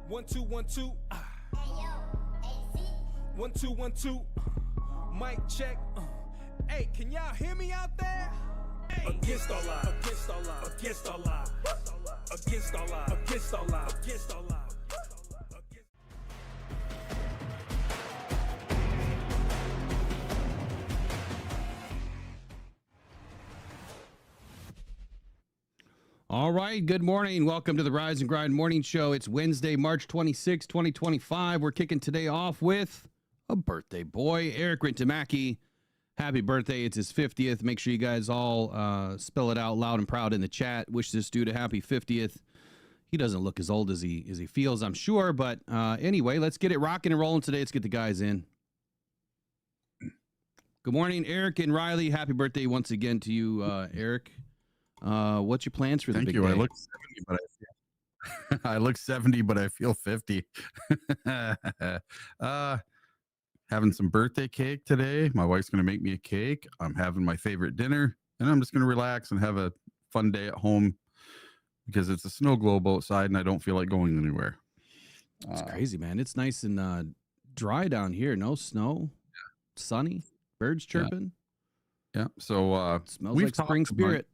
1 2 1 2. Hey yo, AC. 1 2 1 2. Mic check. Hey, can y'all hear me out there? Hey. Against all odds. Against all odds. Against all odds. Against all odds. Against all odds. Against all odds. All right, good morning. Welcome to the Rise and Grind Morning Show. It's Wednesday, March 26, 2025. We're kicking today off with a birthday boy, Eric Rintamaki. Happy birthday. It's his 50th. Make sure you guys all spell it out loud and proud in the chat. Wish this dude a happy 50th. He doesn't look as old as he feels, I'm sure. But anyway, let's get it rocking and rolling today. Let's get the guys in. Good morning, Eric and Riley. Happy birthday once again to you, Eric. What's your plans for the big day? Thank you. I look 70, but I feel 50. Having some birthday cake today. My wife's going to make me a cake. I'm having my favorite dinner, and I'm just going to relax and have a fun day at home because it's a snow globe outside and I don't feel like going anywhere. It's crazy, man. It's nice and dry down here. No snow, sunny, birds chirping. Yeah. So smells like spring spirit.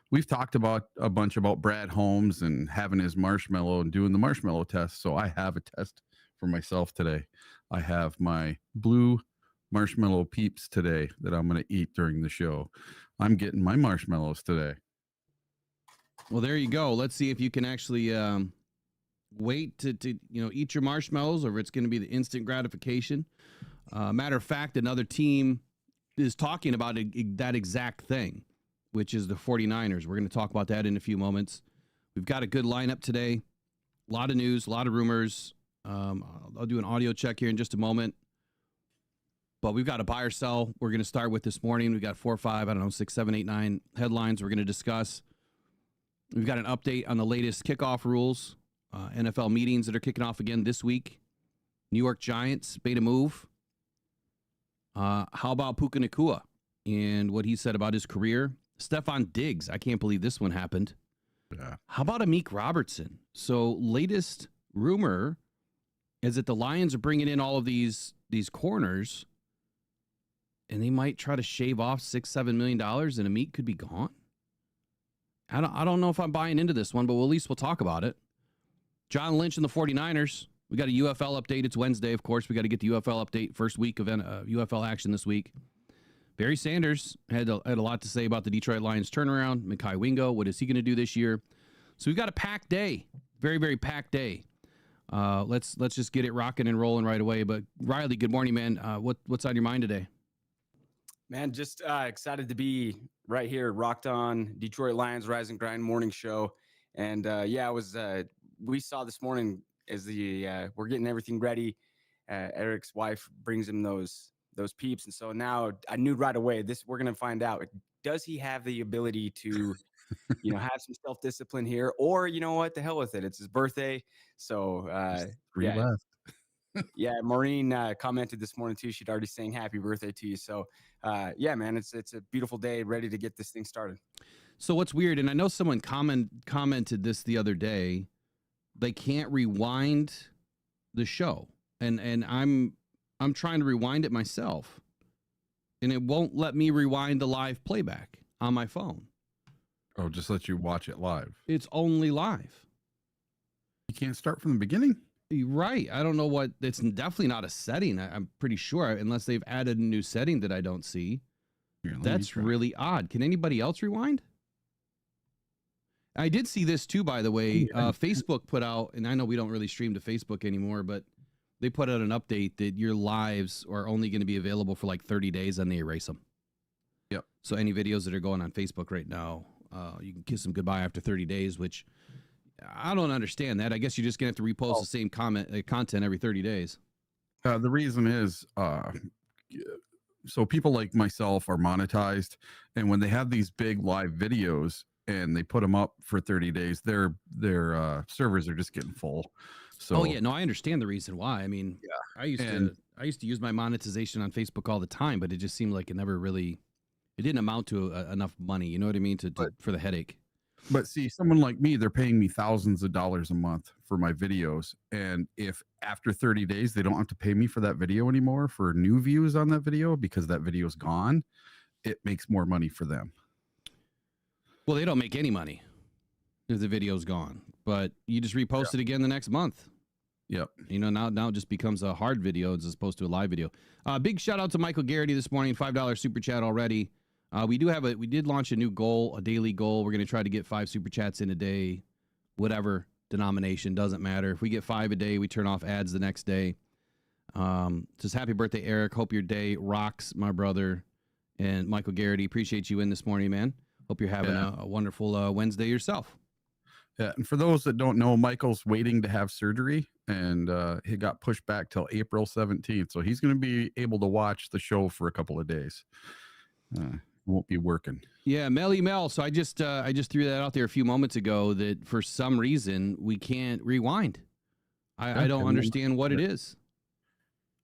We've talked about a bunch about Brad Holmes and having his marshmallow and doing the marshmallow test. So I have a test for myself today. I have my blue marshmallow peeps today that I'm going to eat during the show. I'm getting my marshmallows today. Well, there you go. Let's see if you can actually wait to eat your marshmallows, or if it's going to be the instant gratification. Matter of fact, another team is talking about that exact thing, which is the 49ers. We're going to talk about that in a few moments. We've got a good lineup today. A lot of news, a lot of rumors. I'll do an audio check here in just a moment. But we've got a buy or sell we're going to start with this morning. We've got 4, 5, 6, 7, 8, 9 headlines we're going to discuss. We've got an update on the latest kickoff rules, NFL meetings that are kicking off again this week. New York Giants made a move. How about Puka Nacua and what he said about his career? Stephon Diggs, I can't believe this one happened. Yeah. How about AMIK Robertson? So layest rumor is that the Lions are bringing in all of these corners, and they might try to shave off $6-7 million, and AMIK could be gone. I don't know if I'm buying into this one, but at least we'll talk about it. John Lynch and the 49ers. We got a UFL update. It's Wednesday, of course. We got to get the UFL update. First week of UFL action this week. Barry Sanders had a lot to say about the Detroit Lions turnaround. Mekhi Wingo, what is he going to do this year? So we've got a packed day, very, very packed day. Let's just get it rocking and rolling right away. But Riley, good morning, man. What's on your mind today? Man, just excited to be right here, rocked on Detroit Lions Rise and Grind morning show. And we saw this morning as we're getting everything ready. Eric's wife brings him those peeps, and so now I knew right away we're going to find out, does he have the ability to have some self-discipline here, or you know what, the hell with it, it's his birthday. So left. Yeah, Maureen commented this morning too. She'd already sang happy birthday to you. So man, it's a beautiful day, ready to get this thing started. So what's weird, and I know someone commented this the other day, they can't rewind the show, and I'm trying to rewind it myself, and it won't let me rewind the live playback on my phone. Oh, just let you watch it live. It's only live. You can't start from the beginning? Right. I don't know what. It's definitely not a setting. I'm pretty sure, unless they've added a new setting that I don't see. Here, that's really odd. Can anybody else rewind? I did see this too, by the way. Facebook put out, and I know we don't really stream to Facebook anymore, but they put out an update that your lives are only going to be available for like 30 days, and they erase them. Yep. So any videos that are going on Facebook right now, you can kiss them goodbye after 30 days, which I don't understand that. I guess you're just going to have to repost the same content every 30 days. The reason is, so people like myself are monetized, and when they have these big live videos and they put them up for 30 days, their servers are just getting full. So, no, I understand the reason why. I mean, I used to use my monetization on Facebook all the time, but it just seemed like it didn't amount to enough money. You know what I mean? For the headache. But see, someone like me, they're paying me thousands of dollars a month for my videos. And if after 30 days, they don't have to pay me for that video anymore for new views on that video because that video's gone, it makes more money for them. Well, they don't make any money if the video's gone, but you just repost it again the next month. Yep. You know, now it just becomes a hard video as opposed to a live video. Big shout out to Michael Garrity this morning, $5 super chat already. We did launch a new goal, a daily goal. We're going to try to get 5 super chats in a day, whatever denomination, doesn't matter. If we get 5 a day, we turn off ads the next day. Just happy birthday, Eric. Hope your day rocks, my brother. And Michael Garrity, appreciate you in this morning, man. Hope you're having a wonderful Wednesday yourself. Yeah, and for those that don't know, Michael's waiting to have surgery, and he got pushed back till April 17th. So he's going to be able to watch the show for a couple of days. Won't be working. Yeah, Melly Mel. So I just threw that out there a few moments ago that for some reason we can't rewind. I don't understand what it is.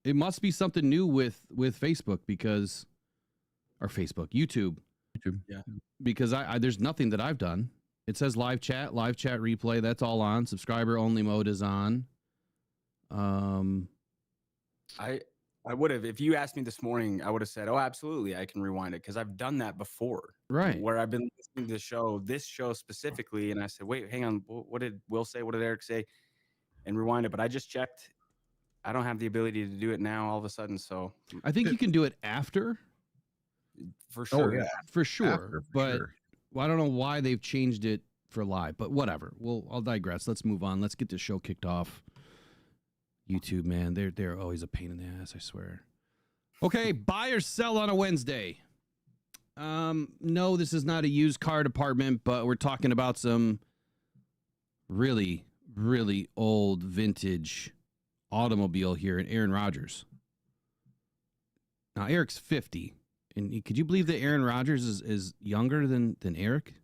It must be something new with Facebook because, or YouTube. Yeah. Because there's nothing that I've done. It says live chat replay. That's all on. Subscriber only mode is on. I would have, if you asked me this morning, I would have said, oh, absolutely, I can rewind it because I've done that before. Right. Where I've been listening to this show specifically, and I said, wait, hang on, what did Will say? What did Eric say? And rewind it. But I just checked. I don't have the ability to do it now all of a sudden. So I think you can do it after. For sure. Oh, yeah. For sure. After, but sure. Well, I don't know why they've changed it for live, but whatever. I'll digress. Let's move on. Let's get this show kicked off. YouTube, man, they're always a pain in the ass, I swear. Okay, buy or sell on a Wednesday. No, this is not a used car department, but we're talking about some really, really old vintage automobile here in Aaron Rodgers. Now, Eric's 50. And could you believe that Aaron Rodgers is younger than Eric?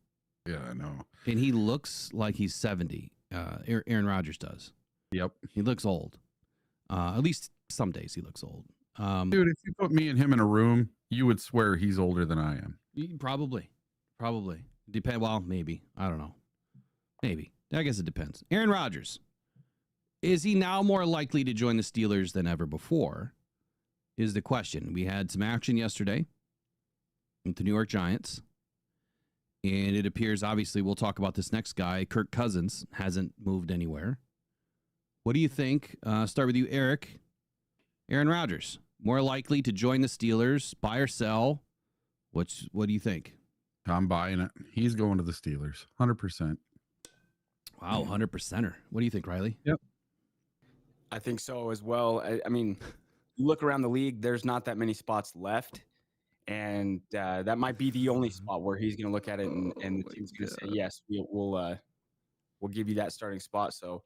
Yeah, I know. And he looks like he's 70. Aaron Rodgers does. Yep. He looks old. At least some days he looks old. Dude, if you put me and him in a room, you would swear he's older than I am. Probably. Depend. Well, maybe. I don't know. Maybe. I guess it depends. Aaron Rodgers. Is he now more likely to join the Steelers than ever before? Is the question. We had some action yesterday with the New York Giants. And it appears, obviously, we'll talk about this next guy. Kirk Cousins hasn't moved anywhere. What do you think? Start with you, Eric. Aaron Rodgers, more likely to join the Steelers, buy or sell? What do you think? I'm buying it. He's going to the Steelers, 100%. Wow, 100%er. What do you think, Riley? Yep. I think so as well. I mean, you look around the league, there's not that many spots left. And that might be the only spot where he's going to look at it and the team's going to say, yes, we'll give you that starting spot. So,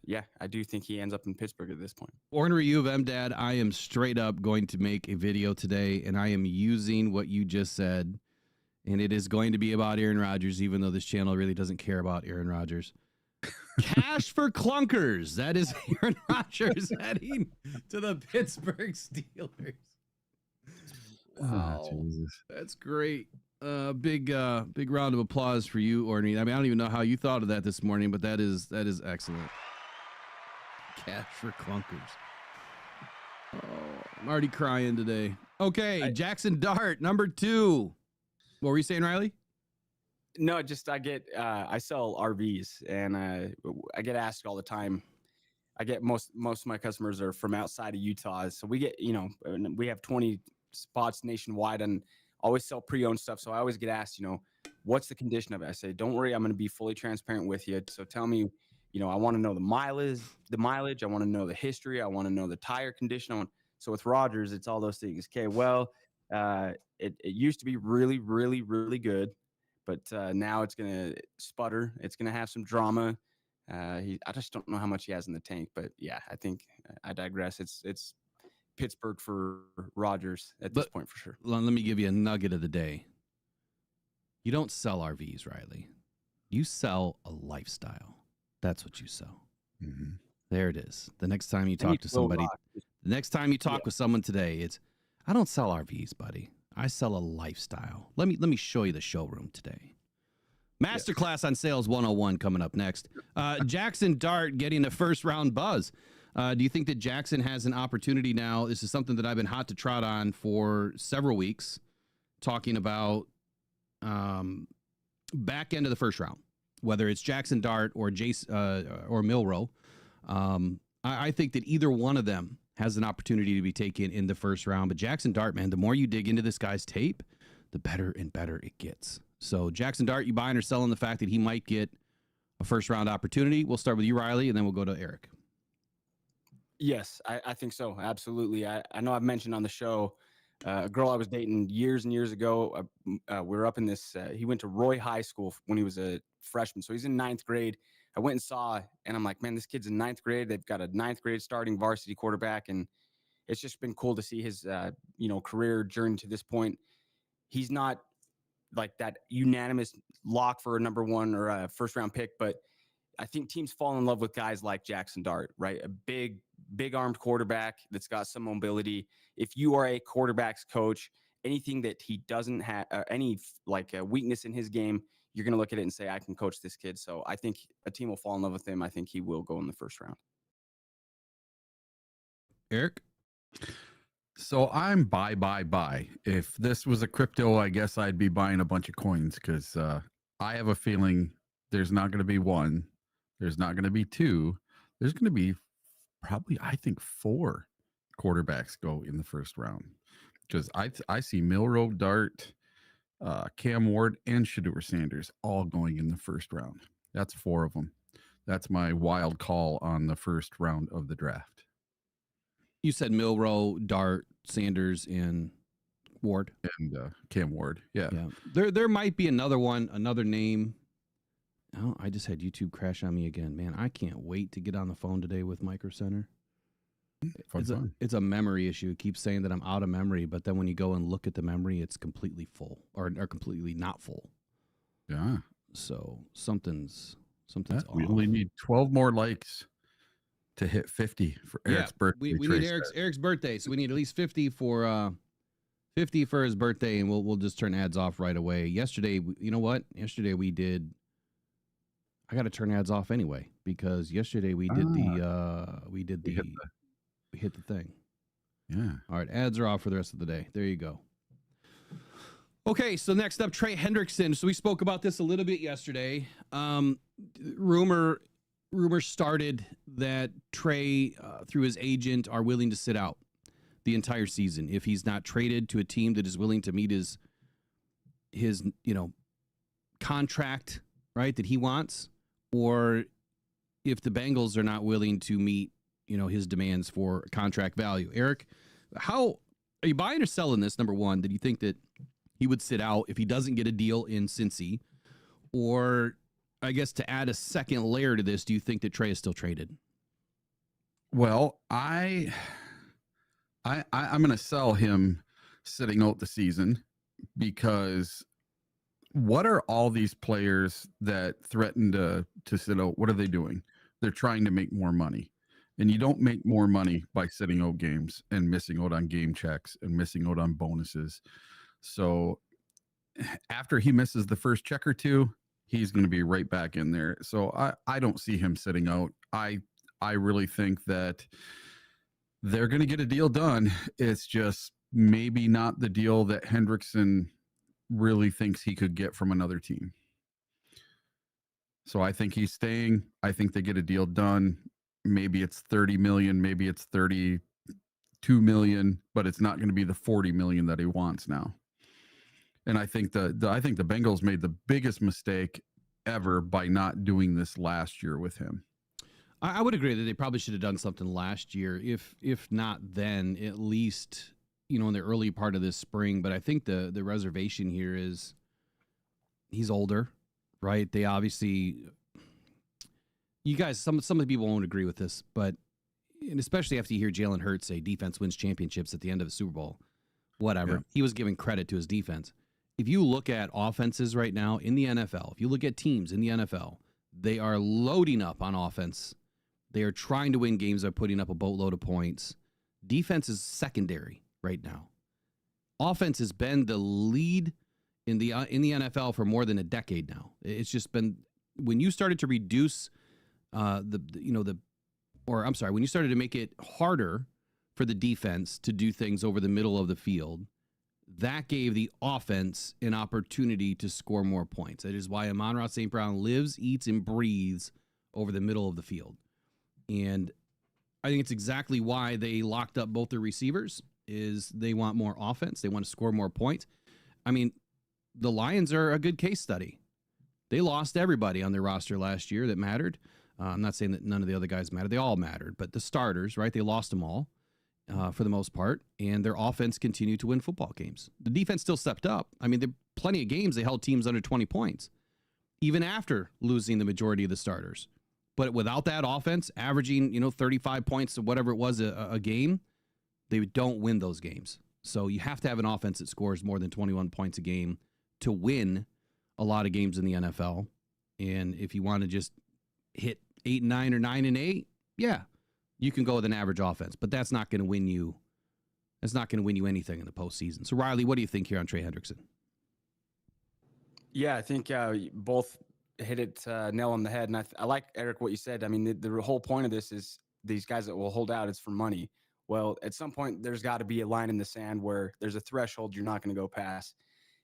yeah, I do think he ends up in Pittsburgh at this point. Ornery U of MDad, I am straight up going to make a video today, and I am using what you just said, and it is going to be about Aaron Rodgers, even though this channel really doesn't care about Aaron Rodgers. Cash for clunkers. That is Aaron Rodgers heading to the Pittsburgh Steelers. Wow, that's great. Big round of applause for you, Ornery. I mean, I don't even know how you thought of that this morning, but that is excellent. Cash for clunkers. Oh, I'm already crying today. Okay, Jackson Dart, number 2. What were you saying, Riley? No, just I sell RVs, and I get asked all the time. I get most of my customers are from outside of Utah, so we get we have 20 spots nationwide, and always sell pre-owned stuff. So I always get asked, what's the condition of it? I say, don't worry, I'm going to be fully transparent with you. So tell me. I want to know the mileage. I want to know the history. I want to know the tire condition. So with Rodgers, it's all those things. Okay, well, it used to be really, really, really good, but now it's going to sputter. It's going to have some drama. I just don't know how much he has in the tank. But yeah, I think I digress. It's Pittsburgh for Rodgers at this point for sure. Let me give you a nugget of the day. You don't sell RVs, Riley. You sell a lifestyle. That's what you sell. Mm-hmm. There it is. The next time you talk to somebody, with someone today, I don't sell RVs, buddy. I sell a lifestyle. Let me show you the showroom today. Masterclass on Sales 101 coming up next. Jackson Dart getting a first-round buzz. Do you think that Jackson has an opportunity now? This is something that I've been hot to trot on for several weeks, talking about back end of the first round, whether it's Jackson Dart or or Milroe. I think that either one of them has an opportunity to be taken in the first round. But Jackson Dart, man, the more you dig into this guy's tape, the better and better it gets. So Jackson Dart, you buying or selling the fact that he might get a first-round opportunity? We'll start with you, Riley, and then we'll go to Eric. Yes, I think so. Absolutely. I know I've mentioned on the show a girl I was dating years and years ago. We were up in this, he went to Roy High School when he was a freshman. So he's in 9th grade. I went and saw, and I'm like, man, this kid's in 9th grade. They've got a 9th grade starting varsity quarterback. And it's just been cool to see his, career journey to this point. He's not like that unanimous lock for a number one or a first round pick, but I think teams fall in love with guys like Jackson Dart, right? A big armed quarterback that's got some mobility. If you are a quarterback's coach, anything that he doesn't have, any weakness in his game, you're going to look at it and say, I can coach this kid. So I think a team will fall in love with him. I think he will go in the first round. Eric? So I'm buy. If this was a crypto, I guess I'd be buying a bunch of coins because I have a feeling there's not going to be one. There's not going to be two. There's going to be probably, I think, 4 quarterbacks go in the first round because I see Milroe, Dart, Cam Ward, and Shedeur Sanders all going in the first round. That's 4 of them. That's my wild call on the first round of the draft. You said Milroe, Dart, Sanders, and Ward. And Cam Ward. Yeah. There might be another one, another name. Oh, I just had YouTube crash on me again. Man, I can't wait to get on the phone today with Micro Center. It's a memory issue. It keeps saying that I'm out of memory, but then when you go and look at the memory, it's completely full or completely not full. Yeah. So something's off. We only need 12 more likes to hit 50 for Eric's birthday. We need Eric's birthday, so we need at least 50 for his birthday, and we'll just turn ads off right away. Yesterday, you know what? Yesterday we did. I got to turn ads off anyway because yesterday we did we hit the thing. Yeah. All right, ads are off for the rest of the day. There you go. Okay, so next up, Trey Hendrickson. So we spoke about this a little bit yesterday. Rumor started that Trey, through his agent, are willing to sit out the entire season if he's not traded to a team that is willing to meet his contract, right, that he wants, or if the Bengals are not willing to meet his demands for contract value. Eric, how are you buying or selling this? Number one, did you think that he would sit out if he doesn't get a deal in Cincy, or I guess to add a second layer to this, do you think that Trey is still traded? Well, I'm going to sell him sitting out the season because what are all these players that threaten to sit out? What are they doing? They're trying to make more money. And you don't make more money by sitting out games and missing out on game checks and missing out on bonuses. So after he misses the first check or two, he's going to be right back in there. So I don't see him sitting out. I really think that they're going to get a deal done. It's just maybe not the deal that Hendrickson really thinks he could get from another team. So I think he's staying. I think they get a deal done. Maybe it's 30 million, maybe it's 32 million, but it's not going to be the 40 million that he wants now. And I think the Bengals made the biggest mistake ever by not doing this last year with him. I would agree that they probably should have done something last year, if not then, at least in the early part of this spring. But I think the reservation here is he's older, right? They obviously, you guys, some of the people won't agree with this, but and especially after you hear Jalen Hurts say defense wins championships at the end of the Super Bowl, whatever. Yeah. He was giving credit to his defense. If you look at offenses right now in the NFL, if you look at teams in the NFL, they are loading up on offense. They are trying to win games by putting up a boatload of points. Defense is secondary right now. Offense has been the lead in the NFL for more than a decade now. It's just been when you started to reduce when you started to make it harder for the defense to do things over the middle of the field, that gave the offense an opportunity to score more points. That is why Amon-Ra St. Brown lives, eats, and breathes over the middle of the field. And I think it's exactly why they locked up both their receivers, is they want more offense. They want to score more points. I mean, the Lions are a good case study. They lost everybody on their roster last year that mattered. I'm not saying that none of the other guys mattered. They all mattered. But the starters, right, they lost them all for the most part. And their offense continued to win football games. The defense still stepped up. I mean, there are plenty of games they held teams under 20 points, even after losing the majority of the starters. But without that offense, averaging 35 points or whatever it was a game, they don't win those games. So you have to have an offense that scores more than 21 points a game to win a lot of games in the NFL. And if you want to just hit 8-9 or 9-8, yeah, you can go with an average offense. But that's not going to win you. That's not going to win you anything in the postseason. So Riley, what do you think here on Trey Hendrickson? Yeah, I think both hit it nail on the head. And I like, Eric, what you said. I mean, the whole point of this is these guys that will hold out, it's for money. Well, at some point, there's got to be a line in the sand where there's a threshold you're not going to go past.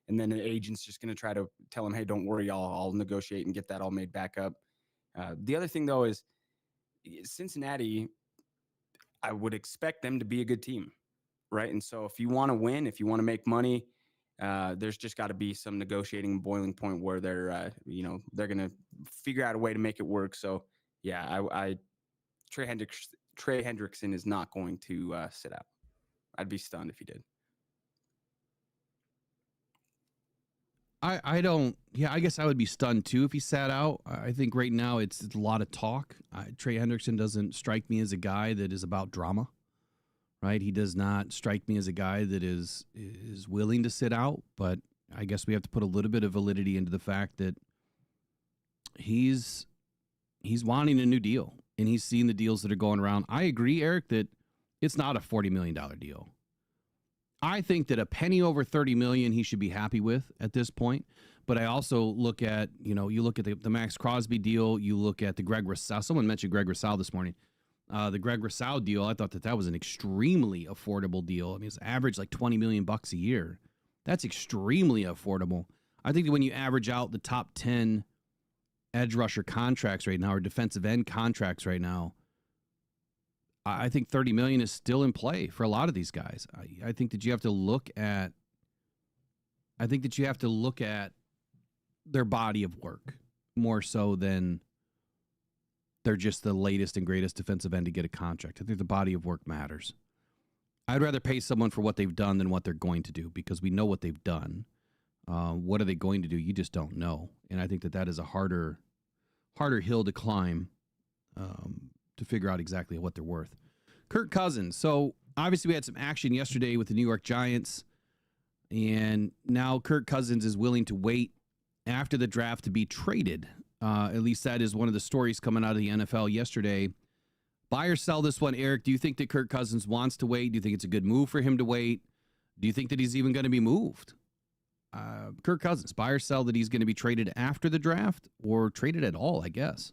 And then an agent's just going to try to tell them, hey, don't worry, I'll negotiate and get that all made back up. The other thing, though, is Cincinnati, I would expect them to be a good team, right? And so if you want to win, if you want to make money, there's just got to be some negotiating boiling point where they're going to figure out a way to make it work. So, yeah, Trey Hendrickson is not going to sit out. I'd be stunned if he did. I guess I would be stunned too if he sat out. I think right now it's a lot of talk. Trey Hendrickson doesn't strike me as a guy that is about drama, right? He does not strike me as a guy that is willing to sit out, but I guess we have to put a little bit of validity into the fact that he's wanting a new deal and he's seeing the deals that are going around. I agree, Eric, that it's not a $40 million deal. I think that a penny over $30 million he should be happy with at this point. But I also look at, you look at the Max Crosby deal. You look at the Greg Rousseau. Someone mentioned Greg Rousseau this morning. The Greg Rousseau deal, I thought that was an extremely affordable deal. I mean, it's average like $20 million a year. That's extremely affordable. I think that when you average out the top 10 edge rusher contracts right now or defensive end contracts right now, I think $30 million is still in play for a lot of these guys. I think that you have to look at their body of work more so than they're just the latest and greatest defensive end to get a contract. I think the body of work matters. I'd rather pay someone for what they've done than what they're going to do because we know what they've done. What are they going to do? You just don't know. And I think that is a harder hill to climb to figure out exactly what they're worth. Kirk Cousins. So obviously we had some action yesterday with the New York Giants, and now Kirk Cousins is willing to wait after the draft to be traded. At least that is one of the stories coming out of the NFL yesterday. Buy or sell this one, Eric? Do you think that Kirk Cousins wants to wait? Do you think it's a good move for him to wait? Do you think that he's even going to be moved? Kirk Cousins, buy or sell that he's going to be traded after the draft or traded at all, I guess?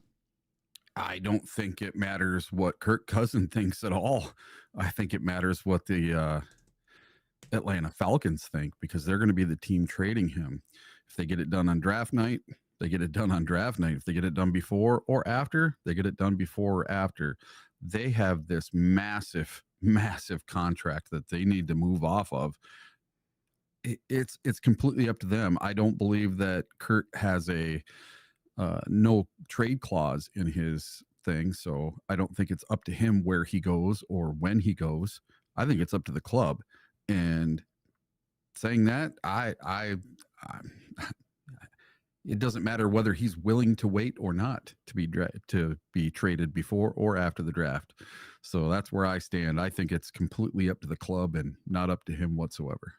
I don't think it matters what Kirk Cousins thinks at all. I think it matters what the Atlanta Falcons think because they're going to be the team trading him. If they get it done on draft night, they get it done on draft night. If they get it done before or after, they get it done before or after. They have this massive, massive contract that they need to move off of. It's completely up to them. I don't believe that Kurt has a no trade clause in his thing. So I don't think it's up to him where he goes or when he goes. I think it's up to the club. And saying that, it doesn't matter whether he's willing to wait or not to be traded before or after the draft. So that's where I stand. I think it's completely up to the club and not up to him whatsoever.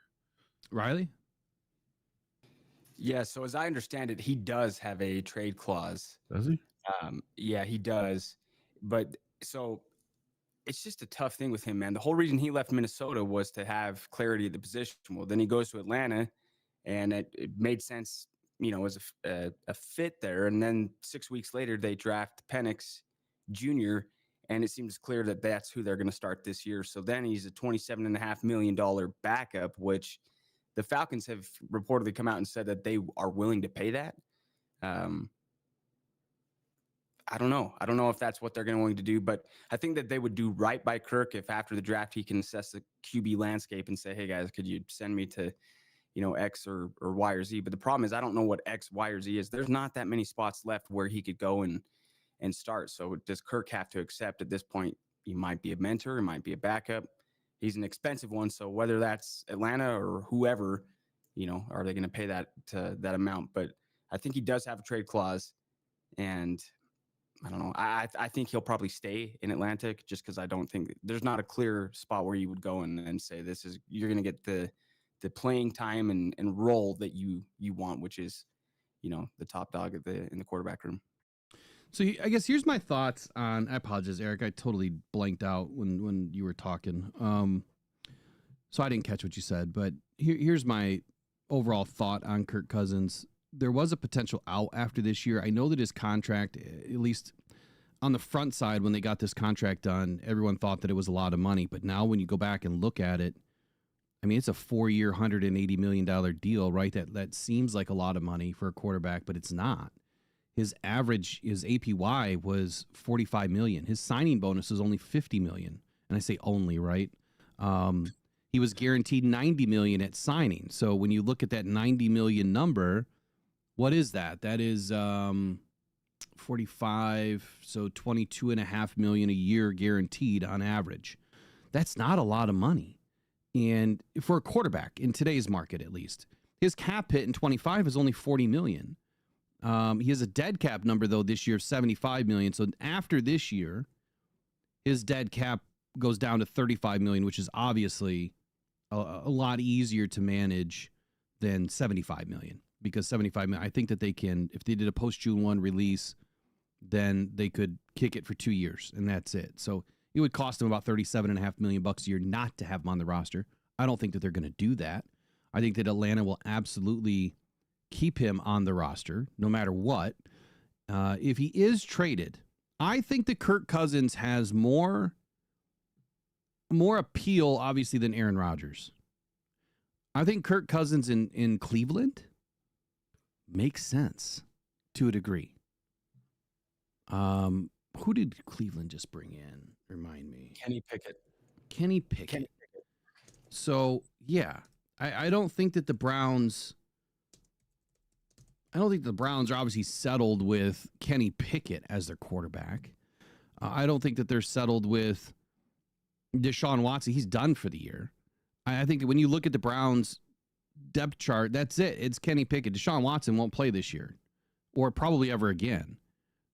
Riley? Yeah, so as I understand it, he does have a trade clause. Does he? Yeah, he does. But so it's just a tough thing with him, man. The whole reason he left Minnesota was to have clarity at the position. Well, then he goes to Atlanta and it made sense, as a fit there. And then 6 weeks later, they draft Penix Jr., and it seems clear that that's who they're going to start this year. So then he's a $27.5 million backup, which the Falcons have reportedly come out and said that they are willing to pay that. I don't know. I don't know if that's what they're going to do, but I think that they would do right by Kirk if after the draft he can assess the QB landscape and say, hey, guys, could you send me to, X or Y or Z? But the problem is I don't know what X, Y, or Z is. There's not that many spots left where he could go and start. So does Kirk have to accept at this point he might be a mentor, he might be a backup? He's an expensive one. So whether that's Atlanta or whoever, are they going to pay that amount? But I think he does have a trade clause, and I don't know. I think he'll probably stay in Atlanta just because I don't think there's not a clear spot where you would go and say you're going to get the playing time and role that you want, which is, the top dog in the quarterback room. So I guess here's my thoughts on. I apologize, Eric. I totally blanked out when you were talking. So I didn't catch what you said. But here's my overall thought on Kirk Cousins. There was a potential out after this year. I know that his contract, at least on the front side, when they got this contract done, everyone thought that it was a lot of money. But now when you go back and look at it, I mean, it's a 4-year, $180 million deal, right? That seems like a lot of money for a quarterback, but it's not. His APY was $45 million. His signing bonus was only $50 million. And I say only, right? He was guaranteed $90 million at signing. So when you look at that $90 million number, what is that? That is 45, so $22.5 million a year guaranteed on average. That's not a lot of money. And for a quarterback in today's market, at least, his cap hit in 25 is only $40 million. He has a dead cap number, though, this year of $75 million. So after this year, his dead cap goes down to $35 million, which is obviously a lot easier to manage than $75 million. Because $75 million, I think that they can, if they did a post-June 1 release, then they could kick it for 2 years, and that's it. So it would cost them about $37.5 million a year not to have him on the roster. I don't think that they're going to do that. I think that Atlanta will absolutely keep him on the roster no matter what. If he is traded, I think that Kirk Cousins has more appeal, obviously, than Aaron Rodgers. I think Kirk Cousins in Cleveland makes sense to a degree. Who did Cleveland just bring in? Remind me. Kenny Pickett. Kenny Pickett. So, yeah, I don't think that the Browns... I don't think the Browns are obviously settled with Kenny Pickett as their quarterback. I don't think that they're settled with Deshaun Watson. He's done for the year. I think that when you look at the Browns depth chart, that's it. It's Kenny Pickett. Deshaun Watson won't play this year or probably ever again.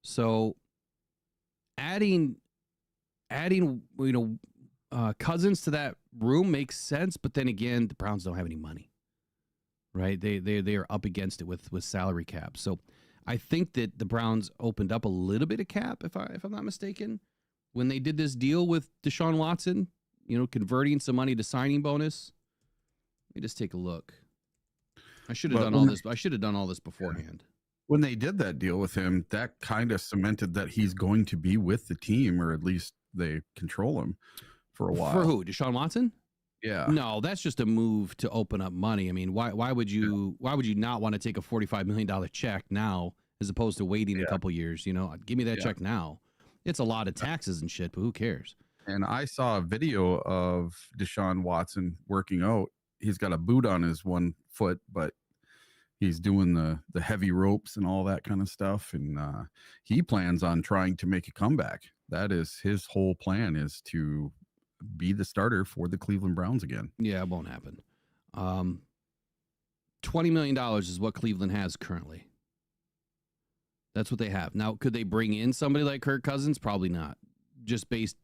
So adding Cousins to that room makes sense, but then again, the Browns don't have any money. Right, they are up against it with salary cap. So I think that the Browns opened up a little bit of cap, if I'm not mistaken, when they did this deal with Deshaun Watson. Converting some money to signing bonus. Let me just take a look. I should have done all this. I should have done all this beforehand. When they did that deal with him, that kind of cemented that he's going to be with the team, or at least they control him for a while. For who? Deshaun Watson? Yeah. No, that's just a move to open up money. I mean, why would you not want to take a $45 million check now as opposed to waiting a couple years? Give me that check now. It's a lot of taxes and shit, but who cares? And I saw a video of Deshaun Watson working out. He's got a boot on his one foot, but he's doing the heavy ropes and all that kind of stuff. And he plans on trying to make a comeback. That is his whole plan, is to be the starter for the Cleveland Browns again. Yeah, it won't happen. $20 million is what Cleveland has currently. That's what they have. Now, could they bring in somebody like Kirk Cousins? Probably not.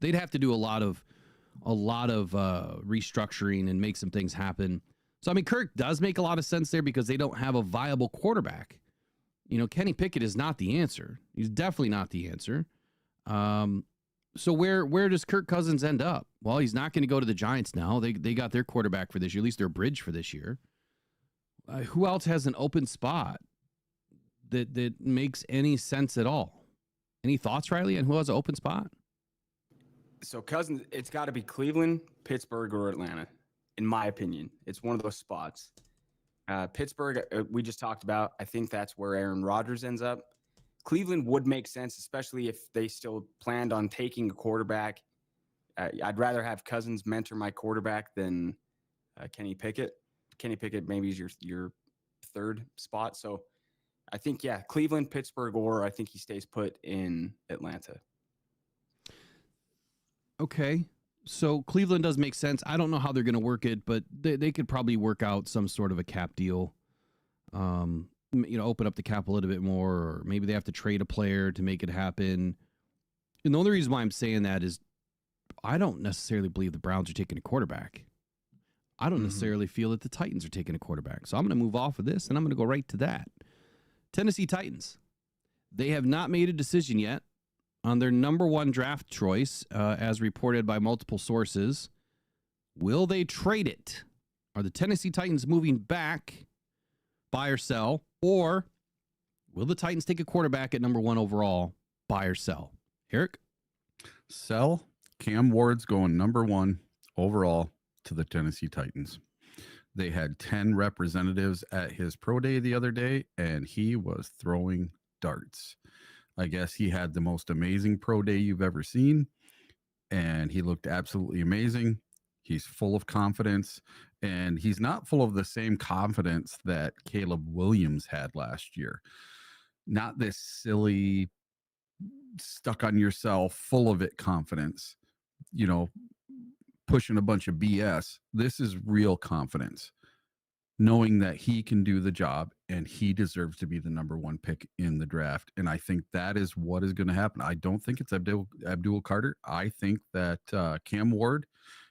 They'd have to do a lot of restructuring and make some things happen. So, I mean, Kirk does make a lot of sense there because they don't have a viable quarterback. Kenny Pickett is not the answer. He's definitely not the answer. So where does Kirk Cousins end up? Well, he's not going to go to the Giants now. They got their quarterback for this year, at least their bridge for this year. Who else has an open spot that makes any sense at all? Any thoughts, Riley, on who has an open spot? So Cousins, it's got to be Cleveland, Pittsburgh, or Atlanta, in my opinion. It's one of those spots. Pittsburgh, we just talked about. I think that's where Aaron Rodgers ends up. Cleveland would make sense, especially if they still planned on taking a quarterback. I'd rather have Cousins mentor my quarterback than Kenny Pickett. Kenny Pickett maybe is your third spot. So I think, yeah, Cleveland, Pittsburgh, or I think he stays put in Atlanta. Okay. So Cleveland does make sense. I don't know how they're going to work it, but they could probably work out some sort of a cap deal. Open up the cap a little bit more, or maybe they have to trade a player to make it happen. And the only reason why I'm saying that is I don't necessarily believe the Browns are taking a quarterback. I don't necessarily feel that the Titans are taking a quarterback. So I'm going to move off of this, and I'm going to go right to that. Tennessee Titans. They have not made a decision yet on their number one draft choice, as reported by multiple sources. Will they trade it? Are the Tennessee Titans moving back, buy or sell? Or will the Titans take a quarterback at number one overall, buy or sell? Eric? Sell. Cam Ward's going number one overall to the Tennessee Titans. They had 10 representatives at his pro day the other day, and he was throwing darts. I guess he had the most amazing pro day you've ever seen, and he looked absolutely amazing. He's full of confidence, and he's not full of the same confidence that Caleb Williams had last year. Not this silly, stuck on yourself, full of it confidence, pushing a bunch of BS. This is real confidence, knowing that he can do the job and he deserves to be the number one pick in the draft. And I think that is what is going to happen. I don't think it's Abdul Carter. I think that Cam Ward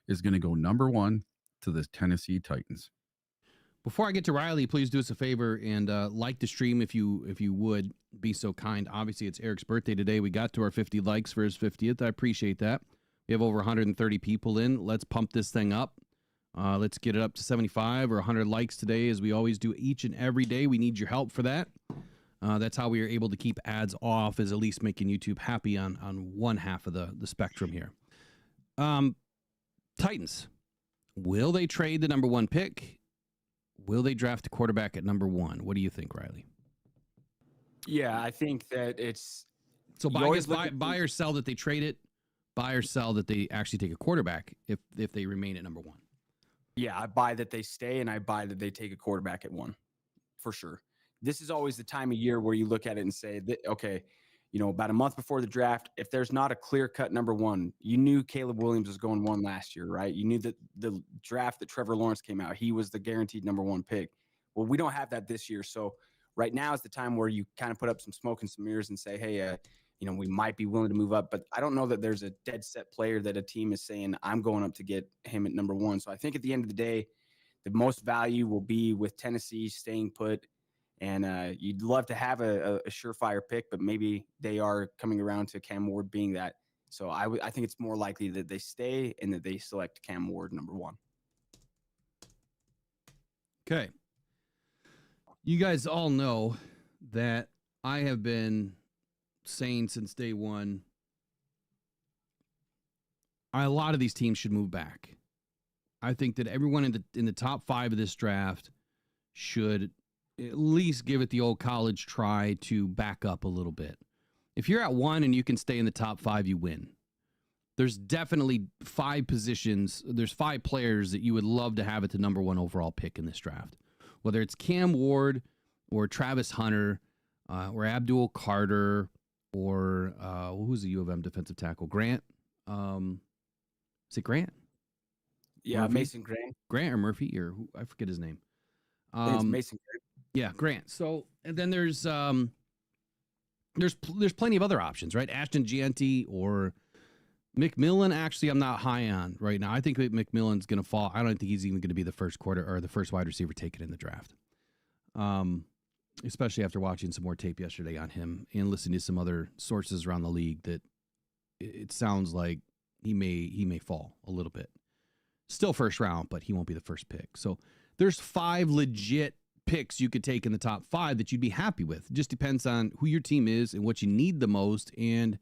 is going to go number one to the Tennessee Titans. Before I get to Riley, please do us a favor and like the stream if you would be so kind. Obviously, it's Eric's birthday today. We got to our 50 likes for his 50th. I appreciate that. We have over 130 people in. Let's pump this thing up. Let's get it up to 75 or 100 likes today, as we always do each and every day. We need your help for that. That's how we are able to keep ads off, is at least making YouTube happy on one half of the spectrum here. Titans, will they trade the number one pick? Will they draft a quarterback at number one? What do you think, Riley? Yeah, I think that it's... So buy or sell that they trade it, buy or sell that they actually take a quarterback if they remain at number one. Yeah, I buy that they stay, and I buy that they take a quarterback at one, for sure. This is always the time of year where you look at it and say, okay, about a month before the draft, if there's not a clear-cut number one, you knew Caleb Williams was going one last year, right? You knew that the draft that Trevor Lawrence came out, he was the guaranteed number one pick. Well, we don't have that this year, so right now is the time where you kind of put up some smoke and some mirrors and say, hey, we might be willing to move up, but I don't know that there's a dead set player that a team is saying, I'm going up to get him at number one. So I think at the end of the day, the most value will be with Tennessee staying put. And you'd love to have a surefire pick, but maybe they are coming around to Cam Ward being that. So I think it's more likely that they stay and that they select Cam Ward number one. Okay. You guys all know that I have been saying since day one, a lot of these teams should move back. I think that everyone in the top five of this draft should at least give it the old college try to back up a little bit. If you're at one and you can stay in the top five, you win. There's definitely five positions. There's five players that you would love to have at the number one overall pick in this draft. Whether it's Cam Ward or Travis Hunter or Abdul Carter or who's the U of M defensive tackle? Grant. Is it Grant? Yeah, Murphy? Mason Grant. Grant or Murphy, or I forget his name. I think it's Mason Grant. Yeah, Grant. So, and then there's plenty of other options, right? Ashton Gianti or McMillan. Actually, I'm not high on right now. I think McMillan's going to fall. I don't think he's even going to be the first quarter or the first wide receiver taken in the draft. Especially after watching some more tape yesterday on him and listening to some other sources around the league, that it sounds like he may fall a little bit. Still first round, but he won't be the first pick. So there's five legit picks you could take in the top 5 that you'd be happy with. It just depends on who your team is and what you need the most and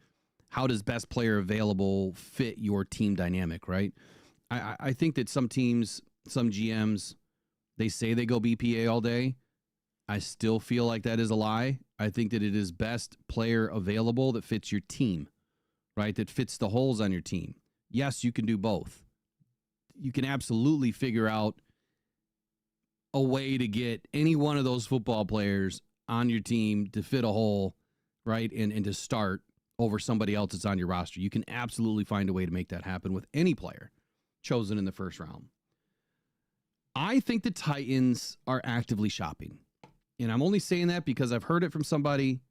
how does best player available fit your team dynamic, right? I think that some teams, some GMs, they say they go BPA all day. I still feel like that is a lie. I think that it is best player available that fits your team, right? That fits the holes on your team. Yes, you can do both. You can absolutely figure out a way to get any one of those football players on your team to fit a hole, right? And to start over somebody else that's on your roster. You can absolutely find a way to make that happen with any player chosen in the first round. I think the Titans are actively shopping. And I'm only saying that because I've heard it from somebody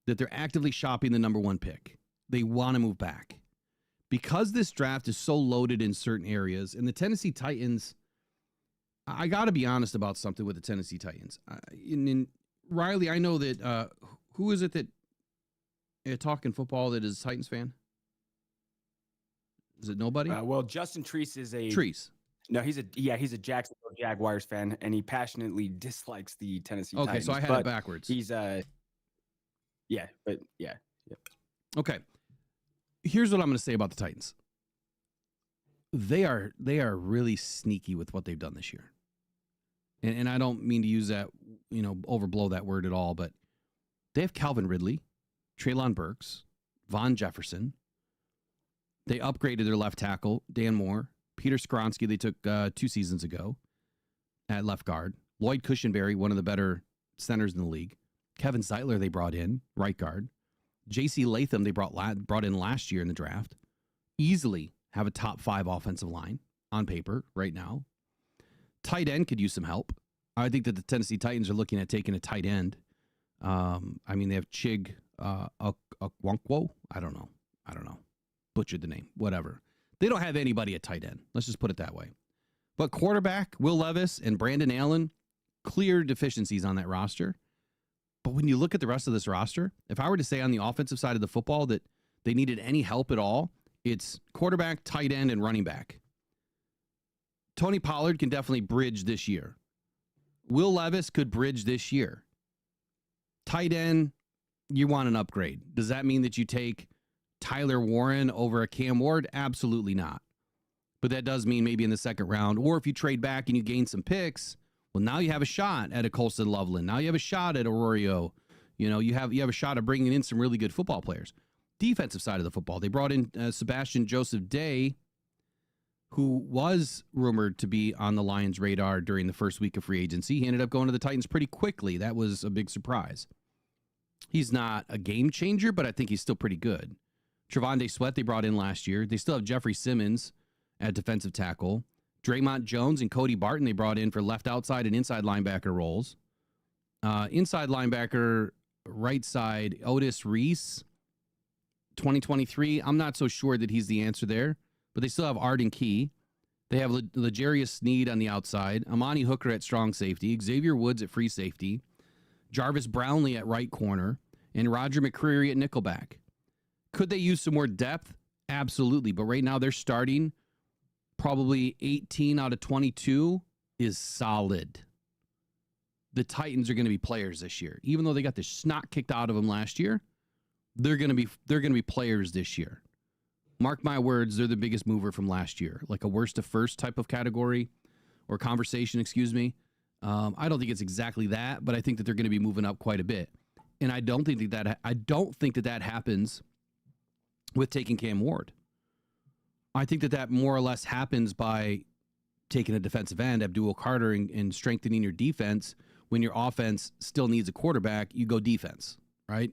that they're actively shopping the number 1 pick. They want to move back. Because this draft is so loaded in certain areas, and the Tennessee Titans, I got to be honest about something with the Tennessee Titans. Riley, I know that, who is it that talking football that is a Titans fan? Is it nobody? Well, Justin Treese is a Treese. No, he's a Jacksonville Jaguars fan, and he passionately dislikes the Tennessee Titans. Okay, so I had it backwards. He's yeah. Okay. Here's what I'm going to say about the Titans. They are really sneaky with what they've done this year. And I don't mean to use that, overblow that word at all, but they have Calvin Ridley, Treylon Burks, Von Jefferson. They upgraded their left tackle, Dan Moore. Peter Skronsky, they took 2 seasons ago at left guard. Lloyd Cushenberry, one of the better centers in the league. Kevin Zeitler, they brought in, right guard. J.C. Latham, they brought in last year in the draft. Easily have a top 5 offensive line on paper right now. Tight end could use some help. I think that the Tennessee Titans are looking at taking a tight end. They have Chig Okonkwo. I don't know. Butchered the name. Whatever. They don't have anybody at tight end. Let's just put it that way. But quarterback, Will Levis and Brandon Allen, clear deficiencies on that roster. But when you look at the rest of this roster, if I were to say on the offensive side of the football that they needed any help at all, it's quarterback, tight end, and running back. Tony Pollard can definitely bridge this year. Will Levis could bridge this year. Tight end, you want an upgrade. Does that mean that you take Tyler Warren over a Cam Ward? Absolutely not. But that does mean maybe in the second round, or if you trade back and you gain some picks, well, now you have a shot at a Colston Loveland. Now you have a shot at Arorio. You have a shot at bringing in some really good football players. Defensive side of the football, they brought in Sebastian Joseph Day, who was rumored to be on the Lions' radar during the first week of free agency. He ended up going to the Titans pretty quickly. That was a big surprise. He's not a game changer, but I think he's still pretty good. Trevonde Sweat they brought in last year. They still have Jeffrey Simmons at defensive tackle. Draymond Jones and Cody Barton they brought in for left outside and inside linebacker roles. Inside linebacker, right side, Otis Reese, 2023. I'm not so sure that he's the answer there, but they still have Arden Key. They have L'Jarius Sneed on the outside, Amani Hooker at strong safety, Xavier Woods at free safety, Jarvis Brownlee at right corner, and Roger McCreary at nickelback. Could they use some more depth? Absolutely. But right now they're starting probably 18 out of 22 is solid. The Titans are going to be players this year. Even though they got the snot kicked out of them last year, they're going to be players this year. Mark my words, they're the biggest mover from last year. Like a worst to first type of category or conversation, excuse me. I don't think it's exactly that, but I think that they're going to be moving up quite a bit. And I don't think that happens with taking Cam Ward. I think that more or less happens by taking a defensive end, Abdul Carter, and strengthening your defense. When your offense still needs a quarterback, you go defense, right?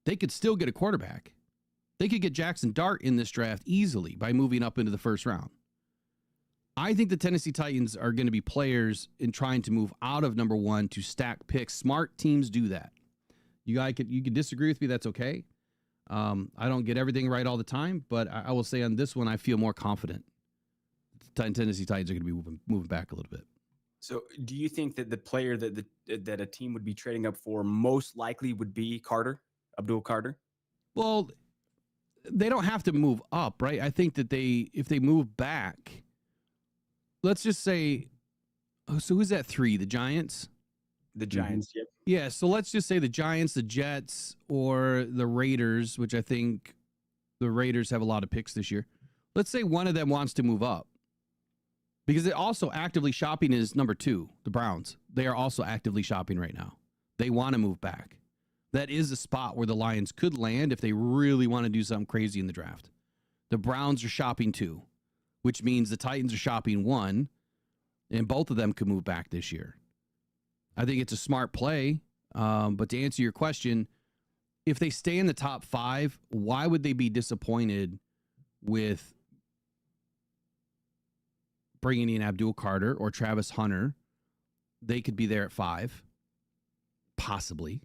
They could still get a quarterback. They could get Jackson Dart in this draft easily by moving up into the first round. I think the Tennessee Titans are going to be players in trying to move out of number 1 to stack picks. Smart teams do that. You could disagree with me. That's okay. I don't get everything right all the time, but I will say on this one, I feel more confident. The Tennessee Titans are going to be moving back a little bit. So do you think that the player that a team would be trading up for most likely would be Abdul Carter? Well, they don't have to move up, right? I think that if they move back, let's just say, so who's at 3? The Giants? The Giants. Yep. Yeah, so let's just say the Giants, the Jets, or the Raiders, which I think the Raiders have a lot of picks this year. Let's say one of them wants to move up. Because they're also actively shopping is number 2, the Browns. They are also actively shopping right now. They want to move back. That is a spot where the Lions could land if they really want to do something crazy in the draft. The Browns are shopping 2, which means the Titans are shopping 1, and both of them could move back this year. I think it's a smart play, but to answer your question, if they stay in the top 5, why would they be disappointed with bringing in Abdul Carter or Travis Hunter? They could be there at 5. Possibly,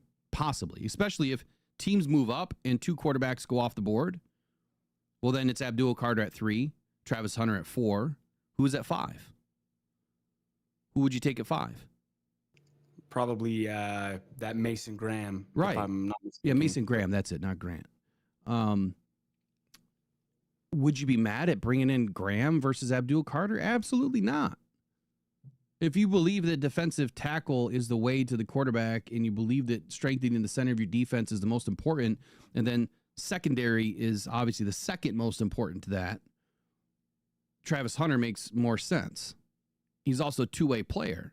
especially if teams move up and 2 quarterbacks go off the board. Well, then it's Abdul Carter at 3, Travis Hunter at 4. Who's at 5? Who would you take at 5? Probably that Mason Graham. Right. If I'm not Yeah, mistaken. Mason Graham. That's it, not Grant. Would you be mad at bringing in Graham versus Abdul Carter? Absolutely not. If you believe that defensive tackle is the way to the quarterback and you believe that strengthening the center of your defense is the most important, and then secondary is obviously the second most important to that, Travis Hunter makes more sense. He's also a two-way player.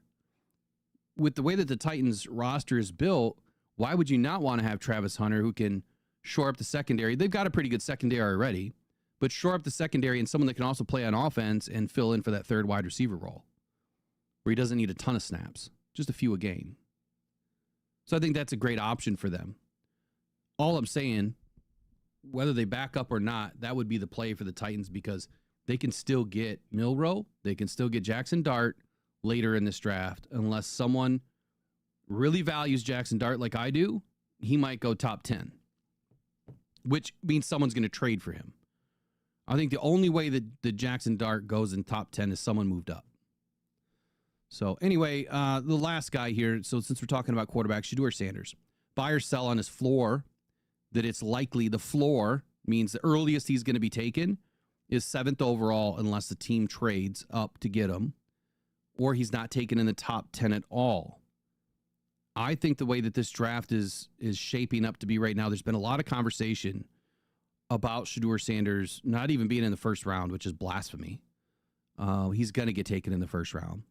With the way that the Titans roster is built, why would you not want to have Travis Hunter who can shore up the secondary? They've got a pretty good secondary already, but shore up the secondary and someone that can also play on offense and fill in for that third wide receiver role where he doesn't need a ton of snaps, just a few a game. So I think that's a great option for them. All I'm saying, whether they back up or not, that would be the play for the Titans because they can still get Milroe, they can still get Jackson Dart later in this draft. Unless someone really values Jackson Dart like I do, he might go top 10, which means someone's going to trade for him. I think the only way that the Jackson Dart goes in top 10 is someone moved up. So anyway, the last guy here. So since we're talking about quarterbacks, Shedeur Sanders, buy or sell on his floor, that it's likely the floor means the earliest he's going to be taken is 7th overall unless the team trades up to get him, or he's not taken in the top 10 at all. I think the way that this draft is shaping up to be right now, there's been a lot of conversation about Shedeur Sanders not even being in the first round, which is blasphemy. He's going to get taken in the first round.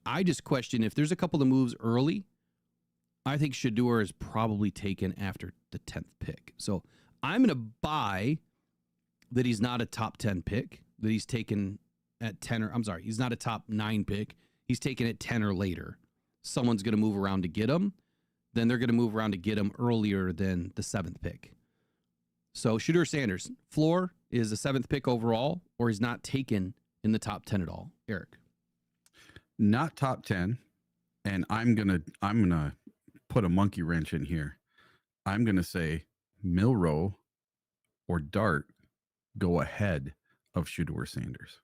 I just question if there's a couple of moves early, I think Shedeur is probably taken after the 10th pick. So I'm going to buy that he's not a top 10 pick, that he's taken at 10 or, I'm sorry, he's not a top 9 pick. He's taken at 10 or later. Someone's going to move around to get him. Then they're going to move around to get him earlier than the 7th pick. So Shedeur Sanders, floor is the 7th pick overall, or he's not taken in the top 10 at all. Eric. Not top 10. And I'm gonna put a monkey wrench in here. I'm gonna say Milroe or Dart go ahead of Shedeur Sanders.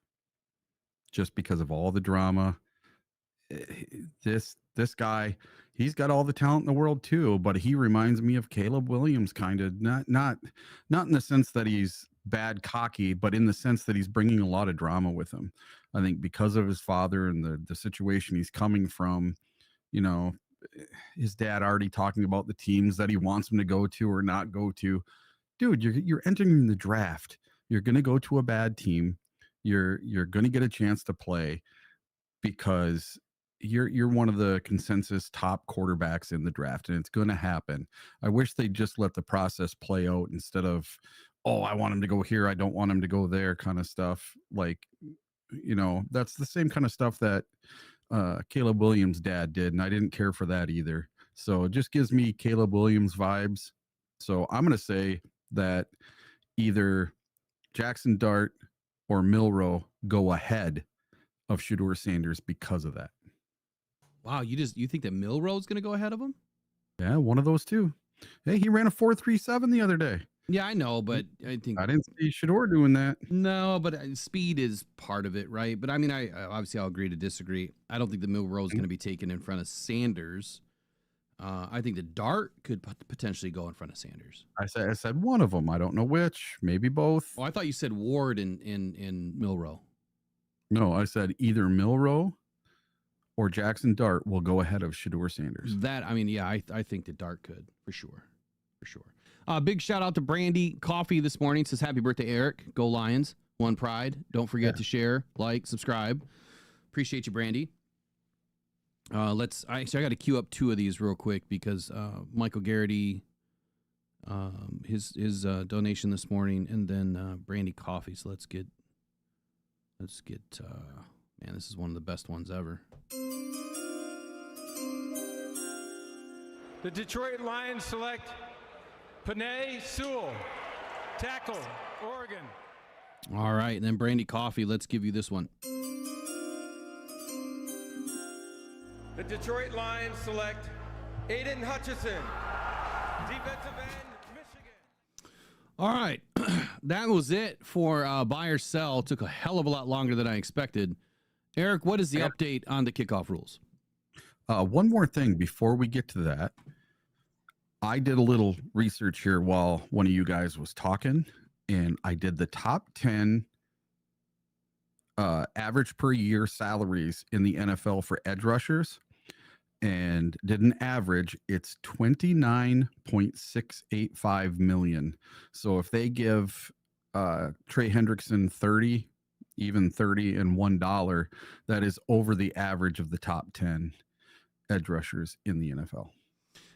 Just because of all the drama. This guy, he's got all the talent in the world too, but he reminds me of Caleb Williams, kind of not in the sense that he's bad cocky, but in the sense that he's bringing a lot of drama with him. I think because of his father and the situation he's coming from, you know, his dad already talking about the teams that he wants him to go to or not go to. Dude, you're entering the draft. You're going to go to a bad team. You're going to get a chance to play because you're one of the consensus top quarterbacks in the draft, and it's going to happen. I wish they just let the process play out instead of, oh, I want him to go here, I don't want him to go there kind of stuff. Like, you know, that's the same kind of stuff that Caleb Williams' dad did, and I didn't care for that either. So it just gives me Caleb Williams vibes. So I'm going to say that either Jackson Dart or Milroe go ahead of Shedeur Sanders because of that. Wow, you think that Milroe's going to go ahead of him? Yeah, one of those two. Hey, he ran a 4.37 the other day. Yeah, I know, but I think I didn't see Shedeur doing that. No, but speed is part of it, right? But I mean, I obviously I'll agree to disagree. I don't think the Milroe is going to be taken in front of Sanders. I think the Dart could potentially go in front of Sanders. I said one of them. I don't know which. Maybe both. Oh, I thought you said Ward and Milroe. No, I said either Milroe or Jackson Dart will go ahead of Shedeur Sanders. That, I mean, yeah, I think that Dart could, for sure. For sure. Big shout out to Brandy Coffee this morning. Says, happy birthday, Eric. Go Lions. One Pride. Don't forget to share, like, subscribe. Appreciate you, Brandy. I got to queue up two of these real quick because Michael Garrity, his donation this morning, and then Brandy Coffee. So let's get man, this is one of the best ones ever. The Detroit Lions select Panay Sewell, tackle, Oregon. All right, and then Brandy Coffee, let's give you this one. The Detroit Lions select Aiden Hutchison, defensive end, Michigan. All right, that was it for buy or sell. Took a hell of a lot longer than I expected. Eric, what is the update on the kickoff rules? One more thing before we get to that. I did a little research here while one of you guys was talking, and I did the top 10 average per year salaries in the NFL for edge rushers, and did an average. It's $29.685 million. So if they give Trey Hendrickson 30, even 30 and $1, that is over the average of the top 10 edge rushers in the NFL.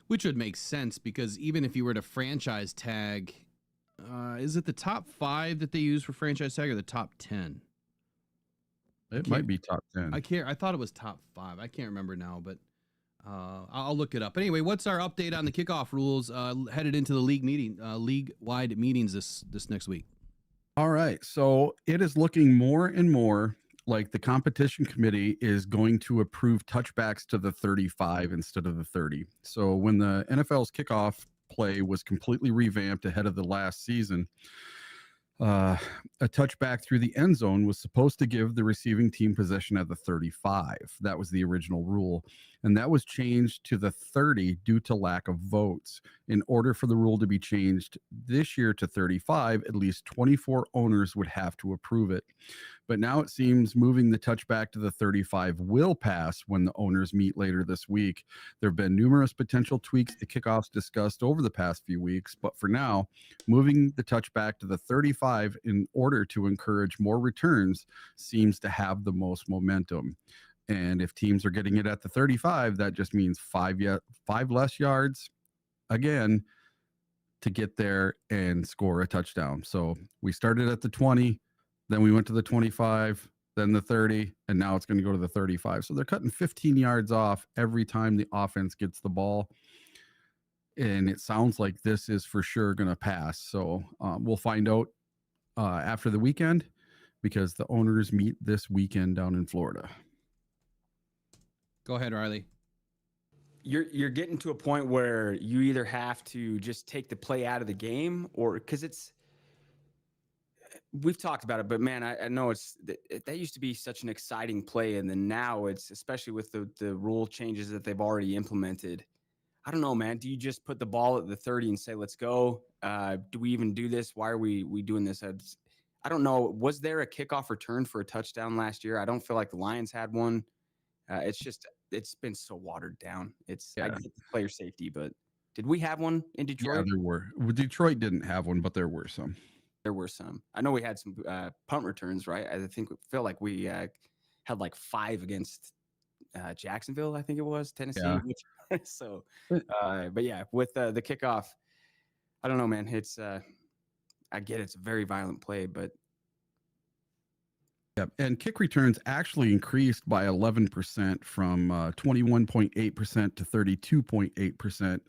Which would make sense because even if you were to franchise tag, is it the top 5 that they use for franchise tag or the top 10? It might be top 10. I thought it was top 5. I can't remember now, but I'll look it up. But anyway, what's our update on the kickoff rules headed into the league-wide meetings this next week? All right. So it is looking more and more like the competition committee is going to approve touchbacks to the 35 instead of the 30. So when the NFL's kickoff play was completely revamped ahead of the last season, a touchback through the end zone was supposed to give the receiving team possession at the 35. That was the original rule. And that was changed to the 30 due to lack of votes. In order for the rule to be changed this year to 35, at least 24 owners would have to approve it. But now it seems moving the touchback to the 35 will pass when the owners meet later this week. There have been numerous potential tweaks to kickoffs discussed over the past few weeks, but for now, moving the touchback to the 35 in order to encourage more returns seems to have the most momentum. And if teams are getting it at the 35, that just means five less yards, again, to get there and score a touchdown. So we started at the 20, then we went to the 25, then the 30, and now it's going to go to the 35. So they're cutting 15 yards off every time the offense gets the ball. And it sounds like this is for sure going to pass. So we'll find out after the weekend because the owners meet this weekend down in Florida. Go ahead, Riley. You're getting to a point where you either have to just take the play out of the game or because we've talked about it, but man, I know that used to be such an exciting play. And then now it's, especially with the rule changes that they've already implemented. I don't know, man. Do you just put the ball at the 30 and say, let's go? Do we even do this? Why are we doing this? I don't know. Was there a kickoff return for a touchdown last year? I don't feel like the Lions had one. It's been so watered down. I get the player safety, but did we have one in Detroit? Yeah, there were. Detroit didn't have one, but there were some. There were some. I know we had some punt returns, right? I feel like we had like 5 against Jacksonville, I think it was, Tennessee. Yeah. So, but yeah, with the kickoff, I don't know, man. It's I get it's a very violent play, but yeah, and kick returns actually increased by 11% from 21.8% to 32.8%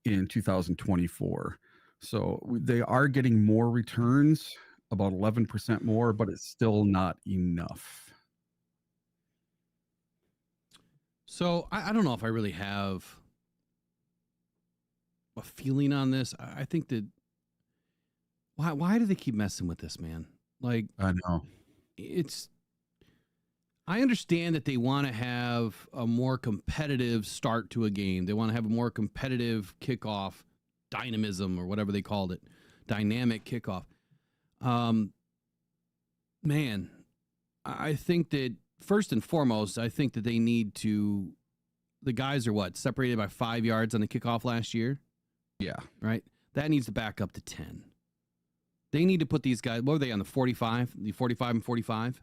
in 2024. So they are getting more returns, about 11% more, but it's still not enough. So I don't know if I really have a feeling on this. I think that why do they keep messing with this, man? Like, I know. I understand that they want to have a more competitive start to a game. They want to have a more competitive kickoff, dynamism or whatever they called it, dynamic kickoff. Man, I think that first and foremost, I think that they need to. The guys are separated by 5 yards on the kickoff last year, Yeah. right? That needs to back up to 10. They need to put these guys. What were they on the 45? The 45 and 45.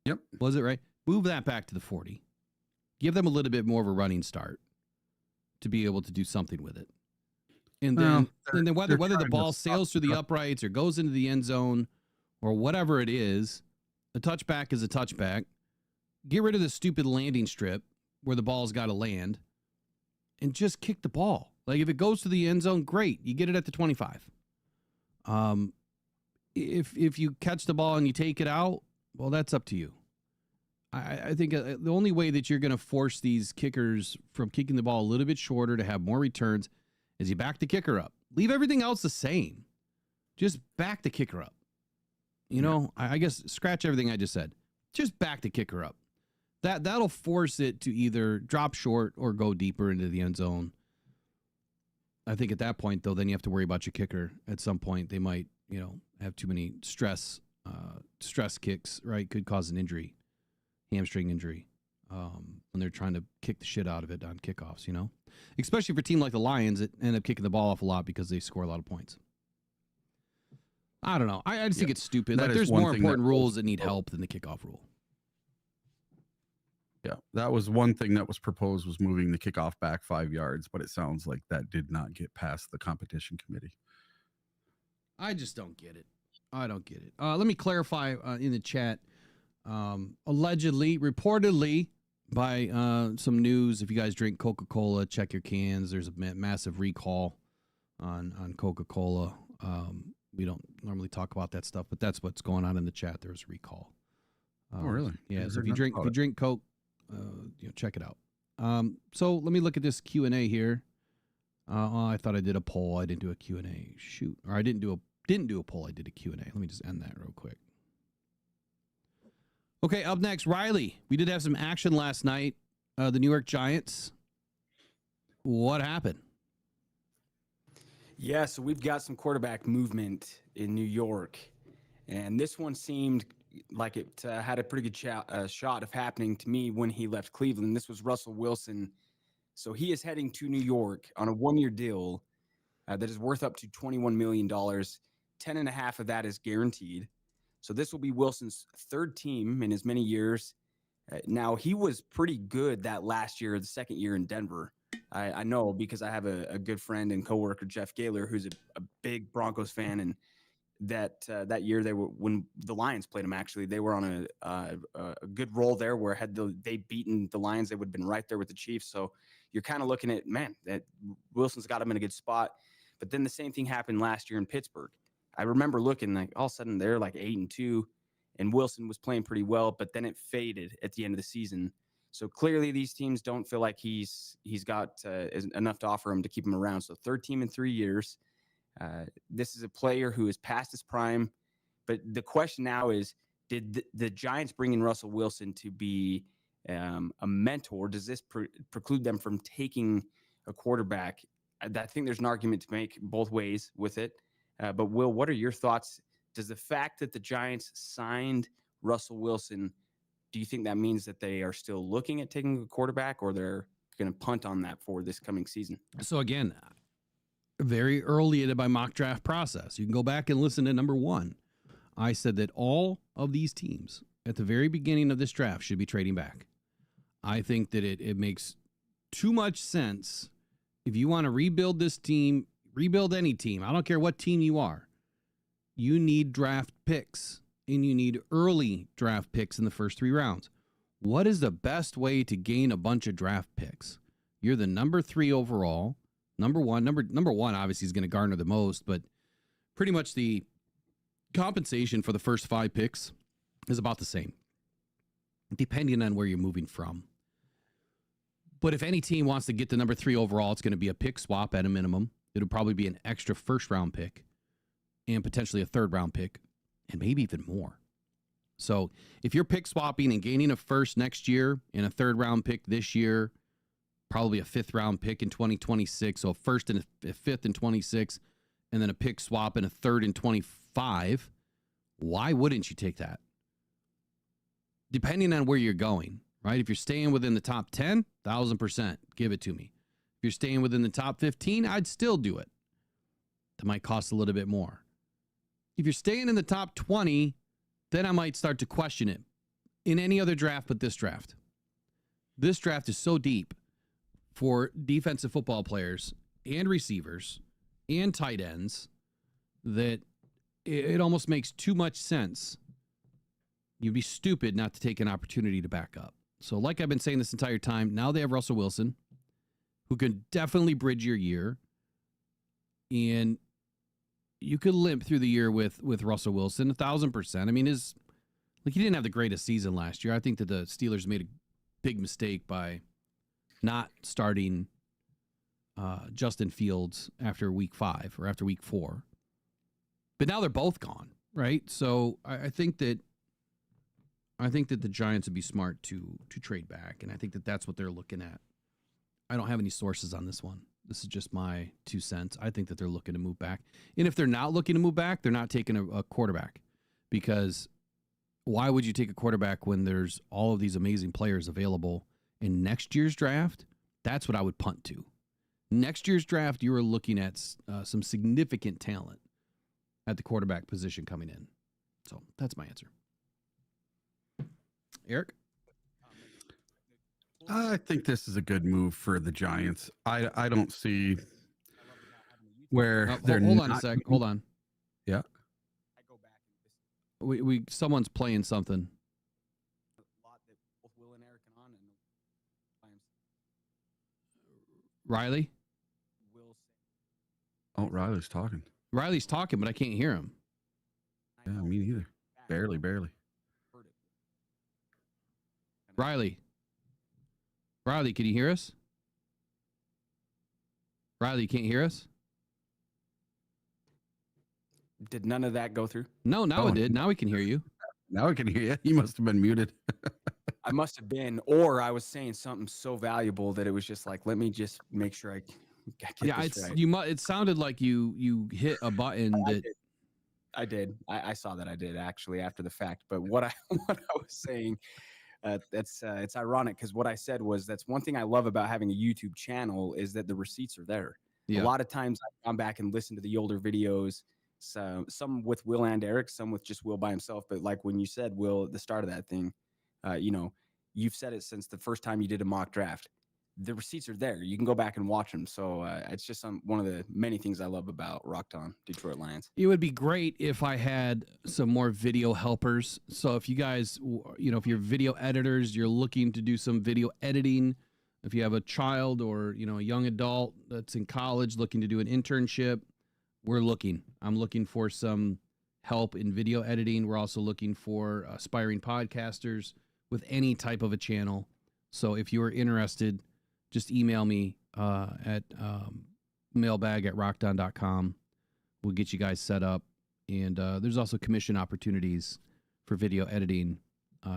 Yep. Was it right? Move that back to the 40. Give them a little bit more of a running start to be able to do something with it. And then, whether the ball sails through the uprights or goes into the end zone or whatever it is, a touchback is a touchback. Get rid of the stupid landing strip where the ball's got to land and just kick the ball. Like if it goes to the end zone, great. You get it at the 25. If you catch the ball and you take it out, well, that's up to you. I think the only way that you're going to force these kickers from kicking the ball a little bit shorter to have more returns is you back the kicker up. Leave everything else the same. Just back the kicker up. You know, I guess scratch everything I just said. Just back the kicker up. That'll force it to either drop short or go deeper into the end zone. I think at that point, though, then you have to worry about your kicker. At some point, they might, have too many stress kicks, right? Could cause an injury, hamstring injury, when they're trying to kick the shit out of it on kickoffs, Especially for a team like the Lions that end up kicking the ball off a lot because they score a lot of points. I don't know. I just think it's stupid. Like, there's more important rules that need help than the kickoff rule. Yeah, that was one thing that was proposed, was moving the kickoff back 5 yards, but it sounds like that did not get past the competition committee. I just don't get it. I don't get it. Let me clarify in the chat. Allegedly, reportedly, by some news, if you guys drink Coca-Cola, check your cans. There's a massive recall on Coca-Cola. We don't normally talk about that stuff, but that's what's going on in the chat. There's a recall. Oh, really? Yeah. So if you drink Coke, check it out. So let me look at this Q&A here. I thought I did a poll. I didn't do a Q&A. Shoot. Or I didn't do a poll. I did a Q&A. Let me just end that real quick. Okay, up next, Riley. We did have some action last night. The New York Giants. What happened? Yeah, so we've got some quarterback movement in New York, and this one seemed like it had a pretty good shot of happening to me when he left Cleveland. This was Russell Wilson. So he is heading to New York on a one-year deal that is worth up to $21 million. 10.5 of that is guaranteed. So this will be Wilson's third team in as many years. Now, he was pretty good that last year, the second year in Denver. I know because I have a good friend and coworker, Jeff Gaylor, who's a big Broncos fan, and that year when the Lions played them, actually, they were on a good roll there where had they beaten the Lions, they would have been right there with the Chiefs. So you're kind of looking at, man, that Wilson's got him in a good spot. But then the same thing happened last year in Pittsburgh. I remember looking, like, all of a sudden they're like 8-2, and Wilson was playing pretty well, but then it faded at the end of the season. So clearly these teams don't feel like he's got enough to offer him to keep him around. So third team in 3 years. This is a player who is past his prime. But the question now is, did the Giants bring in Russell Wilson to be a mentor? Does this preclude them from taking a quarterback? I think there's an argument to make both ways with it. But Will, what are your thoughts? Does the fact that the Giants signed Russell Wilson, do you think that means that they are still looking at taking a quarterback, or they're going to punt on that for this coming season? So again, very early in my mock draft process, you can go back and listen to number 1. I said that all of these teams at the very beginning of this draft should be trading back. I think that it makes too much sense. If you want to rebuild this team, rebuild any team, I don't care what team you are, you need draft picks, and you need early draft picks in the first 3 rounds. What is the best way to gain a bunch of draft picks? You're the number 3 overall. Number one obviously is going to garner the most, but pretty much the compensation for the first 5 picks is about the same, depending on where you're moving from. But if any team wants to get the number 3 overall, it's going to be a pick swap at a minimum. It'll probably be an extra first-round pick and potentially a third-round pick, and maybe even more. So if you're pick swapping and gaining a first next year and a third-round pick this year, probably a 5th-round pick in 2026, so a first and a 5th in 26, and then a pick swap and a 3rd in 25, why wouldn't you take that? depending on where you're going, right? If you're staying within the top 10, 1,000%, give it to me. If you're staying within the top 15, I'd still do it. That might cost a little bit more. If you're staying in the top 20, then I might start to question it in any other draft but this draft. This draft is so deep for defensive football players and receivers and tight ends that it almost makes too much sense. You'd be stupid not to take an opportunity to back up. So like I've been saying this entire time, now they have Russell Wilson, who can definitely bridge your year. And you could limp through the year with Russell Wilson 1,000%. I mean, he didn't have the greatest season last year. I think that the Steelers made a big mistake by not starting Justin Fields after week 5 or after week 4. But now they're both gone, right? So I think that the Giants would be smart to trade back, and I think that that's what they're looking at. I don't have any sources on this one. This is just my 2 cents. I think that they're looking to move back. And if they're not looking to move back, they're not taking a quarterback, because why would you take a quarterback when there's all of these amazing players available in next year's draft? That's what I would punt to. Next year's draft, you are looking at some significant talent at the quarterback position coming in. So that's my answer. Eric? I think this is a good move for the Giants. I don't see where they're hold on a not- sec. Hold on. Yeah. I go back and listen We someone's playing something. to a lot that both Will and Eric are on, and times Riley? Will say, Oh, Riley's talking. Riley's talking, but I can't hear him. I Yeah, know me neither. back, Barely. heard it. Riley, can you hear us? Riley, you can't hear us? Did none of that go through? No, now Oh. it did. Now we can hear you. Now I can hear you. You must have been muted. I must have been, or I was saying something so valuable that it was just like, let me just make sure I get Yeah, this it's right. it sounded like you hit a button that I did. I saw that I did actually after the fact. But what I what I was saying, it's ironic because what I said was that's one thing I love about having a YouTube channel is that the receipts are there. Yeah. A lot of times I've gone back and listened to the older videos. So some with Will and Eric, some with just Will by himself. But like when you said, Will, at the start of that thing, you've said it since the first time you did a mock draft. The receipts are there. You can go back and watch them. So it's just one of the many things I love about Rocked On Detroit Lions. it would be great if I had some more video helpers. So if you guys, if you're video editors, you're looking to do some video editing, if you have a child or, a young adult that's in college looking to do an internship, I'm looking for some help in video editing. We're also looking for aspiring podcasters with any type of a channel. So if you are interested, just email me at mailbag@rockedon.com. We'll get you guys set up. And there's also commission opportunities for video editing,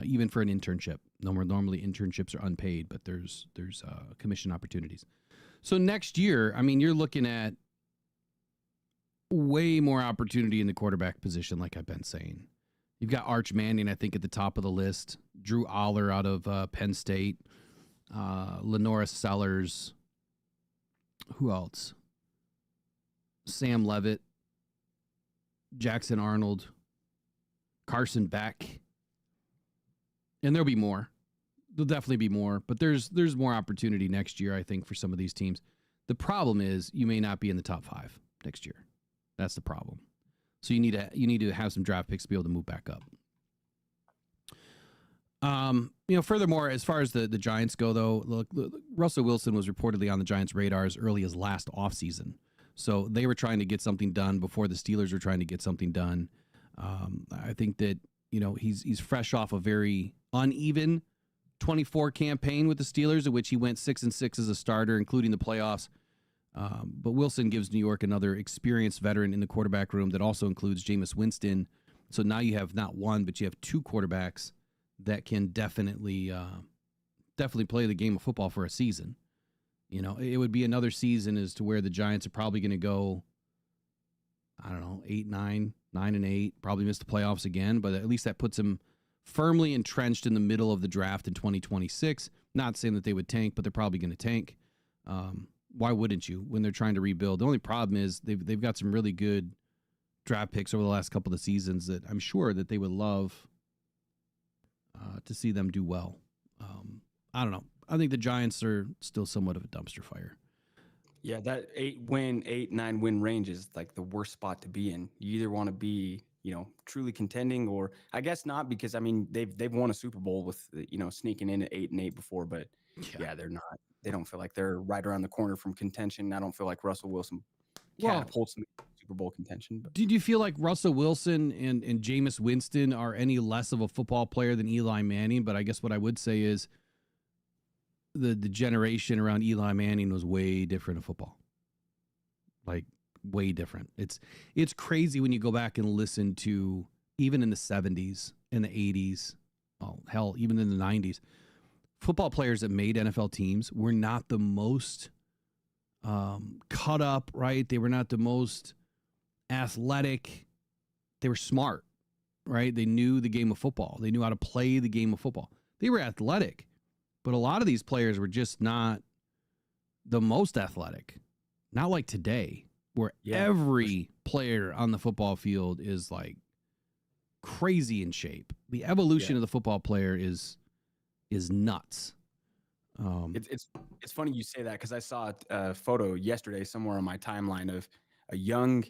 even for an internship. Normally internships are unpaid, but there's commission opportunities. So next year, you're looking at way more opportunity in the quarterback position, like I've been saying. You've got Arch Manning, I think, at the top of the list. Drew Aller out of Penn State. Lenora Sellers. Who else? Sam Levitt. Jackson Arnold. Carson Beck. And there'll be more. There'll definitely be more. But there's more opportunity next year, I think, for some of these teams. The problem is you may not be in the top 5 next year. That's the problem. So you need to have some draft picks to be able to move back up. Furthermore, as far as the Giants go, though, look, Russell Wilson was reportedly on the Giants' radar as early as last offseason. So they were trying to get something done before the Steelers were trying to get something done. I think that, he's fresh off a very uneven 24 campaign with the Steelers, in which he went 6-6 as a starter, including the playoffs. But Wilson gives New York another experienced veteran in the quarterback room that also includes Jameis Winston. So now you have not one, but you have 2 quarterbacks that can definitely play the game of football for a season. It would be another season as to where the Giants are probably going to go, 8-9, 9-8, probably miss the playoffs again, but at least that puts them firmly entrenched in the middle of the draft in 2026. Not saying that they would tank, but they're probably going to tank. Why wouldn't you when they're trying to rebuild? The only problem is they've got some really good draft picks over the last couple of seasons that I'm sure that they would love to see them do well. I don't know. I think the Giants are still somewhat of a dumpster fire. Yeah, that 9 win range is like the worst spot to be in. You either want to be, truly contending, or I guess not, because I mean they've won a Super Bowl with sneaking in at 8-8 before, but yeah, they're not. They don't feel like they're right around the corner from contention. I don't feel like Russell Wilson catapults them to Super Bowl contention. But. Did you feel like Russell Wilson and Jameis Winston are any less of a football player than Eli Manning? But I guess what I would say is the generation around Eli Manning was way different in football. Like way different. It's crazy when you go back and listen to, even in the 70s and the 80s, oh hell, even in the 90s, football players that made NFL teams were not the most cut up, right? They were not the most athletic. They were smart, right? They knew the game of football. They knew how to play the game of football. They were athletic, but a lot of these players were just not the most athletic. Not like today, where every player on the football field is like crazy in shape. The evolution of the football player is nuts. It's funny you say that, because I saw a photo yesterday somewhere on my timeline of a young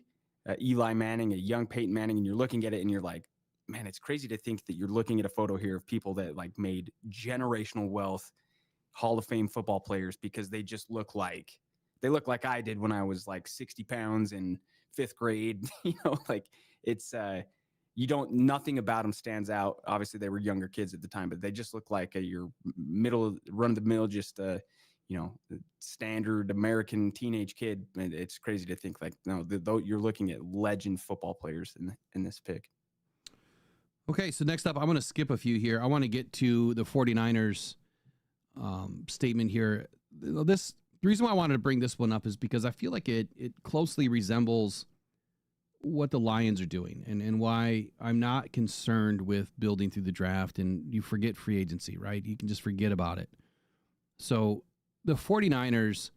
Eli Manning, a young Peyton Manning, and you're looking at it and you're like, man, it's crazy to think that you're looking at a photo here of people that like made generational wealth, Hall of Fame football players, because they just look like I did when I was like 60 pounds in 5th grade. Like it's nothing about them stands out. Obviously they were younger kids at the time, but they just look like your run of the mill, just standard American teenage kid. And it's crazy to think like, no, you're looking at legend football players in this pick. Okay, so next up, I'm going to skip a few here. I want to get to the 49ers statement here. The reason why I wanted to bring this one up is because I feel like it closely resembles what the Lions are doing, and why I'm not concerned with building through the draft, and you forget free agency, right? You can just forget about it. So the 49ers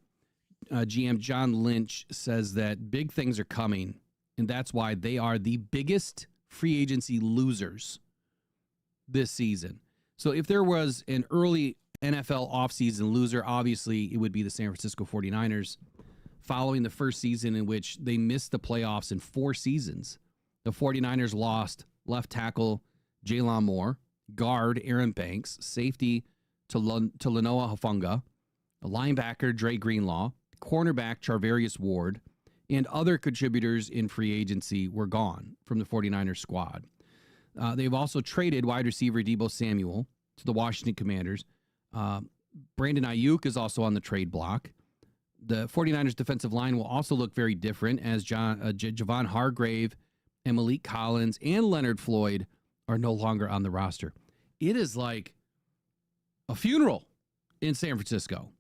GM John Lynch says that big things are coming, and that's why they are the biggest free agency losers this season. So if there was an early NFL offseason loser, obviously it would be the San Francisco 49ers, following the first season in which they missed the playoffs in 4 seasons. The 49ers lost left tackle Jalen Moore, guard Aaron Banks, safety Talanoa Hufanga, a linebacker Dre Greenlaw, cornerback Charvarius Ward, and other contributors in free agency were gone from the 49ers squad. They've also traded wide receiver Deebo Samuel to the Washington Commanders. Brandon Ayuk is also on the trade block. The 49ers defensive line will also look very different, as Javon Hargrave and Malik Collins and Leonard Floyd are no longer on the roster. It is like a funeral in San Francisco.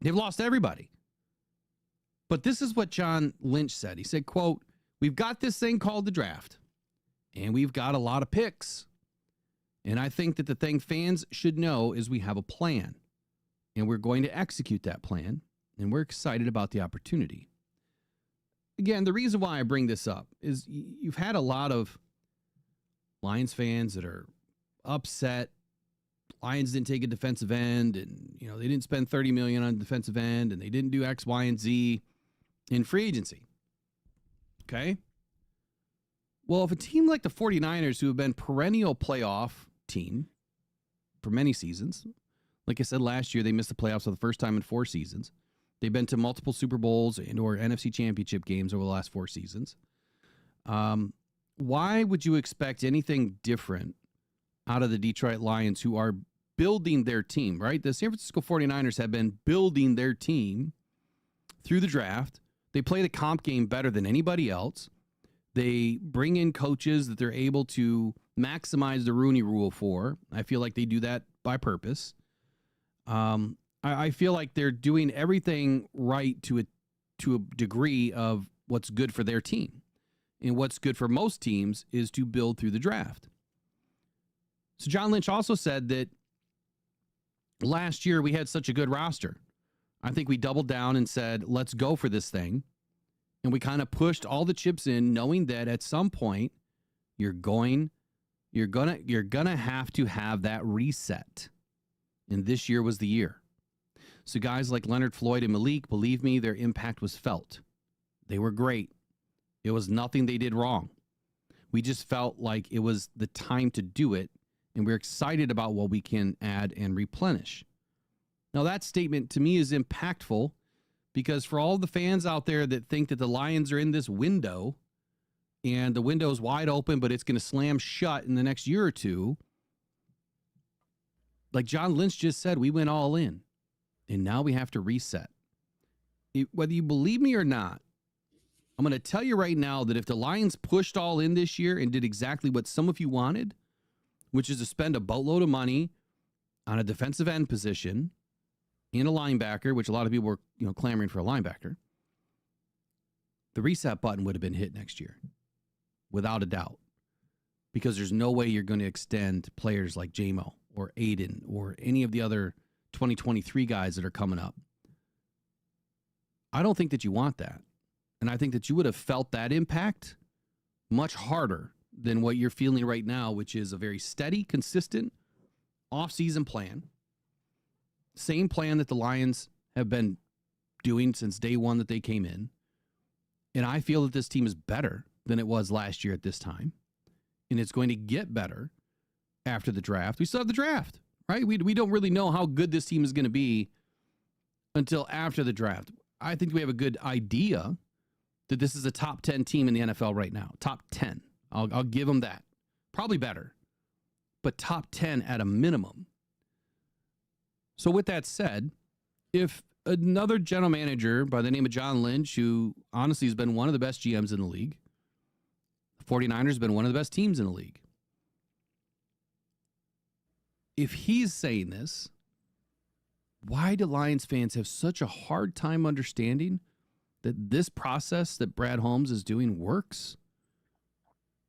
They've lost everybody. But this is what John Lynch said. He said, quote, "We've got this thing called the draft, and we've got a lot of picks. And I think that the thing fans should know is we have a plan, and we're going to execute that plan, and we're excited about the opportunity." Again, the reason why I bring this up is you've had a lot of Lions fans that are upset. Lions didn't take a defensive end, and they didn't spend $30 million on defensive end, and they didn't do X, Y, and Z in free agency. Okay? Well, if a team like the 49ers, who have been perennial playoff team for many seasons, like I said, last year they missed the playoffs for the first time in 4 seasons. They've been to multiple Super Bowls and or NFC Championship games over the last 4 seasons. Why would you expect anything different out of the Detroit Lions, who are building their team, right? The San Francisco 49ers have been building their team through the draft. They play the comp game better than anybody else. They bring in coaches that they're able to maximize the Rooney Rule for. I feel like they do that by purpose. I feel like they're doing everything right to a degree of what's good for their team. And what's good for most teams is to build through the draft. So John Lynch also said that last year we had such a good roster. I think we doubled down and said, let's go for this thing. And we kind of pushed all the chips in, knowing that at some point you're gonna have to have that reset. And this year was the year. So guys like Leonard Floyd and Malik, believe me, their impact was felt. They were great. It was nothing they did wrong. We just felt like it was the time to do it, and we're excited about what we can add and replenish. Now, that statement to me is impactful because for all the fans out there that think that the Lions are in this window and the window is wide open, but it's going to slam shut in the next year or two, like John Lynch just said, we went all in, and now we have to reset. Whether you believe me or not, I'm going to tell you right now that if the Lions pushed all in this year and did exactly what some of you wanted, which is to spend a boatload of money on a defensive end position and a linebacker, which a lot of people were, clamoring for a linebacker, the reset button would have been hit next year, without a doubt, because there's no way you're going to extend players like J-Mo or Aiden or any of the other 2023 guys that are coming up. I don't think that you want that. And I think that you would have felt that impact much harder than what you're feeling right now, which is a very steady, consistent off-season plan. Same plan that the Lions have been doing since day one that they came in. And I feel that this team is better than it was last year at this time. And it's going to get better after the draft. We still have the draft, right? We don't really know how good this team is going to be until after the draft. I think we have a good idea that this is a top 10 team in the NFL right now. Top 10. I'll give them that. Probably better, but top 10 at a minimum. So with that said, if another general manager by the name of John Lynch, who honestly has been one of the best GMs in the league, the 49ers have been one of the best teams in the league. If he's saying this, why do Lions fans have such a hard time understanding that this process that Brad Holmes is doing works?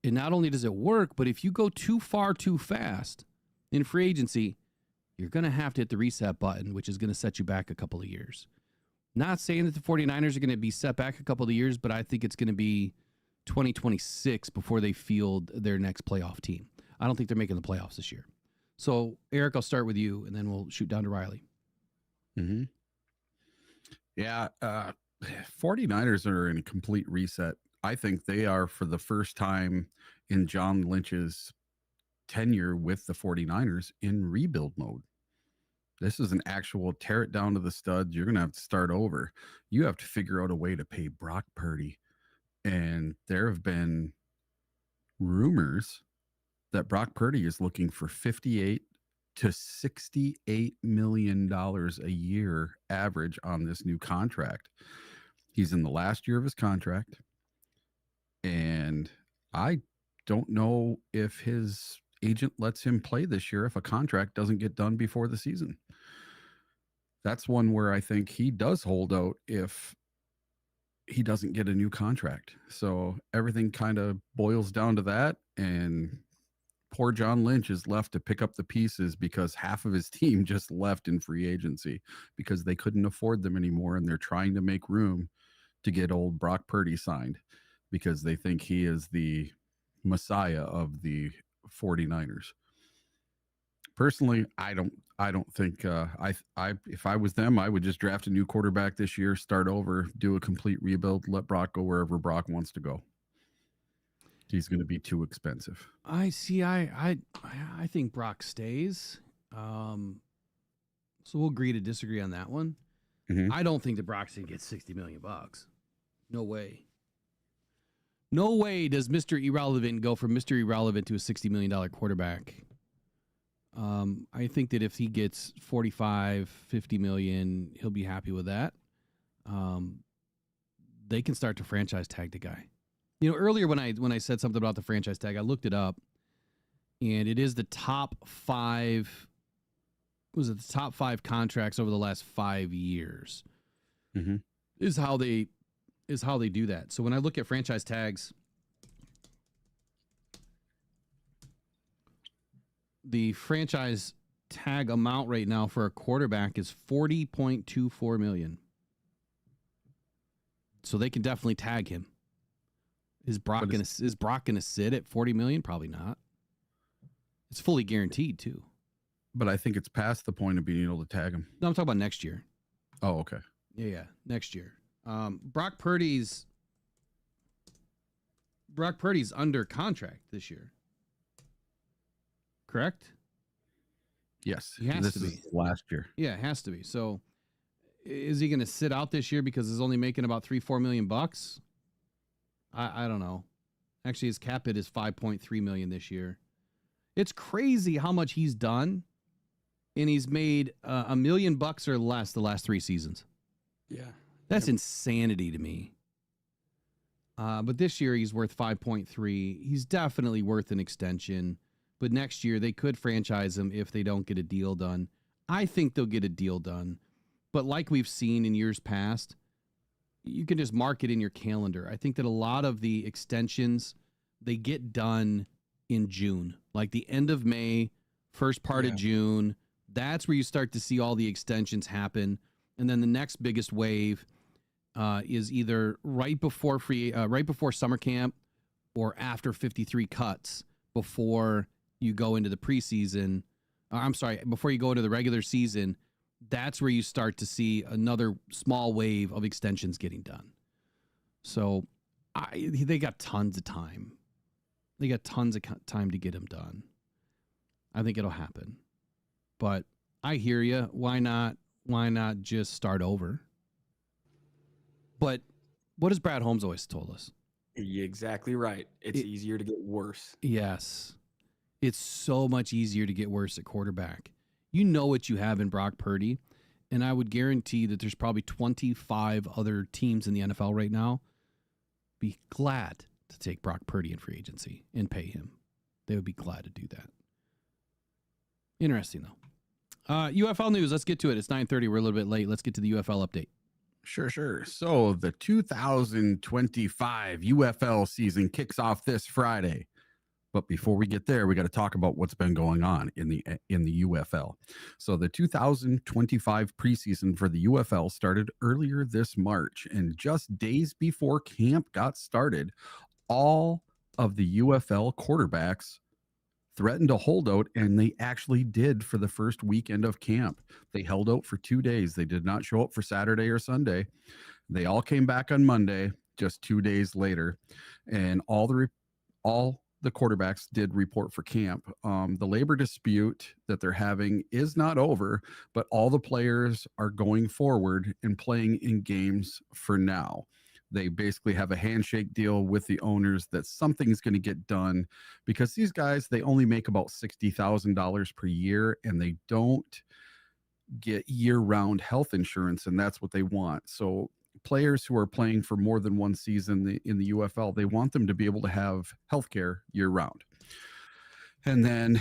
And not only does it work, but if you go too far too fast in free agency, you're going to have to hit the reset button, which is going to set you back a couple of years. Not saying that the 49ers are going to be set back a couple of years, but I think it's going to be 2026 before they field their next playoff team. I don't think they're making the playoffs this year. So, Eric, I'll start with you, and then we'll shoot down to Riley. Mm-hmm. Yeah, 49ers are in a complete reset. I think they are, for the first time in John Lynch's tenure with the 49ers, in rebuild mode. This is an actual tear it down to the studs. You're going to have to start over. You have to figure out a way to pay Brock Purdy. And there have been rumors that Brock Purdy is looking for $58 to $68 million a year average on this new contract. He's in the last year of his contract. And I don't know if his agent lets him play this year if a contract doesn't get done before the season. That's one where I think he does hold out if he doesn't get a new contract. So everything kind of boils down to that. And poor John Lynch is left to pick up the pieces because half of his team just left in free agency because they couldn't afford them anymore. And they're trying to make room to get old Brock Purdy signed because they think he is the messiah of the 49ers. Personally, I don't think if I was them, I would just draft a new quarterback this year, start over, do a complete rebuild, let Brock go wherever Brock wants to go. He's going to be too expensive. I see. I think Brock stays. So we'll agree to disagree on that one. Mm-hmm. I don't think that Brock's going to get $60 million. No way. No way does Mr. Irrelevant go from Mr. Irrelevant to a $60 million quarterback. I think that if he gets 45, 50 million, he'll be happy with that. They can start to franchise tag the guy. Earlier when I said something about the franchise tag, I looked it up, and it is the top 5. Was it the top 5 contracts over the last 5 years? Mm-hmm. Is how they do that. So when I look at franchise tags, the franchise tag amount right now for a quarterback is $40.24 million. So they can definitely tag him. Is Brock going to sit at $40 million? Probably not. It's fully guaranteed too. But I think it's past the point of being able to tag him. No, I'm talking about next year. Oh, okay. Yeah, next year. Brock Purdy's under contract this year. Correct? Yes. He has to be. Is last year. Yeah, it has to be. So is he going to sit out this year because he's only making about $3-4 million bucks? I don't know. Actually, his cap hit is $5.3 million this year. It's crazy how much he's done, and he's made $1 million bucks or less the last 3 seasons. Yeah, that's insanity to me. But this year he's worth 5.3. He's definitely worth an extension. But next year they could franchise him if they don't get a deal done. I think they'll get a deal done. But like we've seen in years past, you can just mark it in your calendar. I think that a lot of the extensions, they get done in June, like the end of May, first part of June. That's where you start to see all the extensions happen. And then the next biggest wave is either right before summer camp or after 53 cuts before you go into the preseason. Before you go into the regular season. That's where you start to see another small wave of extensions getting done. So they got tons of time. They got tons of time to get them done. I think it'll happen. But I hear you. Why not just start over? But what has Brad Holmes always told us? You're exactly right. It's easier to get worse. Yes. It's so much easier to get worse at quarterback. You know what you have in Brock Purdy, and I would guarantee that there's probably 25 other teams in the NFL right now be glad to take Brock Purdy in free agency and pay him. They would be glad to do that. Interesting, though. UFL news, let's get to it. It's 9:30. We're a little bit late. Let's get to the UFL update. Sure. So the 2025 UFL season kicks off this Friday. But before we get there, we got to talk about what's been going on in the UFL. So the 2025 preseason for the UFL started earlier this March, and just days before camp got started, all of the UFL quarterbacks threatened to hold out, and they actually did for the first weekend of camp. They held out for 2 days. They did not show up for Saturday or Sunday. They all came back on Monday, just 2 days later, and all the quarterbacks did report for camp. The labor dispute that they're having is not over, but all the players are going forward and playing in games for now. They basically have a handshake deal with the owners that something's going to get done, because these guys, they only make about $60,000 per year, and they don't get year-round health insurance, and that's what they want. So players who are playing for more than one season in the UFL, they want them to be able to have healthcare year round. And then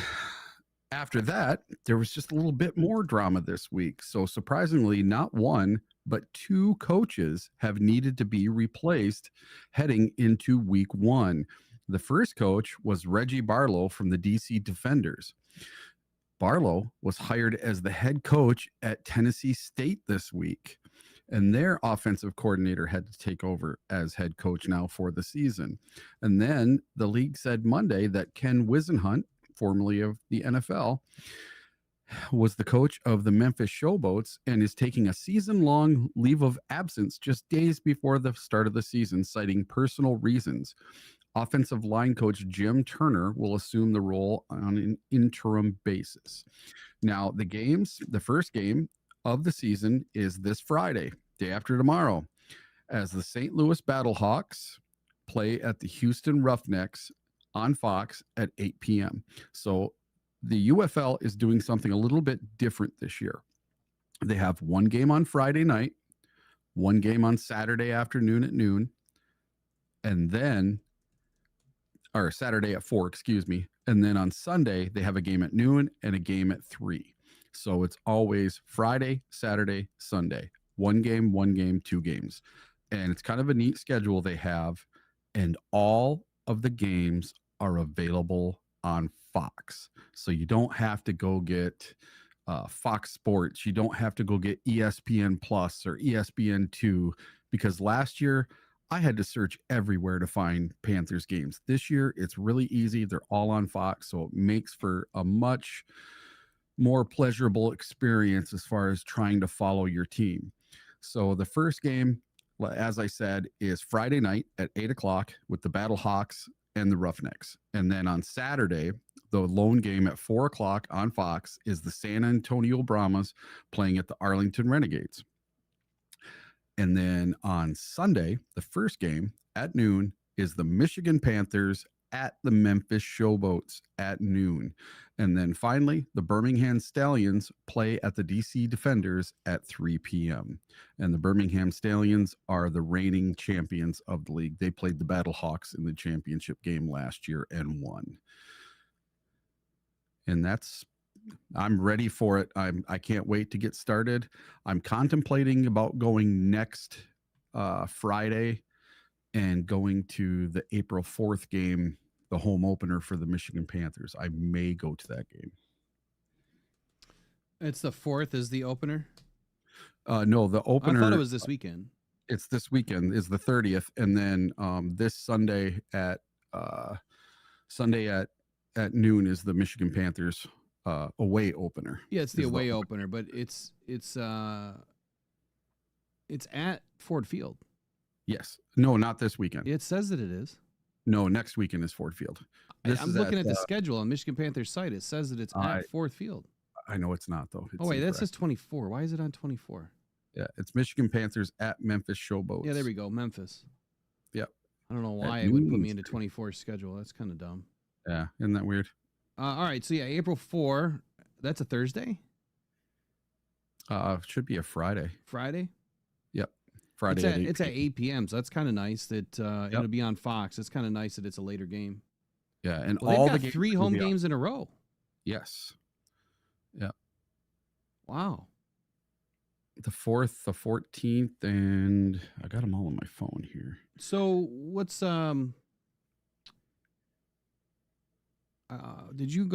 after that, there was just a little bit more drama this week. So surprisingly, not one, but 2 coaches have needed to be replaced heading into week 1. The first coach was Reggie Barlow from the DC Defenders. Barlow was hired as the head coach at Tennessee State this week, and their offensive coordinator had to take over as head coach now for the season. And then the league said Monday that Ken Wisenhunt, formerly of the NFL, was the coach of the Memphis Showboats and is taking a season-long leave of absence just days before the start of the season, citing personal reasons. Offensive line coach Jim Turner will assume the role on an interim basis. Now, the first game of the season is this Friday, day after tomorrow, as the St. Louis Battlehawks play at the Houston Roughnecks on Fox at 8 p.m. So the UFL is doing something a little bit different this year. They have one game on Friday night, one game on Saturday afternoon at noon, and then, or Saturday at 4, excuse me. And then on Sunday, they have a game at noon and a game at 3. So it's always Friday, Saturday, Sunday. One game, 2 games. And it's kind of a neat schedule they have. And all of the games are available on Fox. So you don't have to go get Fox Sports. You don't have to go get ESPN Plus or ESPN2, because last year I had to search everywhere to find Panthers games. This year it's really easy. They're all on Fox, so it makes for a much more pleasurable experience as far as trying to follow your team. So the first game, as I said, is Friday night at 8:00 with the Battle Hawks and the Roughnecks. And then on Saturday, the lone game at 4:00 on Fox is the San Antonio Brahmas playing at the Arlington Renegades. And then on Sunday, the first game at noon is the Michigan Panthers at the Memphis Showboats at noon. And then finally, the Birmingham Stallions play at the DC Defenders at 3 p.m. And the Birmingham Stallions are the reigning champions of the league. They played the Battle Hawks in the championship game last year and won. And I'm ready for it. I can't wait to get started. I'm contemplating about going next Friday and going to the April 4th game, the home opener for the Michigan Panthers. I may go to that game. It's the 4th is the opener? No, the opener. I thought it was this weekend. It's this weekend is the 30th. And then this Sunday at noon is the Michigan Panthers away opener. Yeah, it's the away opener, but it's at Ford Field. Yes. No, not this weekend. It says that it is. No, next weekend is Ford Field. I'm looking at the schedule on Michigan Panthers site. It says that it's at Ford Field. I know it's not, though. Oh, wait, that says 24. Why is it on 24? Yeah, it's Michigan Panthers at Memphis Showboats. Yeah, there we go. Memphis. Yep. I don't know why it would put me into 24 schedule. That's kind of dumb. Yeah, isn't that weird? All right, so yeah, April 4. That's a Thursday? Should be a Friday. Friday? Yep. Friday. It's at 8 p.m., so that's kind of nice that it'll be on Fox. It's kind of nice that it's a later game. Yeah, and all they've got 3 home games in a row. Yes. Yeah. Wow. The 4th, the 14th, and I got them all on my phone here. So what's did you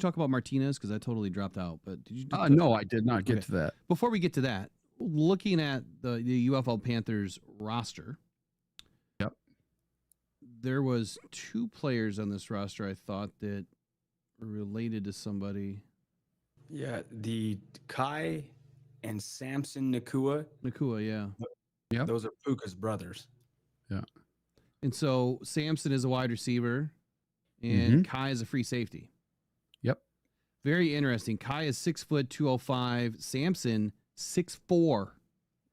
talk about Martinez? Because I totally dropped out. But did you? No, I did not get to that. Before we get to that, looking at the UFL Panthers roster, yep, there was 2 players on this roster I thought that were related to somebody. Yeah, the Kai and Samson Nakua. Nakua, yeah. Yeah, those are Puka's brothers. Yeah. And so Samson is a wide receiver, and Kai is a free safety. Yep. Very interesting. Kai is 6 foot 205. Samson 6'4",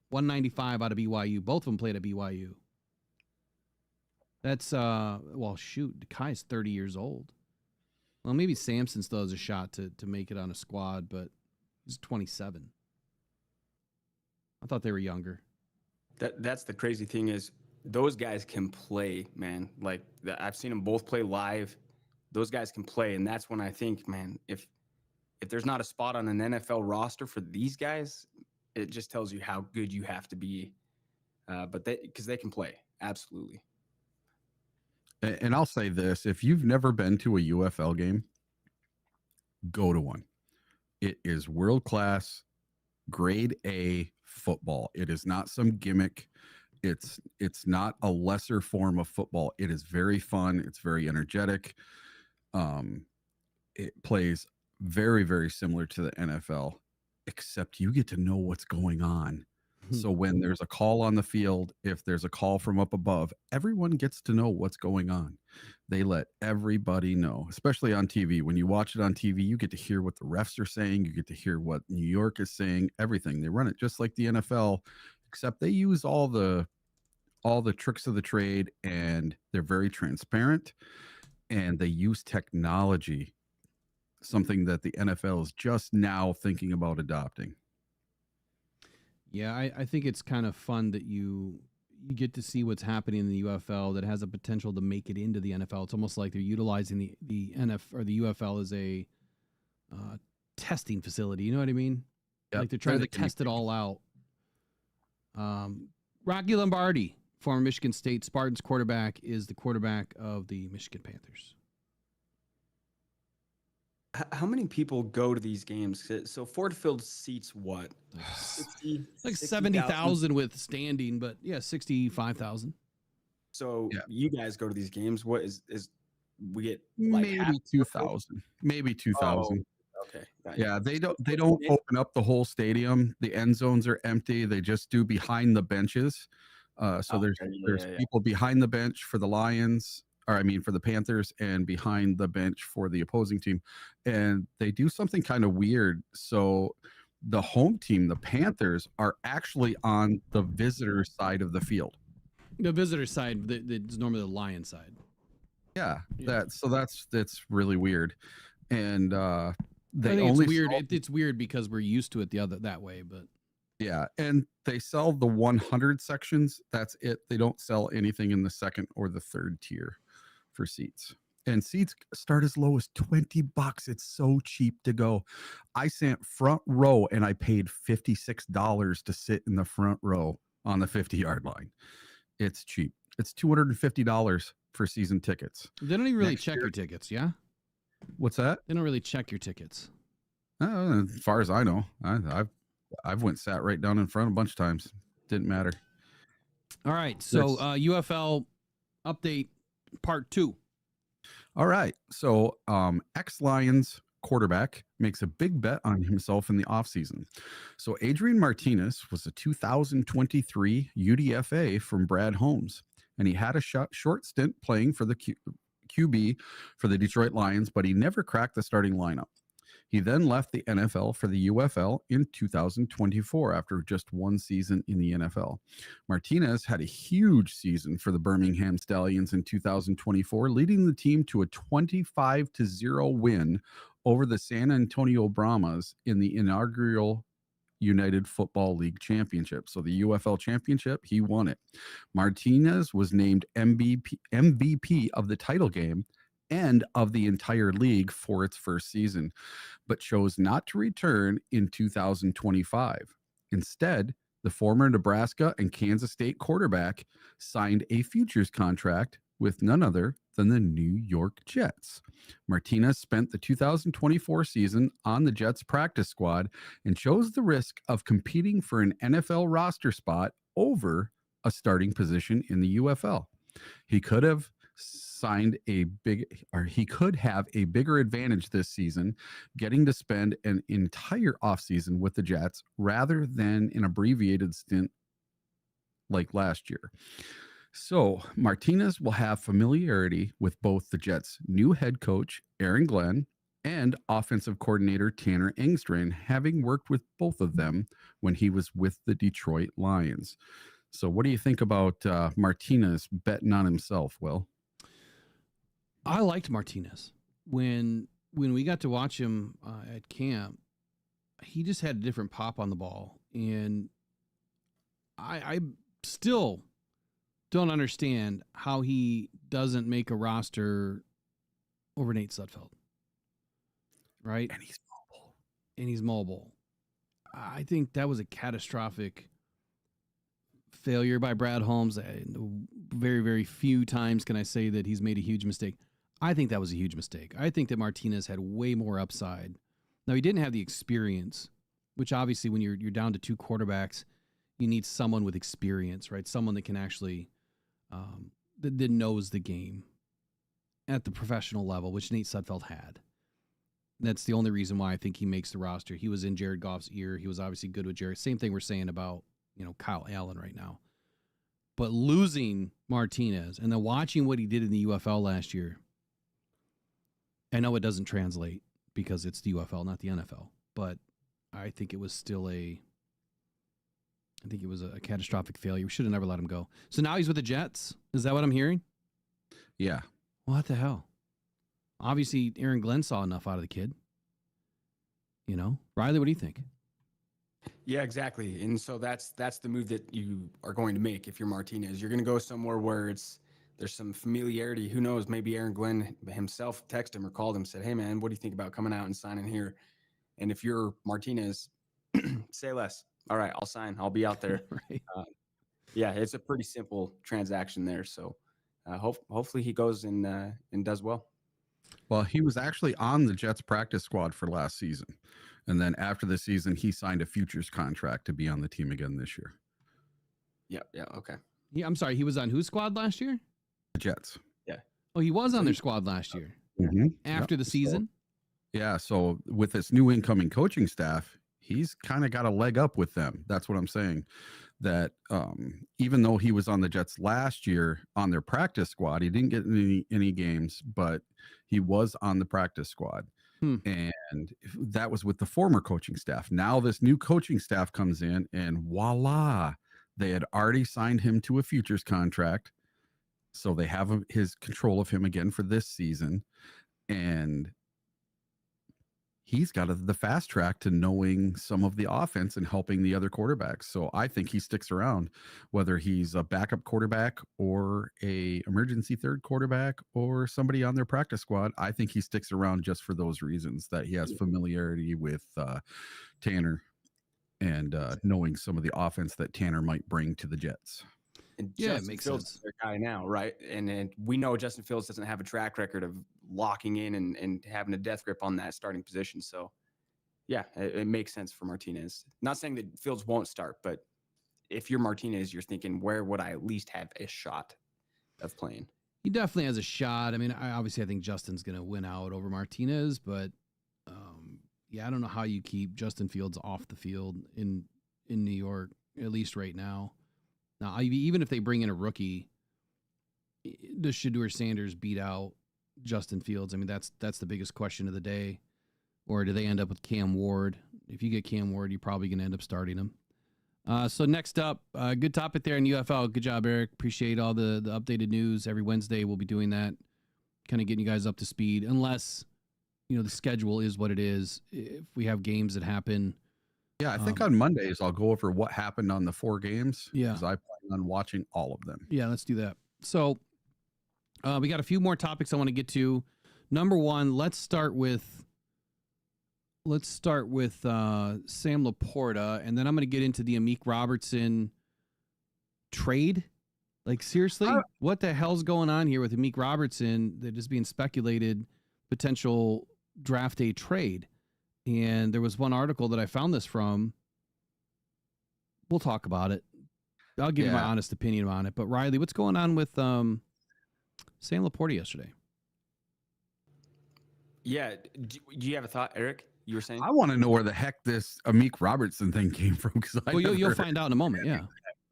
195 out of BYU. Both of them played at BYU. That's Kai's 30 years old. Well, maybe Samson still has a shot to make it on a squad, but he's 27. I thought they were younger. That's the crazy thing is those guys can play, man. Like I've seen them both play live. Those guys can play, and that's when I think, man, if there's not a spot on an NFL roster for these guys, it just tells you how good you have to be. But because they can play, absolutely. And I'll say this: if you've never been to a UFL game, go to one. It is world class, grade A football. It is not some gimmick. It's not a lesser form of football. It is very fun. It's very energetic. It plays very, very similar to the NFL, except you get to know what's going on. So when there's a call on the field, if there's a call from up above, everyone gets to know what's going on. They let everybody know, especially on TV. When you watch it on TV, you get to hear what the refs are saying. You get to hear what New York is saying, everything. They run it just like the NFL, except they use all the tricks of the trade, and they're very transparent, and they use technology, something that the NFL is just now thinking about adopting. Yeah, I think it's kind of fun that you get to see what's happening in the UFL that has a potential to make it into the NFL. It's almost like they're utilizing the NFL or the UFL as a testing facility. You know what I mean? Yep. Like they're trying to test it all out. Rocky Lombardi, former Michigan State Spartans quarterback, is the quarterback of the Michigan Panthers. How many people go to these games? So Ford Field seats what? Like 60, Like 60,000? 70,000 with standing, but yeah, 65,000. So Yeah. you guys go to these games. What is we get like half? Maybe 2,000. Maybe Oh, 2,000. okay. Got you. Yeah, they So don't open up the whole stadium. The end zones are empty. They just do behind the benches. So there's okay, there's yeah. people behind the bench for the Lions, or I mean for the Panthers, and behind the bench for the opposing team. And they do something kind of weird. So the home team, the Panthers, are actually on the visitor side of the field. The visitor side, it's normally the Lion side. Yeah, Yeah. that's really weird. And I they think it's only weird. sell- It's weird because we're used to it that way, but yeah, and they sell the 100 sections. That's it. They don't sell anything in the second or the third tier for seats. And seats start as low as $20. It's so cheap to go. I sat front row and I paid $56 to sit in the front row on the 50-yard line. It's cheap. It's $250 for season tickets. they don't even really Next check year- your tickets. Yeah, What's that? they don't really check your tickets. As far as I know, I've went sat right down in front a bunch of times. Didn't matter. All right, so There's- UFL update part 2. All right. So ex-Lions quarterback makes a big bet on himself in the offseason. So Adrian Martinez was a 2023 UDFA from Brad Holmes, and he had a short stint playing for the QB for the Detroit Lions, but he never cracked the starting lineup. He then left the NFL for the UFL in 2024 after just one season in the NFL. Martinez had a huge season for the Birmingham Stallions in 2024, leading the team to a 25-0 win over the San Antonio Brahmas in the inaugural United Football League Championship. So the UFL Championship, he won it. Martinez was named MVP of the title game and of the entire league for its first season, but chose not to return in 2025. Instead, the former Nebraska and Kansas State quarterback signed a futures contract with none other than the New York Jets. Martinez spent the 2024 season on the Jets practice squad and chose the risk of competing for an NFL roster spot over a starting position in the UFL. He could have he could have a bigger advantage this season, getting to spend an entire offseason with the Jets rather than an abbreviated stint like last year. So Martinez will have familiarity with both the Jets' new head coach, Aaron Glenn, and offensive coordinator Tanner Engstrand, having worked with both of them when he was with the Detroit Lions. So what do you think about Martinez betting on himself, Will? I liked Martinez when we got to watch him at camp. He just had a different pop on the ball, and I still don't understand how he doesn't make a roster over Nate Sudfeld. Right, And he's mobile. And he's mobile. I think that was a catastrophic failure by Brad Holmes. Very, very few times can I say that he's made a huge mistake. I think that was a huge mistake. I think that Martinez had way more upside. Now, he didn't have the experience, which obviously when you're down to 2 quarterbacks, you need someone with experience, right? Someone that can actually, that knows the game at the professional level, which Nate Sudfeld had. That's the only reason why I think he makes the roster. He was in Jared Goff's ear. He was obviously good with Jared. Same thing we're saying about, Kyle Allen right now. But losing Martinez and then watching what he did in the UFL last year, I know it doesn't translate because it's the UFL, not the NFL. But I think it was still a catastrophic failure. We should have never let him go. So now he's with the Jets. Is that what I'm hearing? Yeah. What the hell? Obviously, Aaron Glenn saw enough out of the kid. Riley, what do you think? Yeah, exactly. And so that's the move that you are going to make if you're Martinez. You're going to go somewhere where there's some familiarity. Who knows? Maybe Aaron Glenn himself texted him or called him, said, "Hey man, what do you think about coming out and signing here?" And if you're Martinez, say less. All right, I'll sign. I'll be out there. Right. Yeah, it's a pretty simple transaction there. So hopefully he goes and does well. Well, he was actually on the Jets practice squad for last season. And then after the season, he signed a futures contract to be on the team again this year. Yeah. Okay. Yeah, I'm sorry. He was on whose squad last year? The Jets. Yeah. Oh, he was So on their he- squad last year Yep. after the season. Yeah. So with this new incoming coaching staff, he's kind of got a leg up with them. That's what I'm saying. That even though he was on the Jets last year on their practice squad, he didn't get any games, but he was on the practice squad. And that was with the former coaching staff. Now this new coaching staff comes in, and voila, they had already signed him to a futures contract. So they have his control of him again for this season. And he's got the fast track to knowing some of the offense and helping the other quarterbacks. So I think he sticks around, whether he's a backup quarterback or a emergency third quarterback or somebody on their practice squad. I think he sticks around just for those reasons, that he has familiarity with Tanner and knowing some of the offense that Tanner might bring to the Jets. And Yeah, it Justin makes Fields sense. is their guy now, right? And we know Justin Fields doesn't have a track record of locking in and having a death grip on that starting position. So, yeah, it makes sense for Martinez. Not saying that Fields won't start, but if you're Martinez, you're thinking, where would I at least have a shot of playing? He definitely has a shot. I mean, I think Justin's going to win out over Martinez, but yeah, I don't know how you keep Justin Fields off the field in New York, at least right now. Now, even if they bring in a rookie, does Shedeur Sanders beat out Justin Fields? I mean, that's the biggest question of the day. Or do they end up with Cam Ward? If you get Cam Ward, you're probably going to end up starting him. So next up, good topic there in UFL. Good job, Eric. Appreciate all the updated news. Every Wednesday we'll be doing that, kind of getting you guys up to speed, unless, the schedule is what it is. If we have games that happen. Yeah, I think on Mondays I'll go over what happened on the 4 games. Yeah. Because I plan on watching all of them. Yeah, let's do that. So we got a few more topics I want to get to. Number one, let's start with Sam Laporta, and then I'm going to get into the AMIK Robertson trade. Like, seriously, what the hell's going on here with AMIK Robertson that is being speculated potential draft day trade? And there was one article that I found this from. We'll talk about it. I'll give you my honest opinion on it. But Riley, what's going on with Sam Laporta yesterday? Yeah. Do you have a thought, Eric? You were saying? I want to know where the heck this AMIK Robertson thing came from. Well, you'll find out in a moment. Yeah.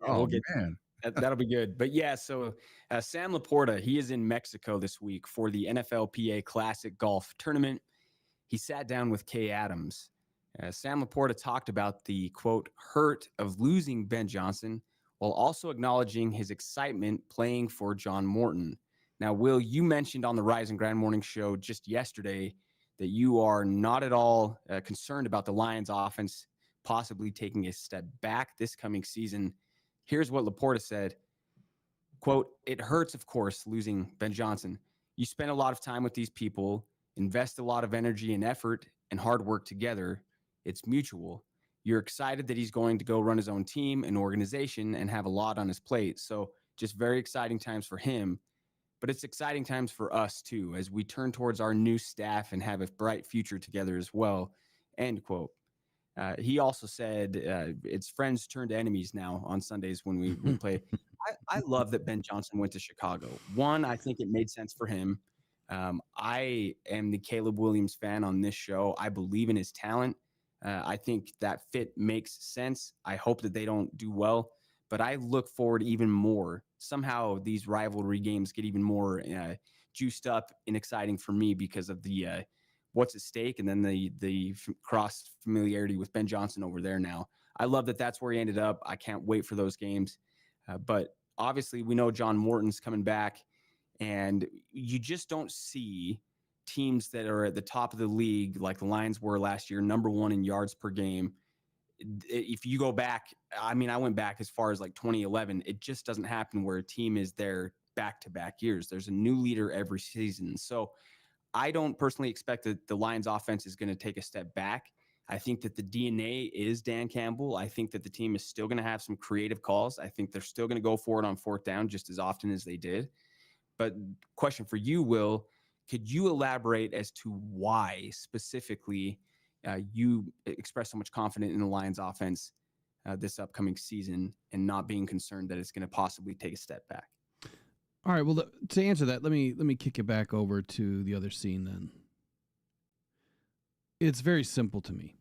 Oh, man. That'll be good. But yeah, so Sam Laporta, he is in Mexico this week for the NFLPA Classic Golf Tournament. He sat down with Kay Adams. Sam Laporta talked about the, quote, hurt of losing Ben Johnson, while also acknowledging his excitement playing for John Morton. Now, Will, you mentioned on the Rise and Grind Morning Show just yesterday that you are not at all concerned about the Lions offense possibly taking a step back this coming season. Here's what Laporta said, quote, "It hurts, of course, losing Ben Johnson. You spend a lot of time with these people, invest a lot of energy and effort and hard work together. It's mutual. You're excited that he's going to go run his own team and organization and have a lot on his plate. So just very exciting times for him. But it's exciting times for us, too, as we turn towards our new staff and have a bright future together as well," end quote. He also said it's friends turn to enemies now on Sundays when we play. I love that Ben Johnson went to Chicago. One, I think it made sense for him. I am the Caleb Williams fan on this show. I believe in his talent. I think that fit makes sense. I hope that they don't do well, but I look forward even more. Somehow these rivalry games get even more juiced up and exciting for me because of the what's at stake, and then the cross familiarity with Ben Johnson over there now. I love that that's where he ended up. I can't wait for those games. But obviously we know John Morton's coming back, and you just don't see teams that are at the top of the league like the Lions were last year, number 1 in yards per game. If you go back, I mean, I went back as far as like 2011. It just doesn't happen where a team is there back-to-back years. There's a new leader every season. So I don't personally expect that the Lions offense is going to take a step back. I think that the DNA is Dan Campbell. I think that the team is still going to have some creative calls. I think they're still going to go for it on 4th down just as often as they did. But question for you, Will, Could you elaborate as to why specifically you express so much confidence in the Lions offense this upcoming season and not being concerned that it's going to possibly take a step back? All right. Well, to answer that, let me kick it back over to the other scene then. It's very simple to me.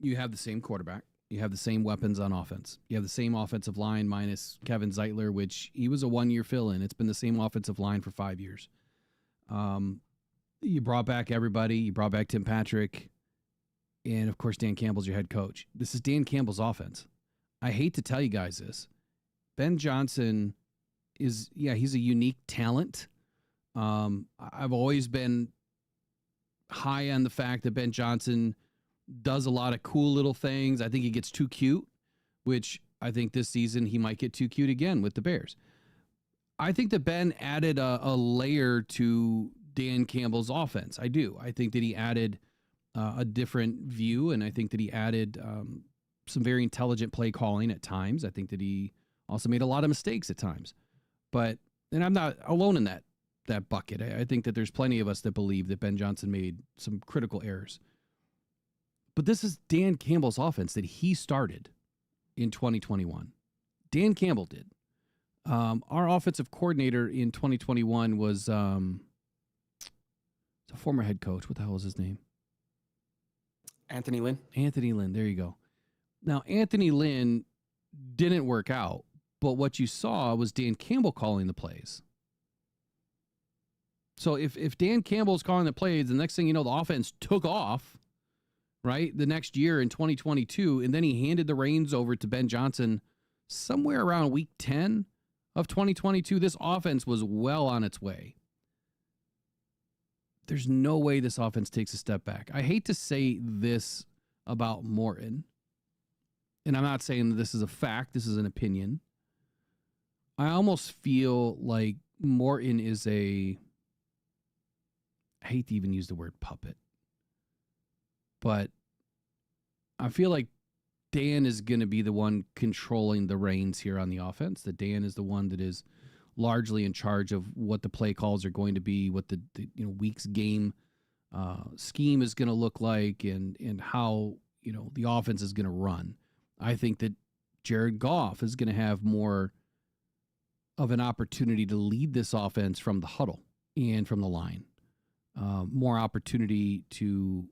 You have the same quarterback. You have the same weapons on offense. You have the same offensive line minus Kevin Zeitler, which he was a 1-year fill-in. It's been the same offensive line for 5 years. You brought back everybody. You brought back Tim Patrick. And, of course, Dan Campbell's your head coach. This is Dan Campbell's offense. I hate to tell you guys this. Ben Johnson he's a unique talent. I've always been high on the fact that Ben Johnson does a lot of cool little things. I think he gets too cute, which I think this season he might get too cute again with the Bears. I think that Ben added a layer to Dan Campbell's offense. I do. I think that he added a different view, and I think that he added some very intelligent play calling at times. I think that he also made a lot of mistakes at times. And I'm not alone in that bucket. I think that there's plenty of us that believe that Ben Johnson made some critical errors. But this is Dan Campbell's offense that he started in 2021. Dan Campbell did. Our offensive coordinator in 2021 was a former head coach. What the hell was his name? Anthony Lynn. Anthony Lynn. There you go. Now, Anthony Lynn didn't work out, but what you saw was Dan Campbell calling the plays. So if Dan Campbell's calling the plays, the next thing you know, the offense took off, right, the next year in 2022, and then he handed the reins over to Ben Johnson somewhere around week 10 of 2022. This offense was well on its way. There's no way this offense takes a step back. I hate to say this about Morton, and I'm not saying that this is a fact. This is an opinion. I almost feel like Morton is I hate to even use the word puppet, but I feel like Dan is going to be the one controlling the reins here on the offense. That Dan is the one that is largely in charge of what the play calls are going to be, what the week's game scheme is going to look like, and how the offense is going to run. I think that Jared Goff is going to have more of an opportunity to lead this offense from the huddle and from the line. More opportunity to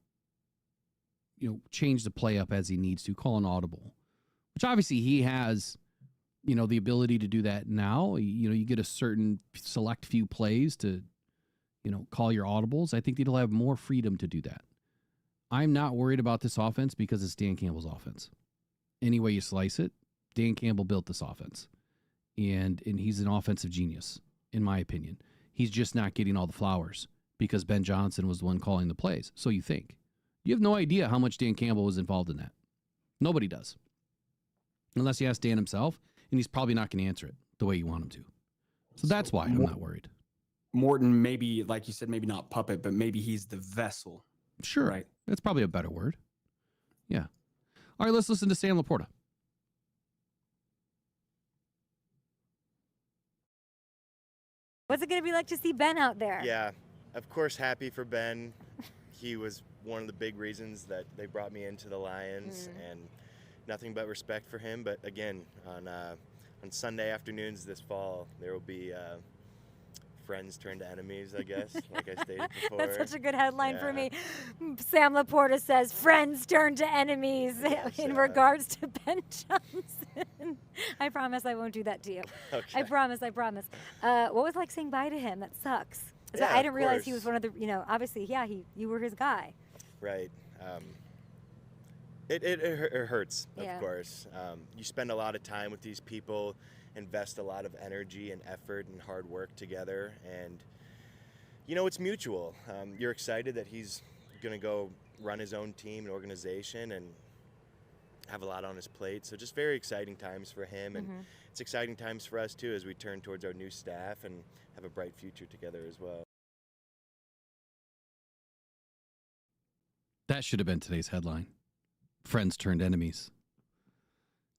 change the play up as he needs to, call an audible, which obviously he has, the ability to do that now. You get a certain select few plays to, call your audibles. I think that he'll have more freedom to do that. I'm not worried about this offense because it's Dan Campbell's offense. Any way you slice it, Dan Campbell built this offense. And he's an offensive genius, in my opinion. He's just not getting all the flowers because Ben Johnson was the one calling the plays. So you think. You have no idea how much Dan Campbell was involved in that. Nobody does. Unless you ask Dan himself, and he's probably not going to answer it the way you want him to. So that's why I'm not worried. Morton, maybe, like you said, maybe not puppet, but maybe he's the vessel. Sure. Right. That's probably a better word. Yeah. All right, let's listen to Sam Laporta. What's it going to be like to see Ben out there? Yeah, of course, happy for Ben. He was one of the big reasons that they brought me into the Lions, and nothing but respect for him. But again, on Sunday afternoons this fall, there will be friends turn to enemies, I guess, like I stated before. That's such a good headline for me. Sam Laporta says, friends turn to enemies in regards to Ben Johnson. I promise I won't do that to you. Okay. I promise. What was it like saying bye to him? That sucks. Yeah, I didn't of realize he course. was one of the, obviously, you were his guy. Right. It hurts, of Yeah. course. You spend a lot of time with these people, invest a lot of energy and effort and hard work together, and it's mutual. You're excited that he's going to go run his own team and organization and have a lot on his plate. So just very exciting times for him, and it's exciting times for us too as we turn towards our new staff and have a bright future together as well. That should have been today's headline. Friends turned enemies.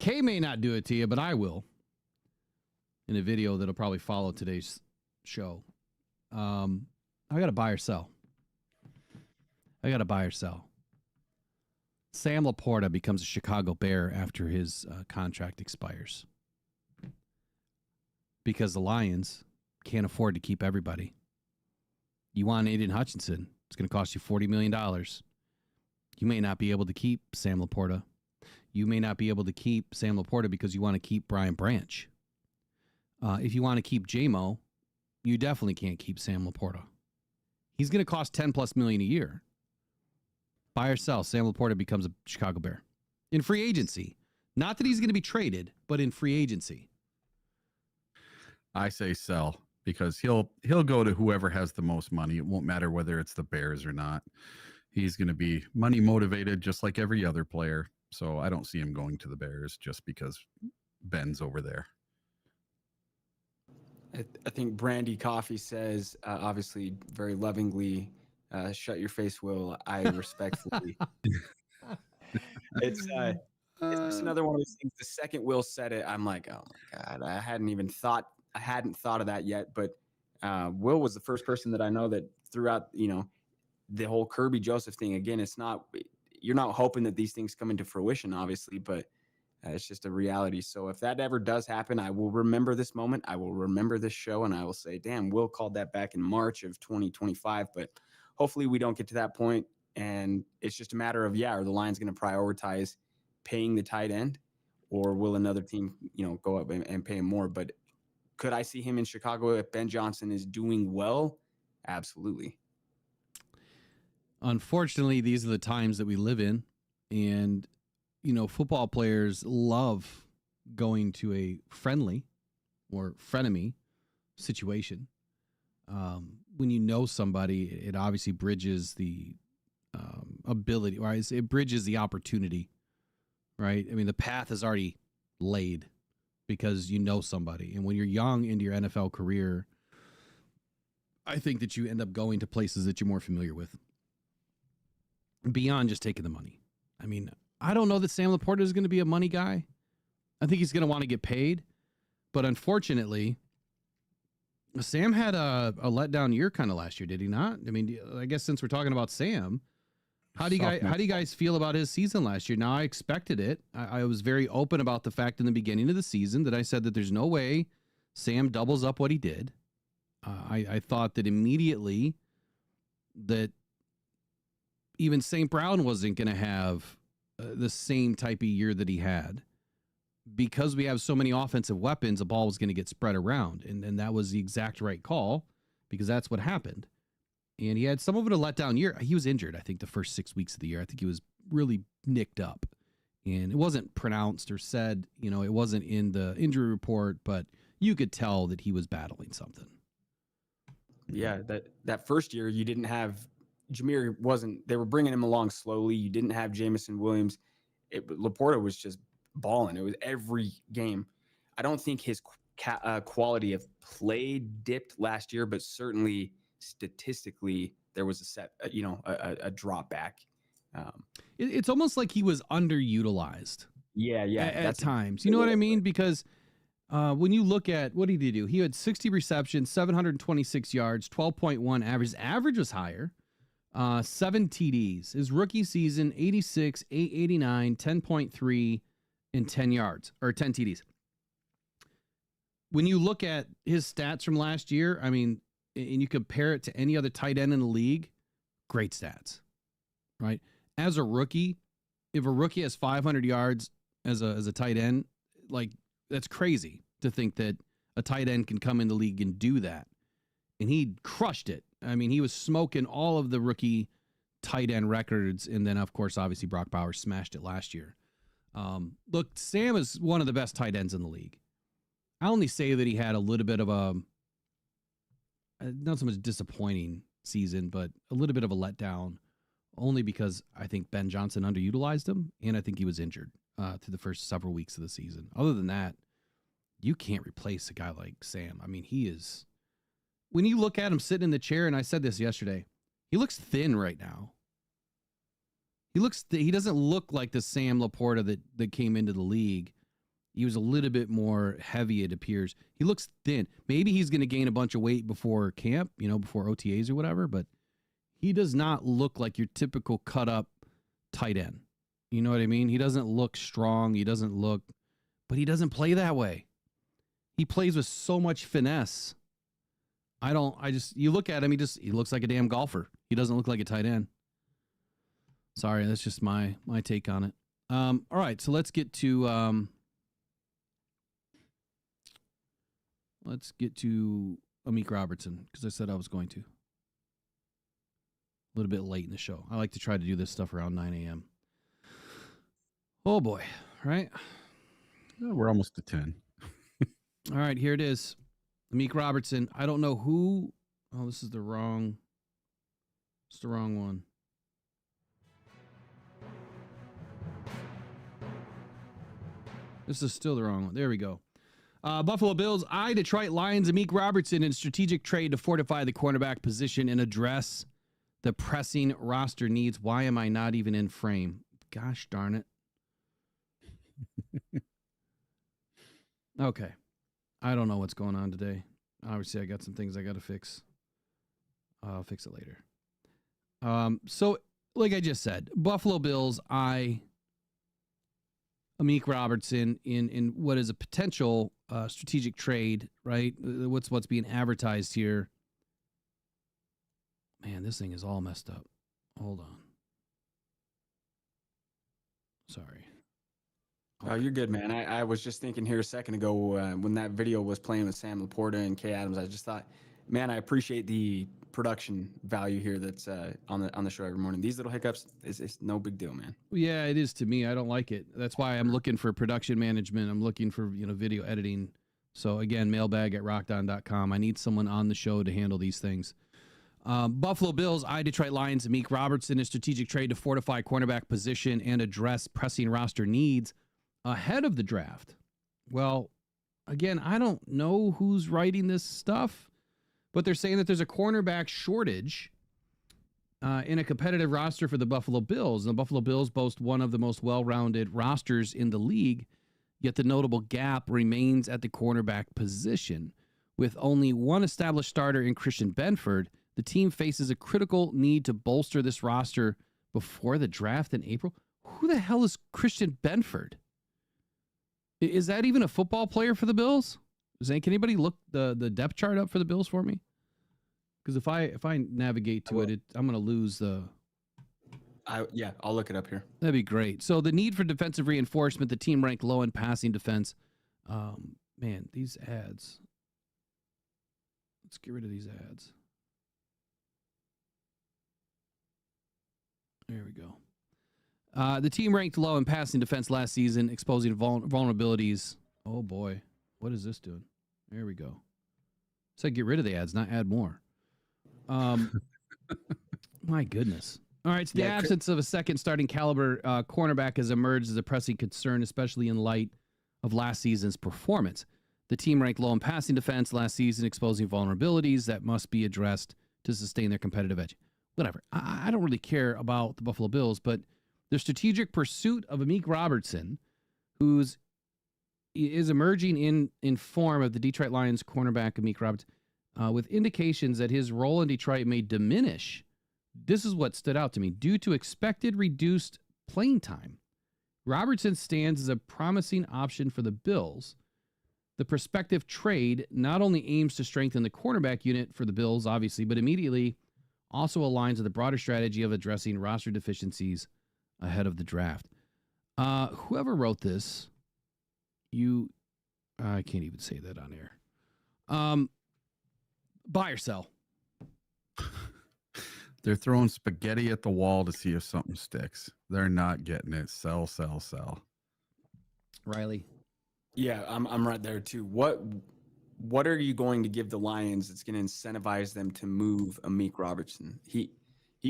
Kay may not do it to you, but I will. In a video that'll probably follow today's show. I got to buy or sell. Sam Laporta becomes a Chicago Bear after his contract expires because the Lions can't afford to keep everybody. You want Aiden Hutchinson, it's going to cost you $40 million. You may not be able to keep Sam Laporta. You may not be able to keep Sam Laporta because you want to keep Brian Branch. If you want to keep J-Mo, you definitely can't keep Sam Laporta. He's going to cost $10+ million a year. Buy or sell, Sam Laporta becomes a Chicago Bear in free agency. Not that he's going to be traded, but in free agency. I say sell because he'll go to whoever has the most money. It won't matter whether it's the Bears or not. He's going to be money motivated just like every other player. So I don't see him going to the Bears just because Ben's over there. I think Brandy Coffee says, obviously very lovingly, shut your face, Will. I respectfully. It's just another one of those things. The second Will said it, I'm like, oh my God, I hadn't thought of that yet. But Will was the first person that I know that throughout, the whole Kirby Joseph thing. Again, you're not hoping that these things come into fruition, obviously, but it's just a reality. So if that ever does happen, I will remember this moment. I will remember this show, and I will say, damn, Will called that back in March of 2025. But hopefully we don't get to that point, and it's just a matter of, are the Lions going to prioritize paying the tight end, or will another team, go up and pay him more? But could I see him in Chicago if Ben Johnson is doing well? Absolutely. Unfortunately, these are the times that we live in, and football players love going to a friendly or frenemy situation. When you know somebody, it obviously bridges the ability, or it bridges the opportunity, right? I mean, the path is already laid because you know somebody. And when you're young into your NFL career, I think that you end up going to places that you're more familiar with beyond just taking the money. I mean, I don't know that Sam Laporta is going to be a money guy. I think he's going to want to get paid. But unfortunately, Sam had a letdown year kind of last year, did he not? I mean, I guess since we're talking about Sam, how do you guys feel about his season last year? Now, I expected it. I was very open about the fact in the beginning of the season that I said that there's no way Sam doubles up what he did. I thought that immediately that even St. Brown wasn't going to have the same type of year that he had. Because we have so many offensive weapons, the ball was going to get spread around. And that was the exact right call because that's what happened. And he had some of it a letdown year. He was injured, I think, the first 6 weeks of the year. I think he was really nicked up. And it wasn't pronounced or said, it wasn't in the injury report, but you could tell that he was battling something. Yeah, that first year, you didn't have Jameer they were bringing him along slowly. You didn't have Jamison Williams. Laporta was just balling. It was every game. I don't think his quality of play dipped last year, but certainly statistically there was a drop back. It's almost like he was underutilized. Yeah. At times, you know what I mean? Because when you look at what did he do? He had 60 receptions, 726 yards, 12.1 average. His average was higher. 7 TDs. His rookie season, 86, 889, 10.3, and 10 yards, or 10 TDs. When you look at his stats from last year, I mean, and you compare it to any other tight end in the league, great stats, right? As a rookie, if a rookie has 500 yards as a tight end, like, that's crazy to think that a tight end can come in the league and do that. And he crushed it. I mean, he was smoking all of the rookie tight end records. And then, of course, obviously Brock Bowers smashed it last year. Look, Sam is one of the best tight ends in the league. I only say that he had a little bit of not so much disappointing season, but a little bit of a letdown, only because I think Ben Johnson underutilized him, and I think he was injured through the first several weeks of the season. Other than that, you can't replace a guy like Sam. I mean, he is... When you look at him sitting in the chair, and I said this yesterday, he looks thin right now. He doesn't look like the Sam Laporta that came into the league, he was a little bit more heavy, it appears. He looks thin. Maybe he's going to gain a bunch of weight before camp, before OTAs or whatever, but he does not look like your typical cut up tight end. You know what I mean? He doesn't look strong. But he doesn't play that way. He plays with so much finesse. You look at him, he looks like a damn golfer. He doesn't look like a tight end. Sorry, that's just my take on it. All right, so let's get to AMIK Robertson, because I said I was going to. A little bit late in the show. I like to try to do this stuff around 9 a.m. Oh boy, right? Oh, we're almost to 10. All right, here it is. AMIK Robertson. I don't know who. Oh, this is the wrong. It's the wrong one. This is still the wrong one. There we go. Buffalo Bills eye Detroit Lions AMIK Robertson in strategic trade to fortify the cornerback position and address the pressing roster needs. Why am I not even in frame? Gosh darn it. Okay. I don't know what's going on today. Obviously, I got some things I got to fix. I'll fix it later. So, like I just said, Buffalo Bills eye AMIK Robertson in what is a potential strategic trade, right? What's being advertised here. Man, this thing is all messed up. Hold on. Sorry. Oh, you're good, man. I was just thinking here a second ago when that video was playing with Sam Laporta and Kay Adams. I just thought, man, I appreciate the production value here that's on the show every morning. These little hiccups, it's no big deal, man. Yeah, it is to me. I don't like it. That's why I'm looking for production management. I'm looking for video editing. So again, mailbag@rockdown.com. I need someone on the show to handle these things. Buffalo Bills eye Detroit Lions AMIK Robertson in strategic trade to fortify cornerback position and address pressing roster needs ahead of the draft. Well, again, I don't know who's writing this stuff, but they're saying that there's a cornerback shortage in a competitive roster for the Buffalo Bills. And the Buffalo Bills boast one of the most well-rounded rosters in the league, yet the notable gap remains at the cornerback position. With only one established starter in Christian Benford, the team faces a critical need to bolster this roster before the draft in April. Who the hell is Christian Benford? Is that even a football player for the Bills? Can anybody look the depth chart up for the Bills for me? Because if I navigate to it, I'm going to lose the. I'll look it up here. That'd be great. So the need for defensive reinforcement, the team ranked low in passing defense. Man, these ads. Let's get rid of these ads. There we go. The team ranked low in passing defense last season, exposing vulnerabilities. Oh boy, what is this doing? There we go. So get rid of the ads, not add more. My goodness. All right, so the absence of a second starting caliber cornerback has emerged as a pressing concern, especially in light of last season's performance. The team ranked low in passing defense last season, exposing vulnerabilities that must be addressed to sustain their competitive edge. Whatever. I don't really care about the Buffalo Bills, but their strategic pursuit of AMIK Robertson, is emerging in form of the Detroit Lions cornerback AMIK Robertson, with indications that his role in Detroit may diminish. This is what stood out to me. Due to expected reduced playing time, Robertson stands as a promising option for the Bills. The prospective trade not only aims to strengthen the cornerback unit for the Bills, obviously, but immediately also aligns with the broader strategy of addressing roster deficiencies ahead of the draft. Whoever wrote this, I can't even say that on air. Buy or sell? They're throwing spaghetti at the wall to see if something sticks. They're not getting it. Sell, sell, sell. Riley? Yeah, I'm right there too. What are you going to give the Lions that's going to incentivize them to move AMIK Robertson? He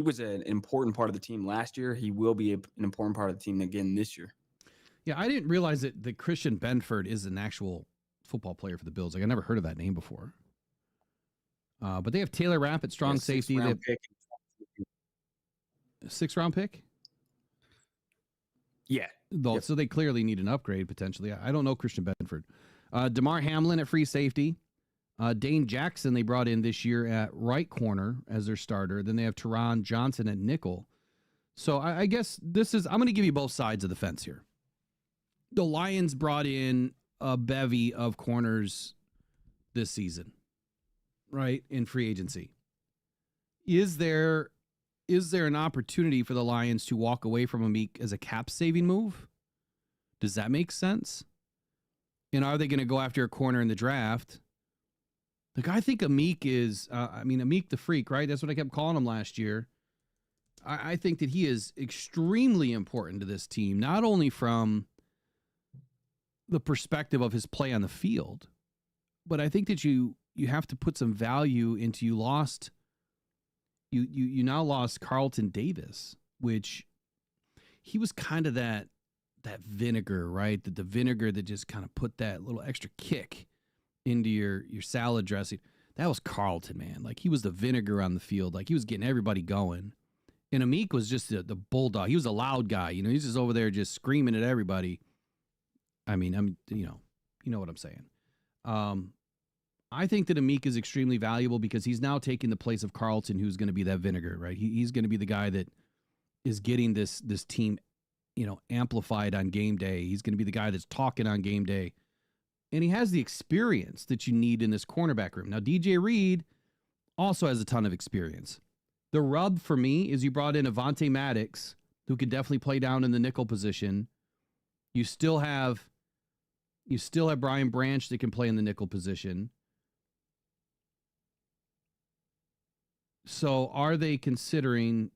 was an important part of the team last year. He will be an important part of the team again this year. Yeah, I didn't realize that Christian Benford is an actual football player for the Bills. Like, I never heard of that name before. But they have Taylor Rapp at strong safety. They have a 6th round pick? Yeah, Though, Yep. so they clearly need an upgrade potentially. I don't know Christian Benford. DeMar Hamlin at free safety. Dane Jackson they brought in this year at right corner as their starter. Then they have Teron Johnson at nickel. So I guess I'm going to give you both sides of the fence here. The Lions brought in a bevy of corners this season, right, in free agency. Is there an opportunity for the Lions to walk away from AMIK as a cap-saving move? Does that make sense? And are they going to go after a corner in the draft? Like, I think AMIK is, AMIK the Freak, right? That's what I kept calling him last year. I think that he is extremely important to this team, not only from the perspective of his play on the field, but I think that you have to put some value into you now lost Carlton Davis, which he was kind of that vinegar, right? The vinegar that just kind of put that little extra kick into your salad dressing. That was Carlton, man. Like, he was the vinegar on the field. Like, he was getting everybody going. And AMIK was just the bulldog. He was a loud guy. He's just over there just screaming at everybody. I mean, you know what I'm saying. I think that AMIK is extremely valuable because he's now taking the place of Carlton, who's going to be that vinegar, right? He's going to be the guy that is getting this team, amplified on game day. He's going to be the guy that's talking on game day. And he has the experience that you need in this cornerback room. Now, DJ Reed also has a ton of experience. The rub for me is you brought in Avonte Maddox, who could definitely play down in the nickel position. You still have Brian Branch that can play in the nickel position. So are they considering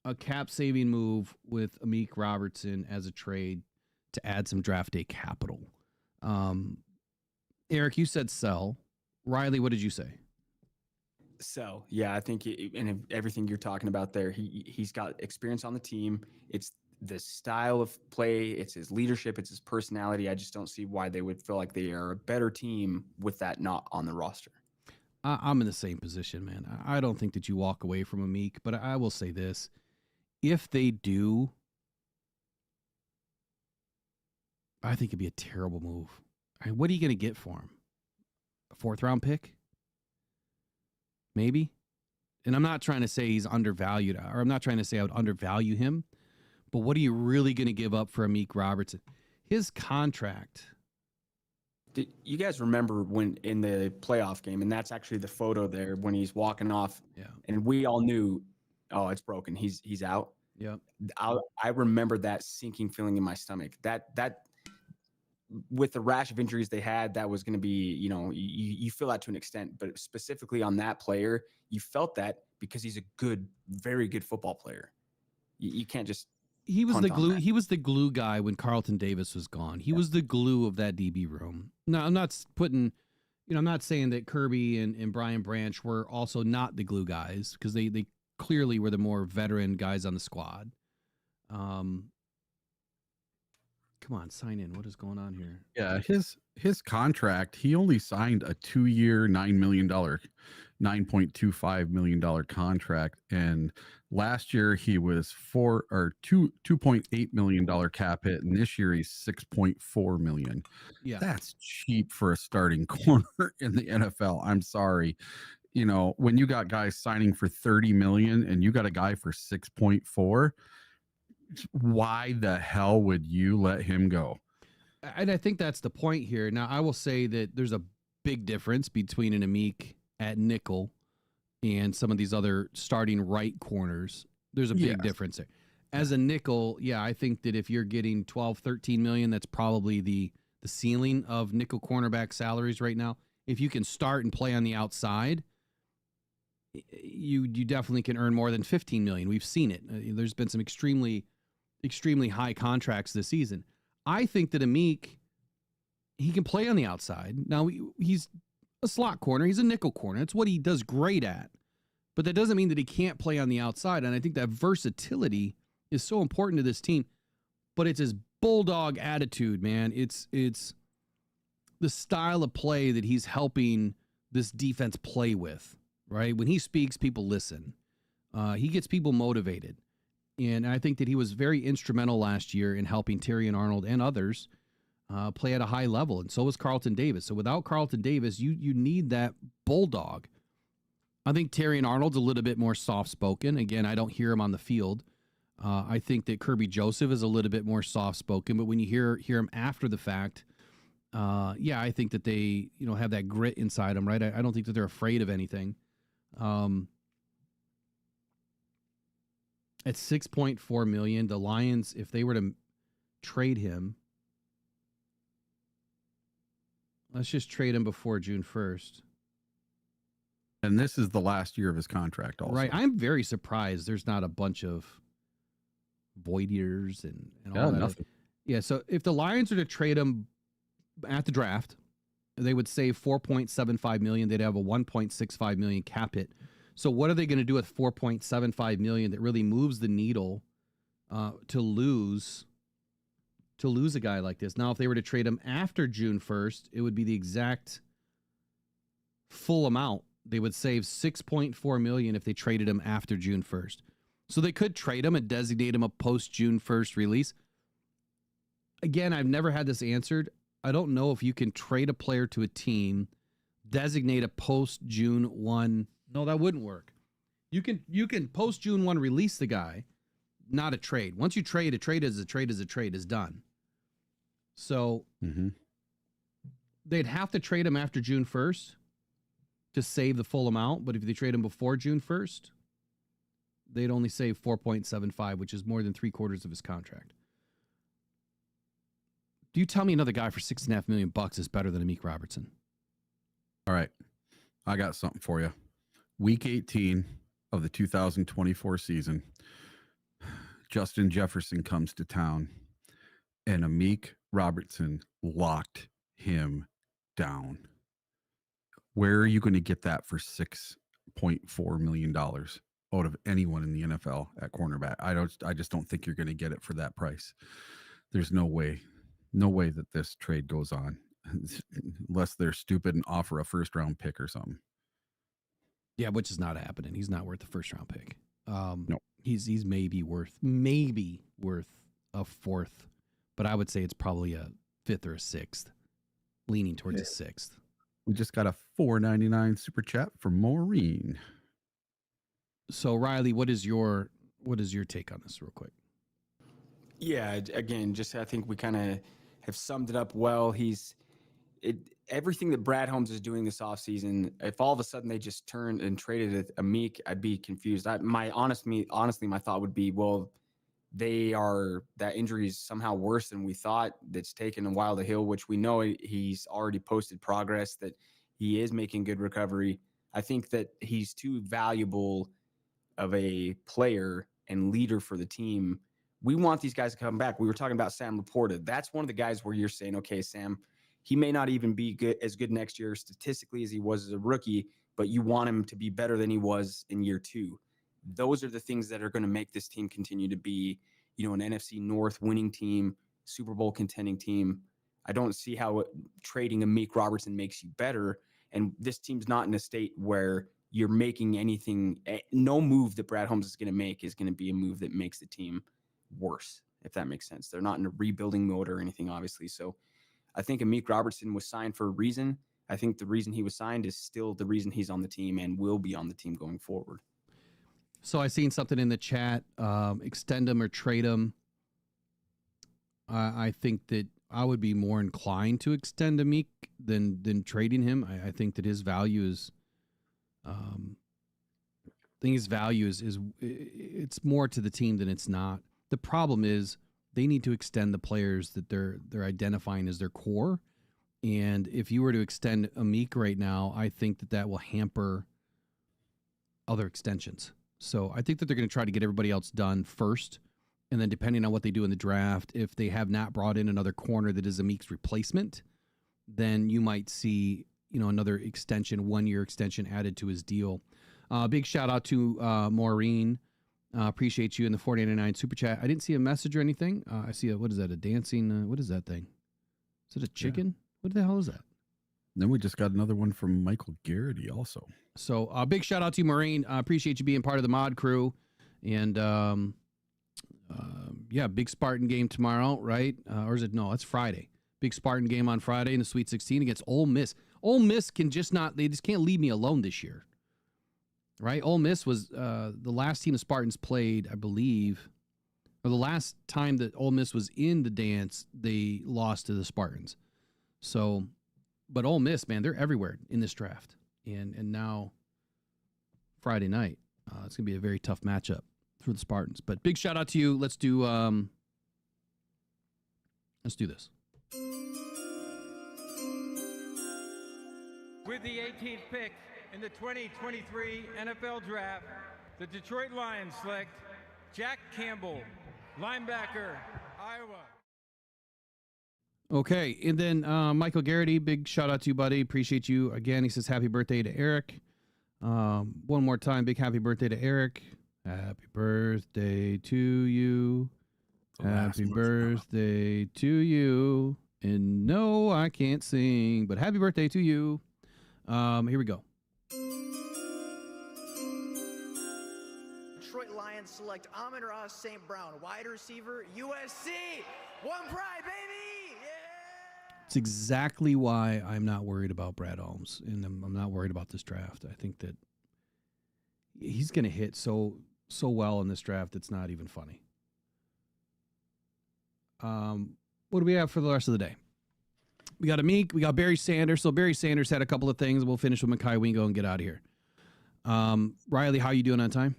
a cap-saving move with AMIK Robertson as a trade to add some draft day capital? Eric, you said sell. Riley, what did you say? So, yeah, I think and everything you're talking about there, he's got experience on the team. It's the style of play. It's his leadership. It's his personality. I just don't see why they would feel like they are a better team with that not on the roster. I'm in the same position, man. I don't think that you walk away from AMIK, but I will say this. If they do, I think it'd be a terrible move. I mean, what are you going to get for him? A 4th-round pick? Maybe? And I'm not trying to say he's undervalued, or I'm not trying to say I would undervalue him, but what are you really going to give up for AMIK Robertson? His contract. Did you guys remember when in the playoff game, and that's actually the photo there when he's walking off, and we all knew, oh, it's broken. He's out. Yep. I remember that sinking feeling in my stomach. That with the rash of injuries they had, that was going to be, you feel that to an extent, but specifically on that player, you felt that because he's a good, very good football player. You can't just. He was the glue. He was the glue guy when Carlton Davis was gone. He was the glue of that DB room. Now, I'm not putting, I'm not saying that Kirby and Brian Branch were also not the glue guys, because they clearly were the more veteran guys on the squad. Come on, sign in. What is going on here? Yeah, his contract, he only signed a 2-year, $9 million, $9.25 million contract. And last year he was $2.8 million cap hit, and this year he's $6.4 million. Yeah. That's cheap for a starting corner in the NFL. I'm sorry. When you got guys signing for $30 million and you got a guy for 6.4, why the hell would you let him go? And I think that's the point here. Now, I will say that there's a big difference between an AMIK at nickel and some of these other starting right corners. There's a big difference there. As a nickel, I think that if you're getting 12, 13 million, that's probably the ceiling of nickel cornerback salaries right now. If you can start and play on the outside, you definitely can earn more than 15 million. We've seen it. There's been some extremely high contracts this season. I think that AMIK, he can play on the outside. Now, he's a slot corner. He's a nickel corner. That's what he does great at. But that doesn't mean that he can't play on the outside. And I think that versatility is so important to this team. But it's his bulldog attitude, man. It's the style of play that he's helping this defense play with, right? When he speaks, people listen. He gets people motivated. And I think that he was very instrumental last year in helping Terry and Arnold and others play at a high level. And so was Carlton Davis. So without Carlton Davis, you need that bulldog. I think Terry and Arnold's a little bit more soft-spoken. Again, I don't hear him on the field. I think that Kirby Joseph is a little bit more soft-spoken, but when you hear him after the fact, I think that they, have that grit inside them, right? I don't think that they're afraid of anything. At $6.4 million, the Lions, if they were to trade him, let's just trade him before June 1st. And this is the last year of his contract also. Right. I'm very surprised there's not a bunch of void years and all that. Nothing. Yeah, so if the Lions are to trade him at the draft, they would save $4.75 million. They'd have a $1.65 million cap hit. So what are they going to do with $4.75 million that really moves the needle to lose a guy like this? Now, if they were to trade him after June 1st, it would be the exact full amount. They would save $6.4 million if they traded him after June 1st. So they could trade him and designate him a post-June 1st release. Again, I've never had this answered. I don't know if you can trade a player to a team, designate a post-June 1. No, that wouldn't work. You can post-June 1 release the guy, not a trade. Once you trade, a trade is a trade is a trade is done. So they'd have to trade him after June 1st to save the full amount. But if they trade him before June 1st, they'd only save 4.75, which is more than 3/4 of his contract. Do you tell me another guy for $6.5 million is better than AMIK Robertson? All right. I got something for you. Week 18 of the 2024 season, Justin Jefferson comes to town, and AMIK Robertson locked him down. Where are you going to get that for $6.4 million out of anyone in the NFL at cornerback? I just don't think you're going to get it for that price. There's no way that this trade goes on unless they're stupid and offer a first-round pick or something. Yeah, which is not happening. He's not worth a first-round pick. No. He's maybe worth a fourth, but I would say it's probably a fifth or a sixth, leaning towards a sixth. We just got a $4.99 super chat from Maureen. So Riley, what is your take on this real quick? Yeah, again, just I think we kind of have summed it up well. Everything that Brad Holmes is doing this offseason, if all of a sudden they just turned and traded AMIK, I'd be confused. Honestly, my thought would be, well, that injury is somehow worse than we thought. That's taken a while to heal, which we know he's already posted progress, that he is making good recovery. I think that he's too valuable of a player and leader for the team. We want these guys to come back. We were talking about Sam Laporta. That's one of the guys where you're saying, okay, Sam, he may not even be as good next year statistically as he was as a rookie, but you want him to be better than he was in year 2. Those are the things that are going to make this team continue to be, an NFC North winning team, Super Bowl contending team. I don't see how trading AMIK Robertson makes you better. And this team's not in a state where you're making anything. No move that Brad Holmes is going to make is going to be a move that makes the team worse, if that makes sense. They're not in a rebuilding mode or anything, obviously. So I think AMIK Robertson was signed for a reason. I think the reason he was signed is still the reason he's on the team and will be on the team going forward. So I seen something in the chat, extend him or trade him. I think that I would be more inclined to extend AMIK than trading him. I think that his value is, it's more to the team than it's not. The problem is they need to extend the players that they're identifying as their core. And if you were to extend AMIK right now, I think that will hamper other extensions. So I think that they're going to try to get everybody else done first. And then depending on what they do in the draft, if they have not brought in another corner that is AMIK's replacement, then you might see, another extension, 1-year extension added to his deal. Big shout out to Maureen. Appreciate you in the $4.99 super chat. I didn't see a message or anything. I see what is that? A dancing, what is that thing? Is it a chicken? Yeah. What the hell is that? Then we just got another one from Michael Garrity also. So big shout out to you, Maureen. I appreciate you being part of the mod crew. And big Spartan game tomorrow, right? Or is it? No, it's Friday. Big Spartan game on Friday in the Sweet 16 against Ole Miss. Ole Miss can just not, they just can't leave me alone this year, right? Ole Miss was the last team the Spartans played, I believe, or the last time that Ole Miss was in the dance, they lost to the Spartans. So, but Ole Miss, man, they're everywhere in this draft. And now Friday night, it's going to be a very tough matchup for the Spartans. But big shout out to you. Let's do this. With the 18th pick in the 2023 NFL Draft, the Detroit Lions select Jack Campbell, linebacker, Iowa. Okay, and then Michael Garrity, big shout out to you, buddy. Appreciate you. Again, he says happy birthday to Eric. One more time, big happy birthday to Eric. Happy birthday to you. Happy birthday to you. And no, I can't sing, but happy birthday to you. Here we go. Detroit Lions select Amon-Ra St. Brown, wide receiver, USC. One pride, baby! Yeah! It's exactly why I'm not worried about Brad Holmes, and I'm not worried about this draft. I think that he's going to hit so well in this draft, it's not even funny. What do we have for the rest of the day? We got AMIK, we got Barry Sanders. So Barry Sanders had a couple of things. We'll finish with Mekhi Wingo and get out of here. Riley, how you doing on time?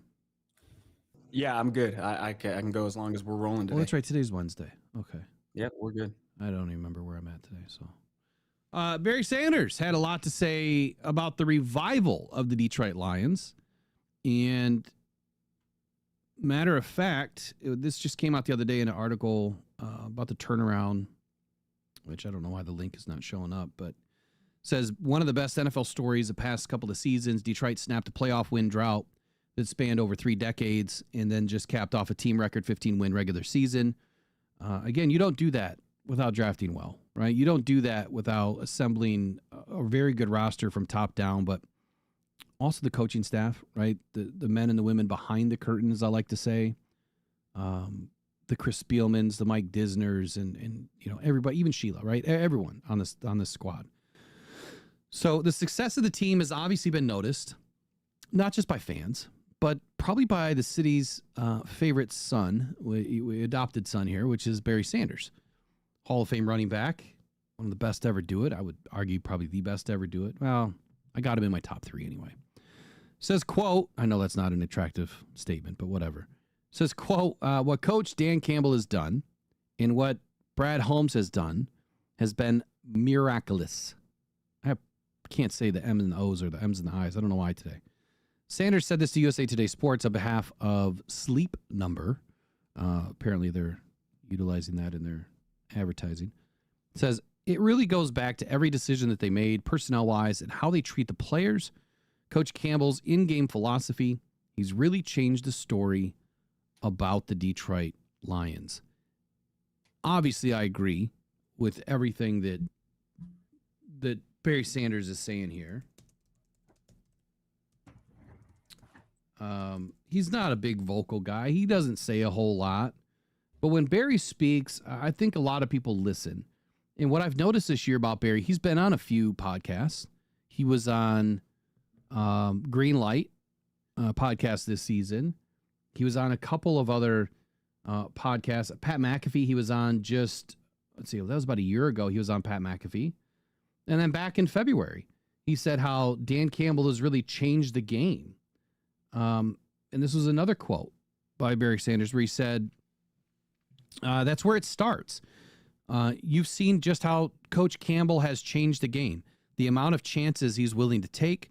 Yeah, I'm good. I can go as long as we're rolling today. Oh, that's right. Today's Wednesday. Okay. Yep, we're good. I don't even remember where I'm at today. So, Barry Sanders had a lot to say about the revival of the Detroit Lions. And matter of fact, this just came out the other day in an article about the turnaround, which I don't know why the link is not showing up, but says one of the best NFL stories the past couple of seasons. Detroit snapped a playoff win drought that spanned over 3 decades and then just capped off a team record 15-win regular season. Again, you don't do that without drafting well, right? You don't do that without assembling a very good roster from top down, but also the coaching staff, right? The men and the women behind the curtain, as I like to say. The Chris Spielmans, the Mike Disners, and you know, everybody, even Sheila, right? Everyone on this squad. So the success of the team has obviously been noticed, not just by fans, but probably by the city's favorite son, we adopted son here, which is Barry Sanders. Hall of Fame running back, one of the best to ever do it. I would argue probably the best to ever do it. Well, I got him in my top 3 anyway. Says, quote, I know that's not an attractive statement, but whatever. Says, quote, what Coach Dan Campbell has done and what Brad Holmes has done has been miraculous. I can't say the M's and the O's or the M's and the I's. I don't know why today. Sanders said this to USA Today Sports on behalf of Sleep Number. Apparently they're utilizing that in their advertising. It says, it really goes back to every decision that they made personnel-wise and how they treat the players. Coach Campbell's in-game philosophy, he's really changed the story about the Detroit Lions. Obviously, I agree with everything that Barry Sanders is saying here. He's not a big vocal guy. He doesn't say a whole lot. But when Barry speaks, I think a lot of people listen. And what I've noticed this year about Barry, he's been on a few podcasts. He was on Green Light podcast this season. He was on a couple of other podcasts. Pat McAfee, he was on just, let's see, that was about a year ago. He was on Pat McAfee. And then back in February, he said how Dan Campbell has really changed the game. And this was another quote by Barry Sanders where he said, that's where it starts. You've seen just how Coach Campbell has changed the game. The amount of chances he's willing to take.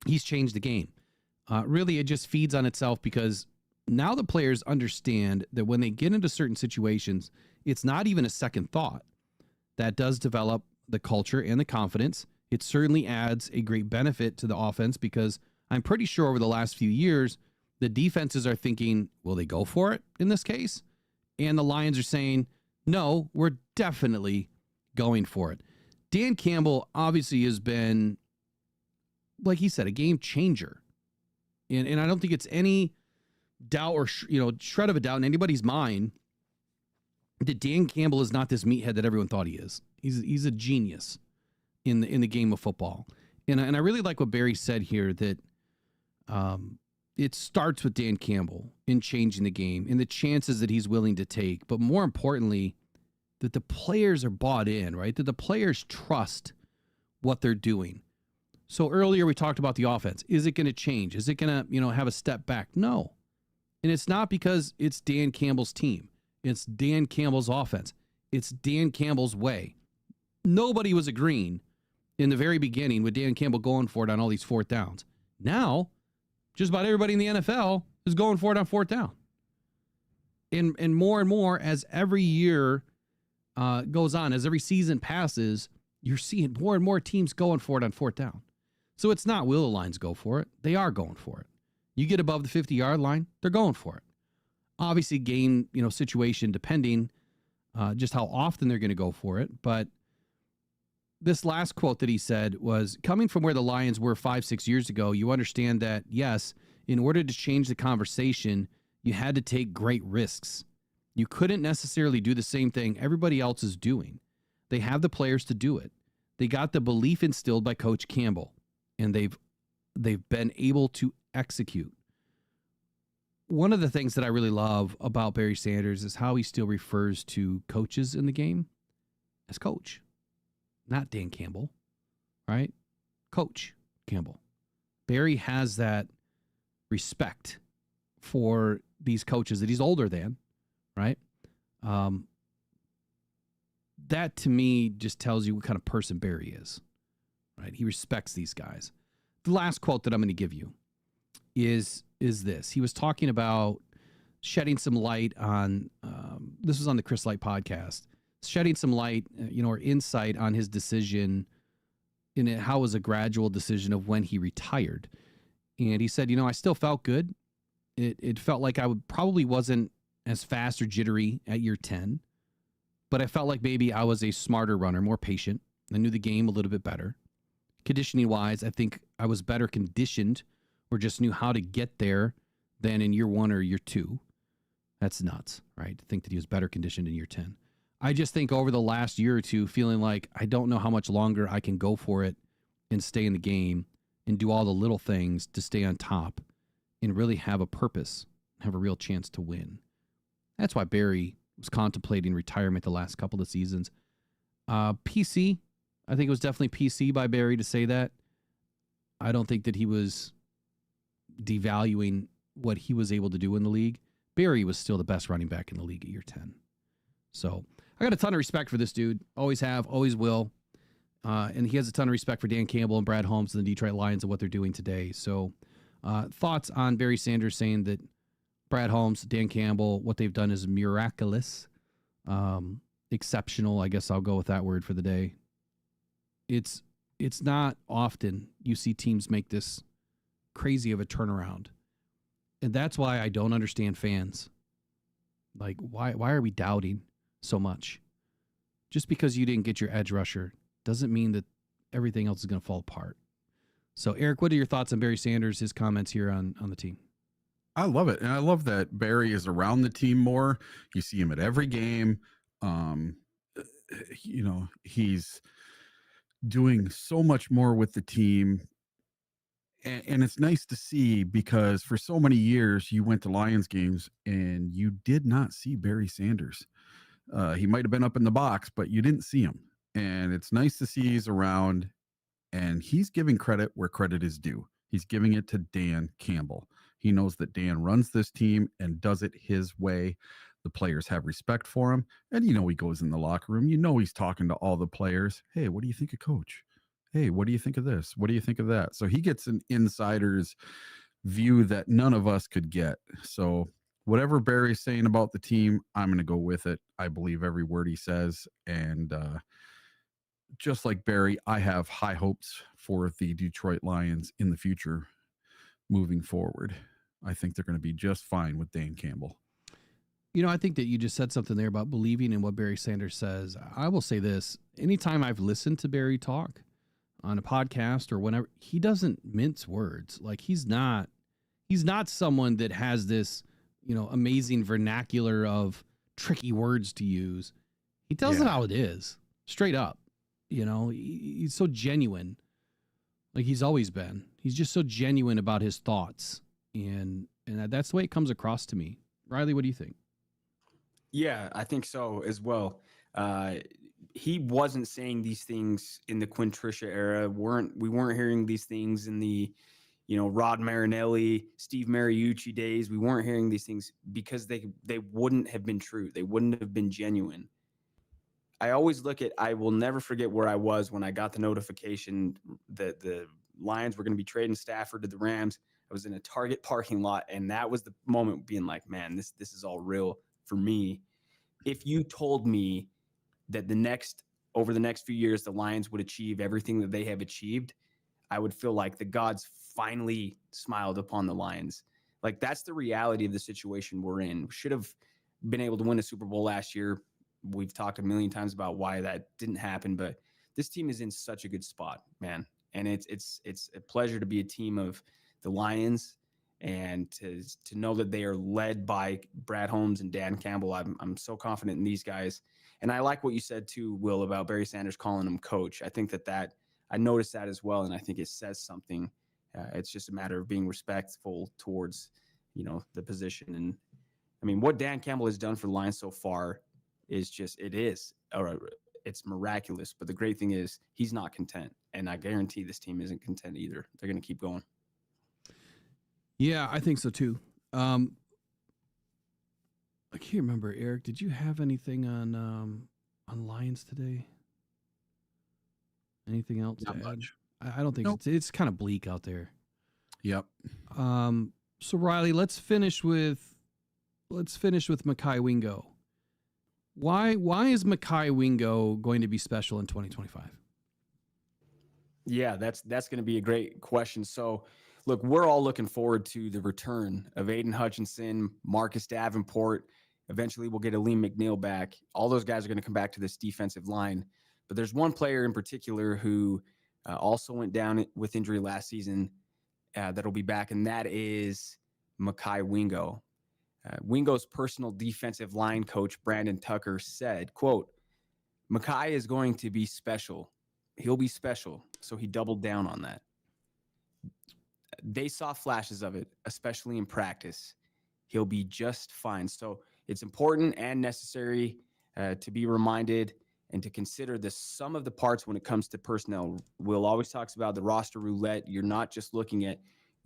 He's changed the game. Really, it just feeds on itself because now the players understand that when they get into certain situations, it's not even a second thought. That does develop the culture and the confidence. It certainly adds a great benefit to the offense because I'm pretty sure over the last few years, the defenses are thinking, will they go for it in this case? And the Lions are saying, no, we're definitely going for it. Dan Campbell obviously has been, like he said, a game changer. And I don't think it's any doubt or shred of a doubt in anybody's mind that Dan Campbell is not this meathead that everyone thought he is. He's a genius in the game of football. And I really like what Barry said here, that it starts with Dan Campbell in changing the game and the chances that he's willing to take. But more importantly, that the players are bought in, right? That the players trust what they're doing. So earlier we talked about the offense. Is it going to change? Is it going to, have a step back? No. And it's not because it's Dan Campbell's team. It's Dan Campbell's offense. It's Dan Campbell's way. Nobody was agreeing in the very beginning with Dan Campbell going for it on all these fourth downs. Now, just about everybody in the NFL is going for it on fourth down. And more as every year goes on, as every season passes, you're seeing more and more teams going for it on fourth down. So it's not will the lines go for it. They are going for it. You get above the 50-yard line, they're going for it. Obviously, game, situation depending just how often they're going to go for it. But this last quote that he said was, coming from where the Lions were 5-6 years ago, you understand that, yes, in order to change the conversation, you had to take great risks. You couldn't necessarily do the same thing everybody else is doing. They have the players to do it. They got the belief instilled by Coach Campbell, and they've been able to execute. One of the things that I really love about Barry Sanders is how he still refers to coaches in the game as coach, not Dan Campbell, right? Coach Campbell. Barry has that respect for these coaches that he's older than, right? That to me just tells you what kind of person Barry is, right? He respects these guys. The last quote that I'm going to give you is this. He was talking about shedding some light on, this was on the Chris Light podcast, shedding some light, or insight on his decision in it, how it was a gradual decision of when he retired. And he said, I still felt good. It felt like I probably wasn't as fast or jittery at year 10, but I felt like maybe I was a smarter runner, more patient. I knew the game a little bit better. Conditioning wise, I think I was better conditioned or just knew how to get there than in year 1 or year 2. That's nuts, right? To think that he was better conditioned in year 10. I just think over the last year or two, feeling like I don't know how much longer I can go for it and stay in the game and do all the little things to stay on top and really have a purpose, have a real chance to win. That's why Barry was contemplating retirement the last couple of seasons. PC, I think it was definitely PC by Barry to say that. I don't think that he was devaluing what he was able to do in the league. Barry was still the best running back in the league at year 10. So I got a ton of respect for this dude. Always have, always will. And he has a ton of respect for Dan Campbell and Brad Holmes and the Detroit Lions and what they're doing today. So thoughts on Barry Sanders saying that Brad Holmes, Dan Campbell, what they've done is miraculous, exceptional. I guess I'll go with that word for the day. It's not often you see teams make this crazy of a turnaround. And that's why I don't understand fans. Like, why are we doubting so much? Just because you didn't get your edge rusher doesn't mean that everything else is going to fall apart. So, Eric, what are your thoughts on Barry Sanders, his comments here on the team? I love it. And I love that Barry is around the team more. You see him at every game. He's doing so much more with the team. And it's nice to see, because for so many years you went to Lions games and you did not see Barry Sanders. He might have been up in the box, but you didn't see him. And it's nice to see he's around, and he's giving credit where credit is due. He's giving it to Dan Campbell. He knows that Dan runs this team and does it his way. The players have respect for him. And he goes in the locker room. He's talking to all the players. Hey, what do you think of Coach? Hey, what do you think of this? What do you think of that? So he gets an insider's view that none of us could get. So whatever Barry's saying about the team, I'm going to go with it. I believe every word he says. And just like Barry, I have high hopes for the Detroit Lions in the future moving forward. I think they're going to be just fine with Dan Campbell. I think that you just said something there about believing in what Barry Sanders says. I will say this. Anytime I've listened to Barry talk on a podcast or whenever, he doesn't mince words. Like he's not someone that has this amazing vernacular of tricky words to use. He tells it how it is, straight up. He's so genuine, like he's always been. He's just so genuine about his thoughts, and that's the way it comes across to me. Riley, what do you think? Yeah, I think so as well. He wasn't saying these things in the Quinn Tricia era. We weren't hearing these things in the, Rod Marinelli, Steve Mariucci days. We weren't hearing these things because they wouldn't have been true. They wouldn't have been genuine. I will never forget where I was when I got the notification that the Lions were going to be trading Stafford to the Rams. I was in a Target parking lot, and that was the moment being like, man, this is all real for me. If you told me that over the next few years, the Lions would achieve everything that they have achieved, I would feel like the gods finally smiled upon the Lions. Like, that's the reality of the situation we're in. We should have been able to win a Super Bowl last year. We've talked a million times about why that didn't happen, but this team is in such a good spot, man. And it's a pleasure to be a team of the Lions and to know that they are led by Brad Holmes and Dan Campbell. I'm so confident in these guys. And I like what you said too, Will, about Barry Sanders calling him coach. I think that I noticed that as well, and I think it says something. It's just a matter of being respectful towards, the position. And I mean, what Dan Campbell has done for the Lions so far is it's miraculous. But the great thing is he's not content, and I guarantee this team isn't content either. They're going to keep going. Yeah, I think so too. I can't remember, Eric. Did you have anything on Lions today? Anything else? Not to add? much. I don't think it's kind of bleak out there. Yep. So Riley, let's finish with Mekhi Wingo. Why is Mekhi Wingo going to be special in 2025? Yeah, that's going to be a great question. So, look, we're all looking forward to the return of Aiden Hutchinson, Marcus Davenport. Eventually, we'll get Aleem McNeil back. All those guys are going to come back to this defensive line. But there's one player in particular who also went down with injury last season that'll be back, and that is Mekhi Wingo. Wingo's personal defensive line coach, Brandon Tucker, said, quote, "Mekhi is going to be special. He'll be special." So he doubled down on that. They saw flashes of it, especially in practice. He'll be just fine. So it's important and necessary to be reminded and to consider the sum of the parts when it comes to personnel. Will always talks about the roster roulette. You're not just looking at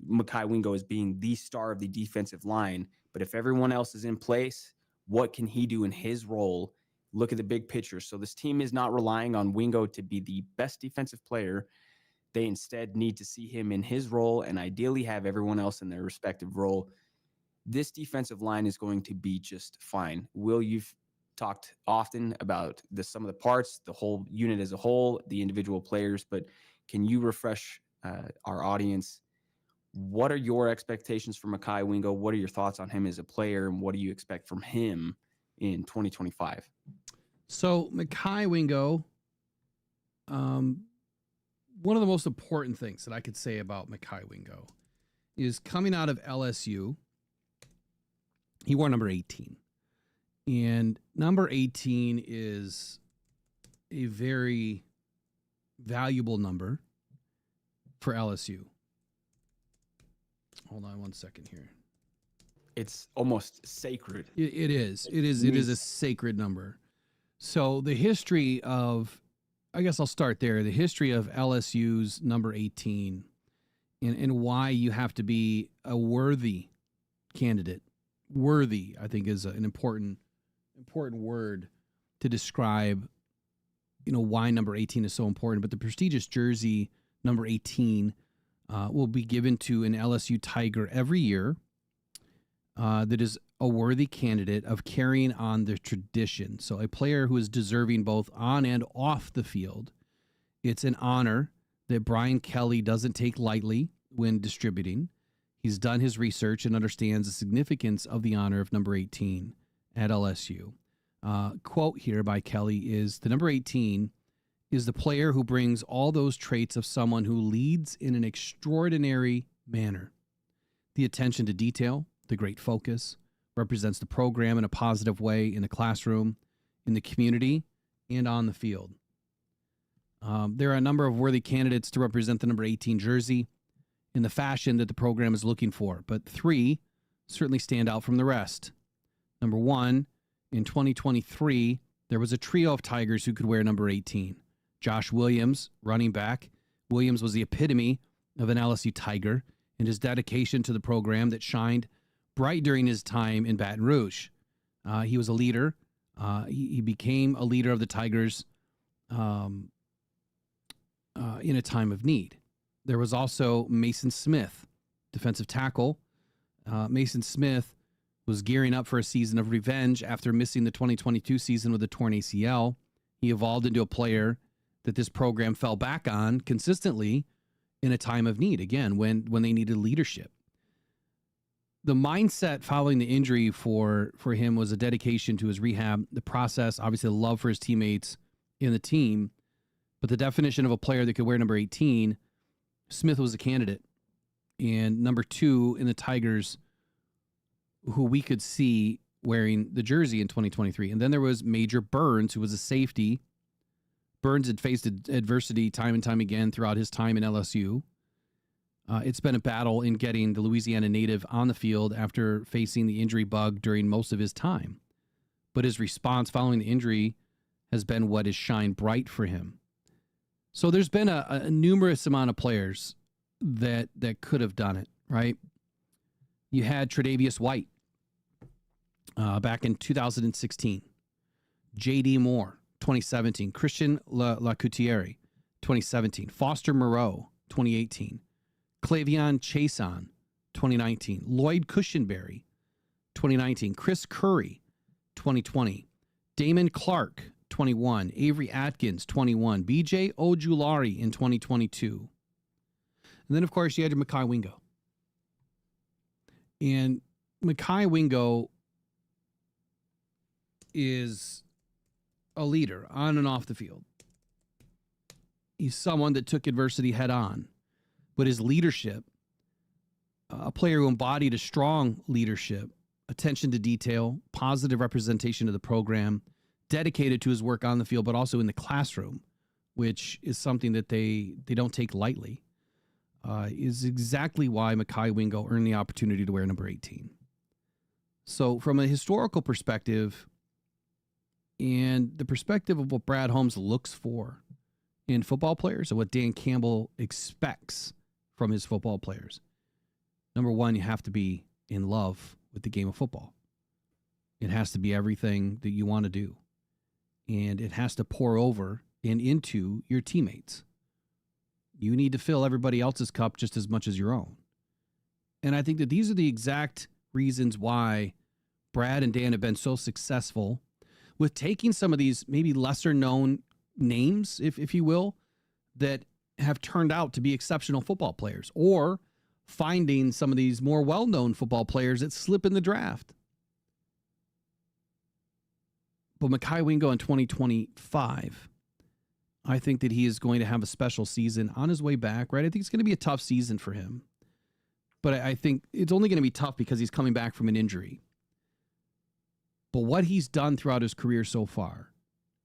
Mekhi Wingo as being the star of the defensive line, but if everyone else is in place, what can he do in his role? Look at the big picture. So this team is not relying on Wingo to be the best defensive player. They instead need to see him in his role and ideally have everyone else in their respective role. This defensive line is going to be just fine. Will, you've talked often about the sum of the parts, the whole unit as a whole, the individual players, but can you refresh our audience? What are your expectations for Mekhi Wingo? What are your thoughts on him as a player, and what do you expect from him in 2025? So Mekhi Wingo, one of the most important things that I could say about Mekhi Wingo is coming out of LSU, he wore number 18. And number 18 is a very valuable number for LSU. Hold on one second here. It's almost sacred. It is. It is a sacred number. So the history of, I guess I'll start there. The history of LSU's number 18 and why you have to be a worthy candidate. Worthy, I think, is an important word to describe, why number 18 is so important. But the prestigious jersey number 18 will be given to an LSU Tiger every year that is a worthy candidate of carrying on the tradition. So a player who is deserving both on and off the field. It's an honor that Brian Kelly doesn't take lightly when distributing. He's done his research and understands the significance of the honor of number 18 at LSU. Quote here by Kelly is, "The number 18 is the player who brings all those traits of someone who leads in an extraordinary manner. The attention to detail, the great focus, represents the program in a positive way in the classroom, in the community, and on the field. There are a number of worthy candidates to represent the number 18 jersey in the fashion that the program is looking for, but 3 certainly stand out from the rest. Number 1, in 2023, there was a trio of Tigers who could wear number 18. Josh Williams, running back. Williams was the epitome of an LSU Tiger in his dedication to the program that shined bright during his time in Baton Rouge. He was a leader. He became a leader of the Tigers in a time of need. There was also Mason Smith, defensive tackle. Mason Smith was gearing up for a season of revenge after missing the 2022 season with a torn ACL. He evolved into a player that this program fell back on consistently in a time of need, again, when they needed leadership. The mindset following the injury for him was a dedication to his rehab, the process, obviously the love for his teammates in the team, but the definition of a player that could wear number 18, Smith was a candidate. And number 2 in the Tigers who we could see wearing the jersey in 2023. And then there was Major Burns, who was a safety. Burns had faced adversity time and time again throughout his time in LSU. It's been a battle in getting the Louisiana native on the field after facing the injury bug during most of his time. But his response following the injury has been what has shined bright for him. So there's been a numerous amount of players that could have done it, right? You had Tre'Davious White back in 2016. J.D. Moore, 2017. Christian Lacoutiere, 2017. Foster Moreau, 2018. Clavion Chason, 2019. Lloyd Cushenberry, 2019. Chris Curry, 2020. Damon Clark, 21. Avery Atkins, 21. BJ Ojulari in 2022. And then, of course, you had your Mekhi Wingo. And Mekhi Wingo is a leader on and off the field. He's someone that took adversity head on. But his leadership, a player who embodied a strong leadership, attention to detail, positive representation of the program, dedicated to his work on the field, but also in the classroom, which is something that they don't take lightly, is exactly why Mekhi Wingo earned the opportunity to wear number 18. So from a historical perspective and the perspective of what Brad Holmes looks for in football players and what Dan Campbell expects from his football players, number 1, you have to be in love with the game of football. It has to be everything that you want to do. And it has to pour over and into your teammates. You need to fill everybody else's cup just as much as your own. And I think that these are the exact reasons why Brad and Dan have been so successful with taking some of these maybe lesser known names, if you will, that have turned out to be exceptional football players, or finding some of these more well-known football players that slip in the draft. But Mekhi Wingo in 2025, I think that he is going to have a special season on his way back, right? I think it's going to be a tough season for him. But I think it's only going to be tough because he's coming back from an injury. But what he's done throughout his career so far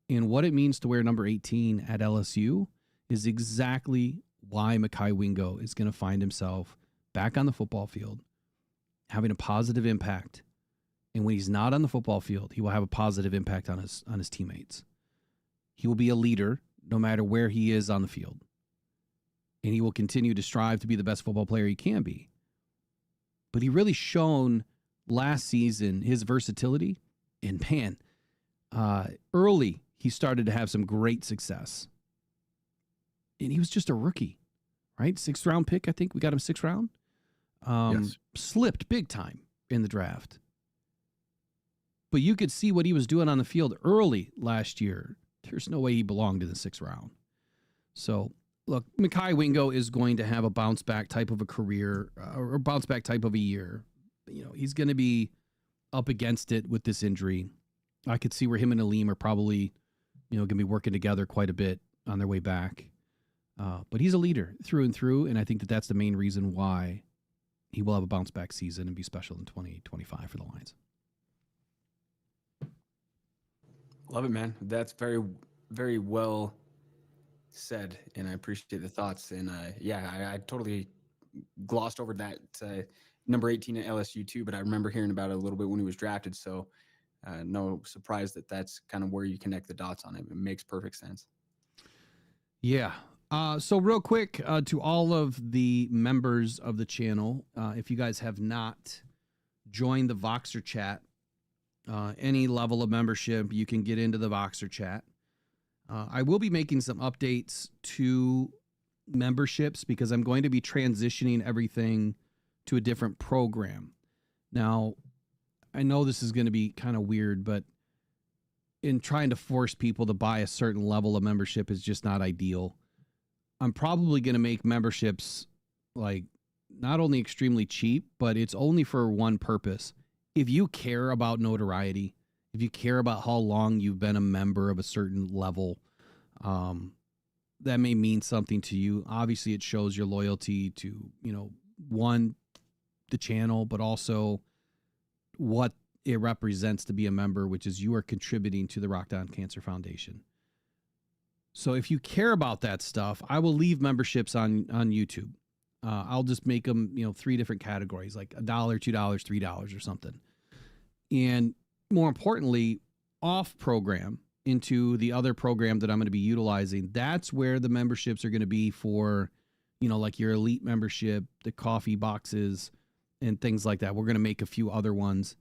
and what it means to wear number 18 at LSU is exactly why Mekhi Wingo is going to find himself back on the football field, having a positive impact. And when he's not on the football field, he will have a positive impact on his teammates. He will be a leader no matter where he is on the field. And he will continue to strive to be the best football player he can be. But he really shown last season his versatility. And man, early he started to have some great success. And he was just a rookie, right? 6th round pick, I think. We got him 6th round. Yes. Slipped big time in the draft. But you could see what he was doing on the field early last year. There's no way he belonged in the 6th round. So, look, Mekhi Wingo is going to have a bounce back type of a career, or bounce back type of a year. You know, he's going to be up against it with this injury. I could see where him and Aleem are probably, going to be working together quite a bit on their way back. But he's a leader through and through, and I think that that's the main reason why he will have a bounce back season and be special in 2025 for the Lions. Love it, man. That's very, very well said, and I appreciate the thoughts. And I totally glossed over that number 18 at LSU too, but I remember hearing about it a little bit when he was drafted. So no surprise that that's kind of where you connect the dots on it. It makes perfect sense. Yeah. So real quick, to all of the members of the channel, if you guys have not joined the Voxer chat, any level of membership, you can get into the Voxer chat. I will be making some updates to memberships because I'm going to be transitioning everything to a different program. Now, I know this is going to be kind of weird, but in trying to force people to buy a certain level of membership is just not ideal. I'm probably going to make memberships like not only extremely cheap, but it's only for one purpose. If you care about notoriety, if you care about how long you've been a member of a certain level, that may mean something to you. Obviously, it shows your loyalty to, one, the channel, but also what it represents to be a member, which is you are contributing to the Rock Down Cancer Foundation. So if you care about that stuff, I will leave memberships on YouTube. I'll just make them, 3 different categories, like $1, $2, $3 or something. And more importantly, off program into the other program that I'm going to be utilizing. That's where the memberships are going to be for, like your elite membership, the coffee boxes and things like that. We're going to make a few other ones.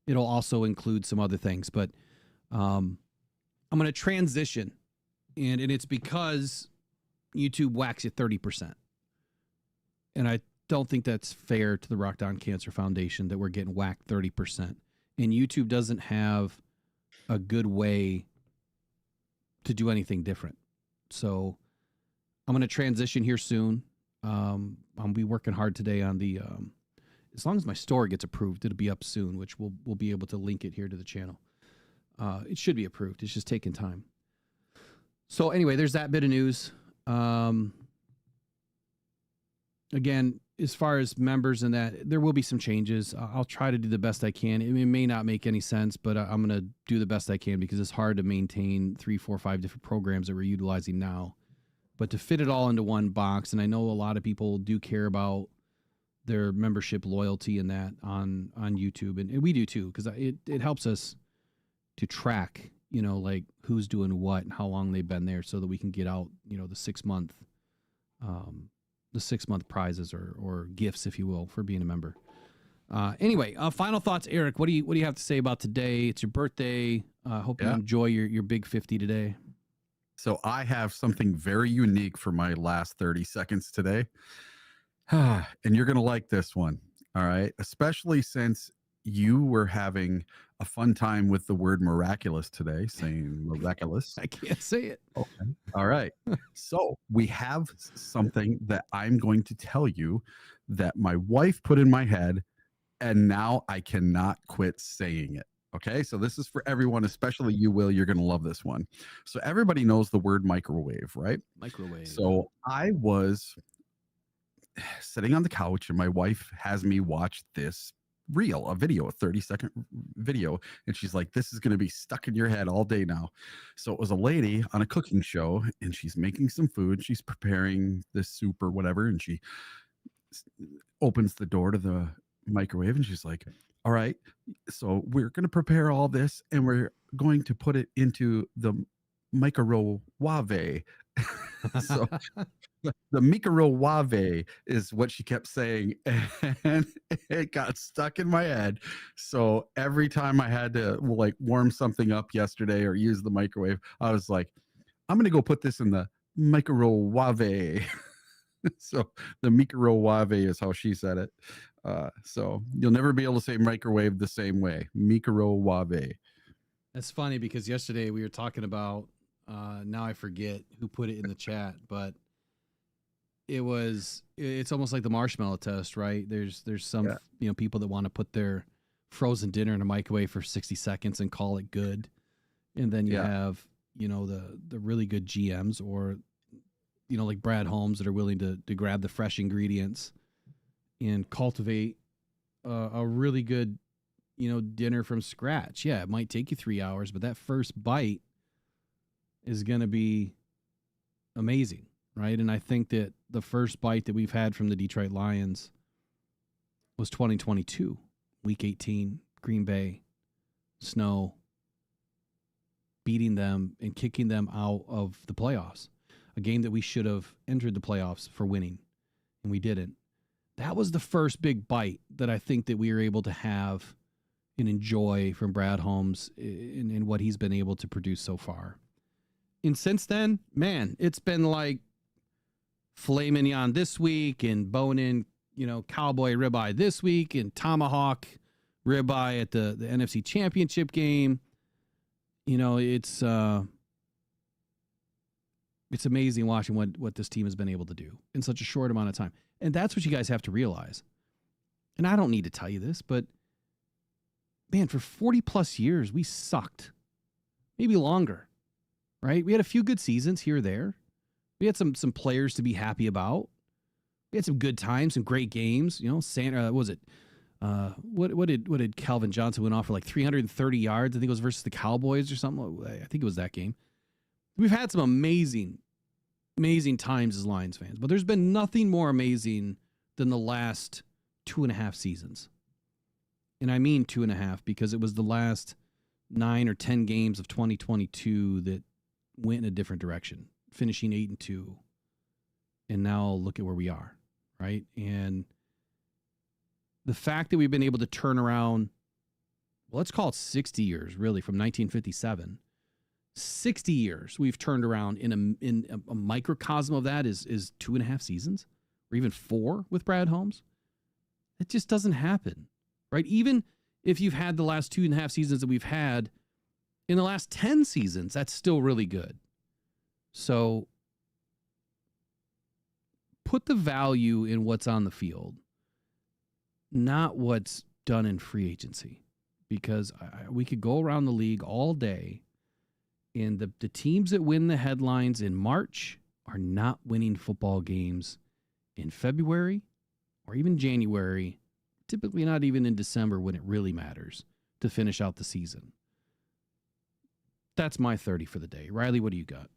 It'll also include some other things, but I'm going to transition, and it's because YouTube whacks you 30%. And I don't think that's fair to the Rock Down Cancer Foundation that we're getting whacked 30%. And YouTube doesn't have a good way to do anything different. So I'm going to transition here soon. I'll be working hard today on the, as long as my store gets approved, it'll be up soon, which we'll be able to link it here to the channel. It should be approved. It's just taking time. So anyway, there's that bit of news. Again, as far as members and that, there will be some changes. I'll try to do the best I can. It may not make any sense, but I'm going to do the best I can because it's hard to maintain 3, 4, 5 different programs that we're utilizing now. But to fit it all into one box, and I know a lot of people do care about their membership loyalty and that on YouTube, and we do too, because it helps us to track, like who's doing what and how long they've been there, so that we can get out, the 6 month. The 6 month prizes or gifts, if you will, for being a member. Anyway, final thoughts, Eric. What do you have to say about today? It's your birthday. Hope you enjoy your big 50 today. So I have something very unique for my last 30 seconds today. And you're going to like this one. All right. Especially since you were having a fun time with the word miraculous today, saying miraculous. I can't say it. Okay. All right. So we have something that I'm going to tell you that my wife put in my head, and now I cannot quit saying it. Okay. So this is for everyone, especially you, Will. You're going to love this one. So everybody knows the word microwave, right? Microwave. So I was sitting on the couch, and my wife has me watch this a video, a 30-second video, and she's like, this is going to be stuck in your head all day now. So it was a lady on a cooking show, and she's making some food. She's preparing this soup or whatever, and she opens the door to the microwave, and she's like, all right, so we're going to prepare all this, and we're going to put it into the microwave. So the microwave is what she kept saying, and it got stuck in my head. So every time I had to like warm something up yesterday or use the microwave, I was like, I'm going to go put this in the microwave. So the microwave is how she said it. So you'll never be able to say microwave the same way. Microwave. That's funny because yesterday we were talking about, now I forget who put it in the chat, but it's almost like the marshmallow test, right? There's some, people that want to put their frozen dinner in a microwave for 60 seconds and call it good. And then you have, the really good GMs or, like Brad Holmes that are willing to grab the fresh ingredients and cultivate a really good, dinner from scratch. Yeah, it might take you 3 hours, but that first bite is going to be amazing, right? And I think that the first bite that we've had from the Detroit Lions was 2022, Week 18, Green Bay, snow, beating them and kicking them out of the playoffs, a game that we should have entered the playoffs for winning, and we didn't. That was the first big bite that I think that we were able to have and enjoy from Brad Holmes in what he's been able to produce so far. And since then, man, it's been like filet mignon this week and bone-in, cowboy ribeye this week and tomahawk ribeye at the NFC Championship game. It's amazing watching what this team has been able to do in such a short amount of time. And that's what you guys have to realize. And I don't need to tell you this, but man, for 40 plus years, we sucked. Maybe longer, right? We had a few good seasons here or there. We had some players to be happy about. We had some good times, some great games. What was it? What did Calvin Johnson went off for like 330 yards? I think it was versus the Cowboys or something. I think it was that game. We've had some amazing times as Lions fans, but there's been nothing more amazing than the last 2.5 seasons. And I mean 2.5 because it was the last 9 or 10 games of 2022 that went in a different direction, finishing 8-2. And now look at where we are, right? And the fact that we've been able to turn around, let's call it 60 years, really, from 1957. 60 years we've turned around in a microcosm of that is 2.5 seasons or even 4 with Brad Holmes. It just doesn't happen, right? Even if you've had the last 2.5 seasons that we've had, in the last 10 seasons, that's still really good. So put the value in what's on the field, not what's done in free agency, because we could go around the league all day, and the teams that win the headlines in March are not winning football games in February or even January, typically not even in December when it really matters to finish out the season. That's my 30 for the day. Riley, what do you got?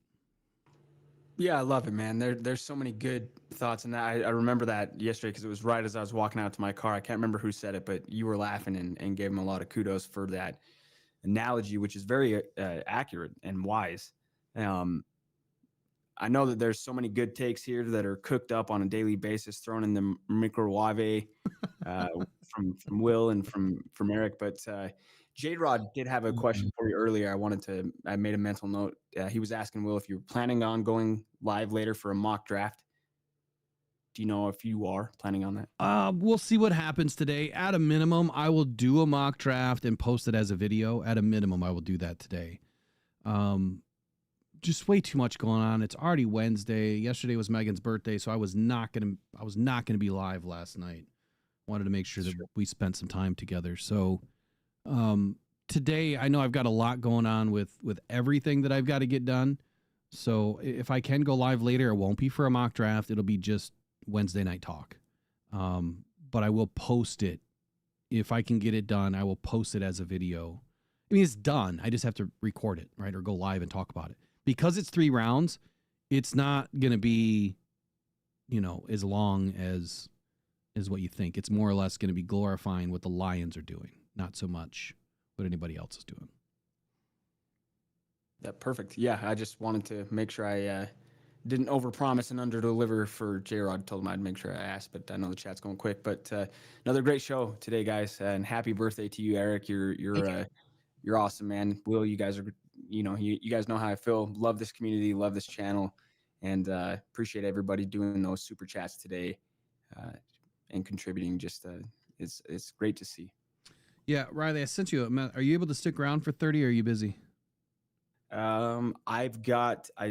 Yeah, I love it, man. There's so many good thoughts in that. I remember that yesterday because it was right as I was walking out to my car. I can't remember who said it, but you were laughing and gave him a lot of kudos for that analogy, which is very accurate and wise. I know that there's so many good takes here that are cooked up on a daily basis, thrown in the microwave from Will and from Eric. But J-Rod did have a question for you earlier. I made a mental note. He was asking Will if you're planning on going live later for a mock draft. Do you know if you are planning on that? We'll see what happens today. At a minimum, I will do a mock draft and post it as a video. At a minimum, I will do that today. Just way too much going on. It's already Wednesday. Yesterday was Megan's birthday, so I was not gonna be live last night. Wanted to make sure that we spent some time together. So today, I know I've got a lot going on with everything that I've got to get done. So if I can go live later, it won't be for a mock draft. It'll be just Wednesday night talk. But I will post it. If I can get it done, I will post it as a video. I mean, it's done. I just have to record it, right? Or go live and talk about it. Because it's 3 rounds, it's not going to be, as long as what you think. It's more or less going to be glorifying what the Lions are doing, not so much what anybody else is doing. Yeah, perfect. Yeah, I just wanted to make sure I didn't overpromise and underdeliver for J-Rod. Told him I'd make sure I asked, but I know the chat's going quick. But another great show today, guys, and happy birthday to you, Eric. You're awesome, man. Will, you guys are, you guys know how I feel. Love this community, love this channel, and appreciate everybody doing those super chats today and contributing. Just it's great to see. Yeah, Riley, I sent you are you able to stick around for 30 or are you busy? I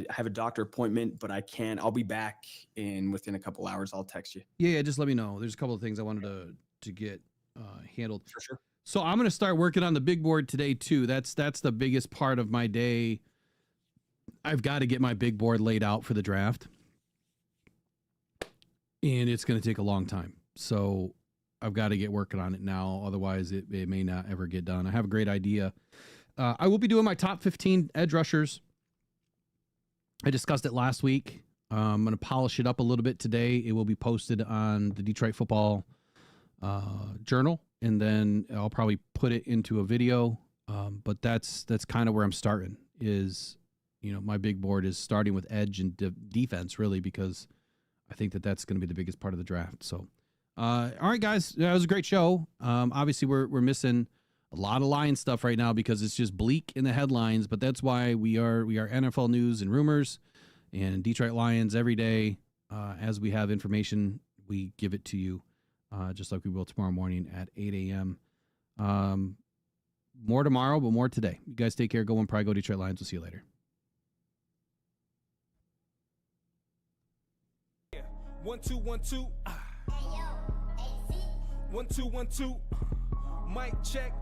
have a doctor appointment, but I'll be back within a couple hours. I'll text you. Yeah, just let me know. There's a couple of things I wanted to get handled. For sure. So I'm going to start working on the big board today too. That's the biggest part of my day. I've got to get my big board laid out for the draft. And it's going to take a long time. So I've got to get working on it now. Otherwise, it may not ever get done. I have a great idea. I will be doing my top 15 edge rushers. I discussed it last week. I'm going to polish it up a little bit today. It will be posted on the Detroit Football Journal, and then I'll probably put it into a video. But that's kind of where I'm starting. Is, you know, my big board is starting with edge and defense, really, because I think that's going to be the biggest part of the draft. So, all right, guys, that was a great show. Obviously, we're missing a lot of Lions stuff right now because it's just bleak in the headlines, but that's why we are NFL news and rumors and Detroit Lions every day. As we have information, we give it to you, just like we will tomorrow morning at 8 a.m. More tomorrow, but more today. You guys take care. Go One Pride, go Detroit Lions. We'll see you later. 1 2 1 2. 1 2 1 2. Mic check.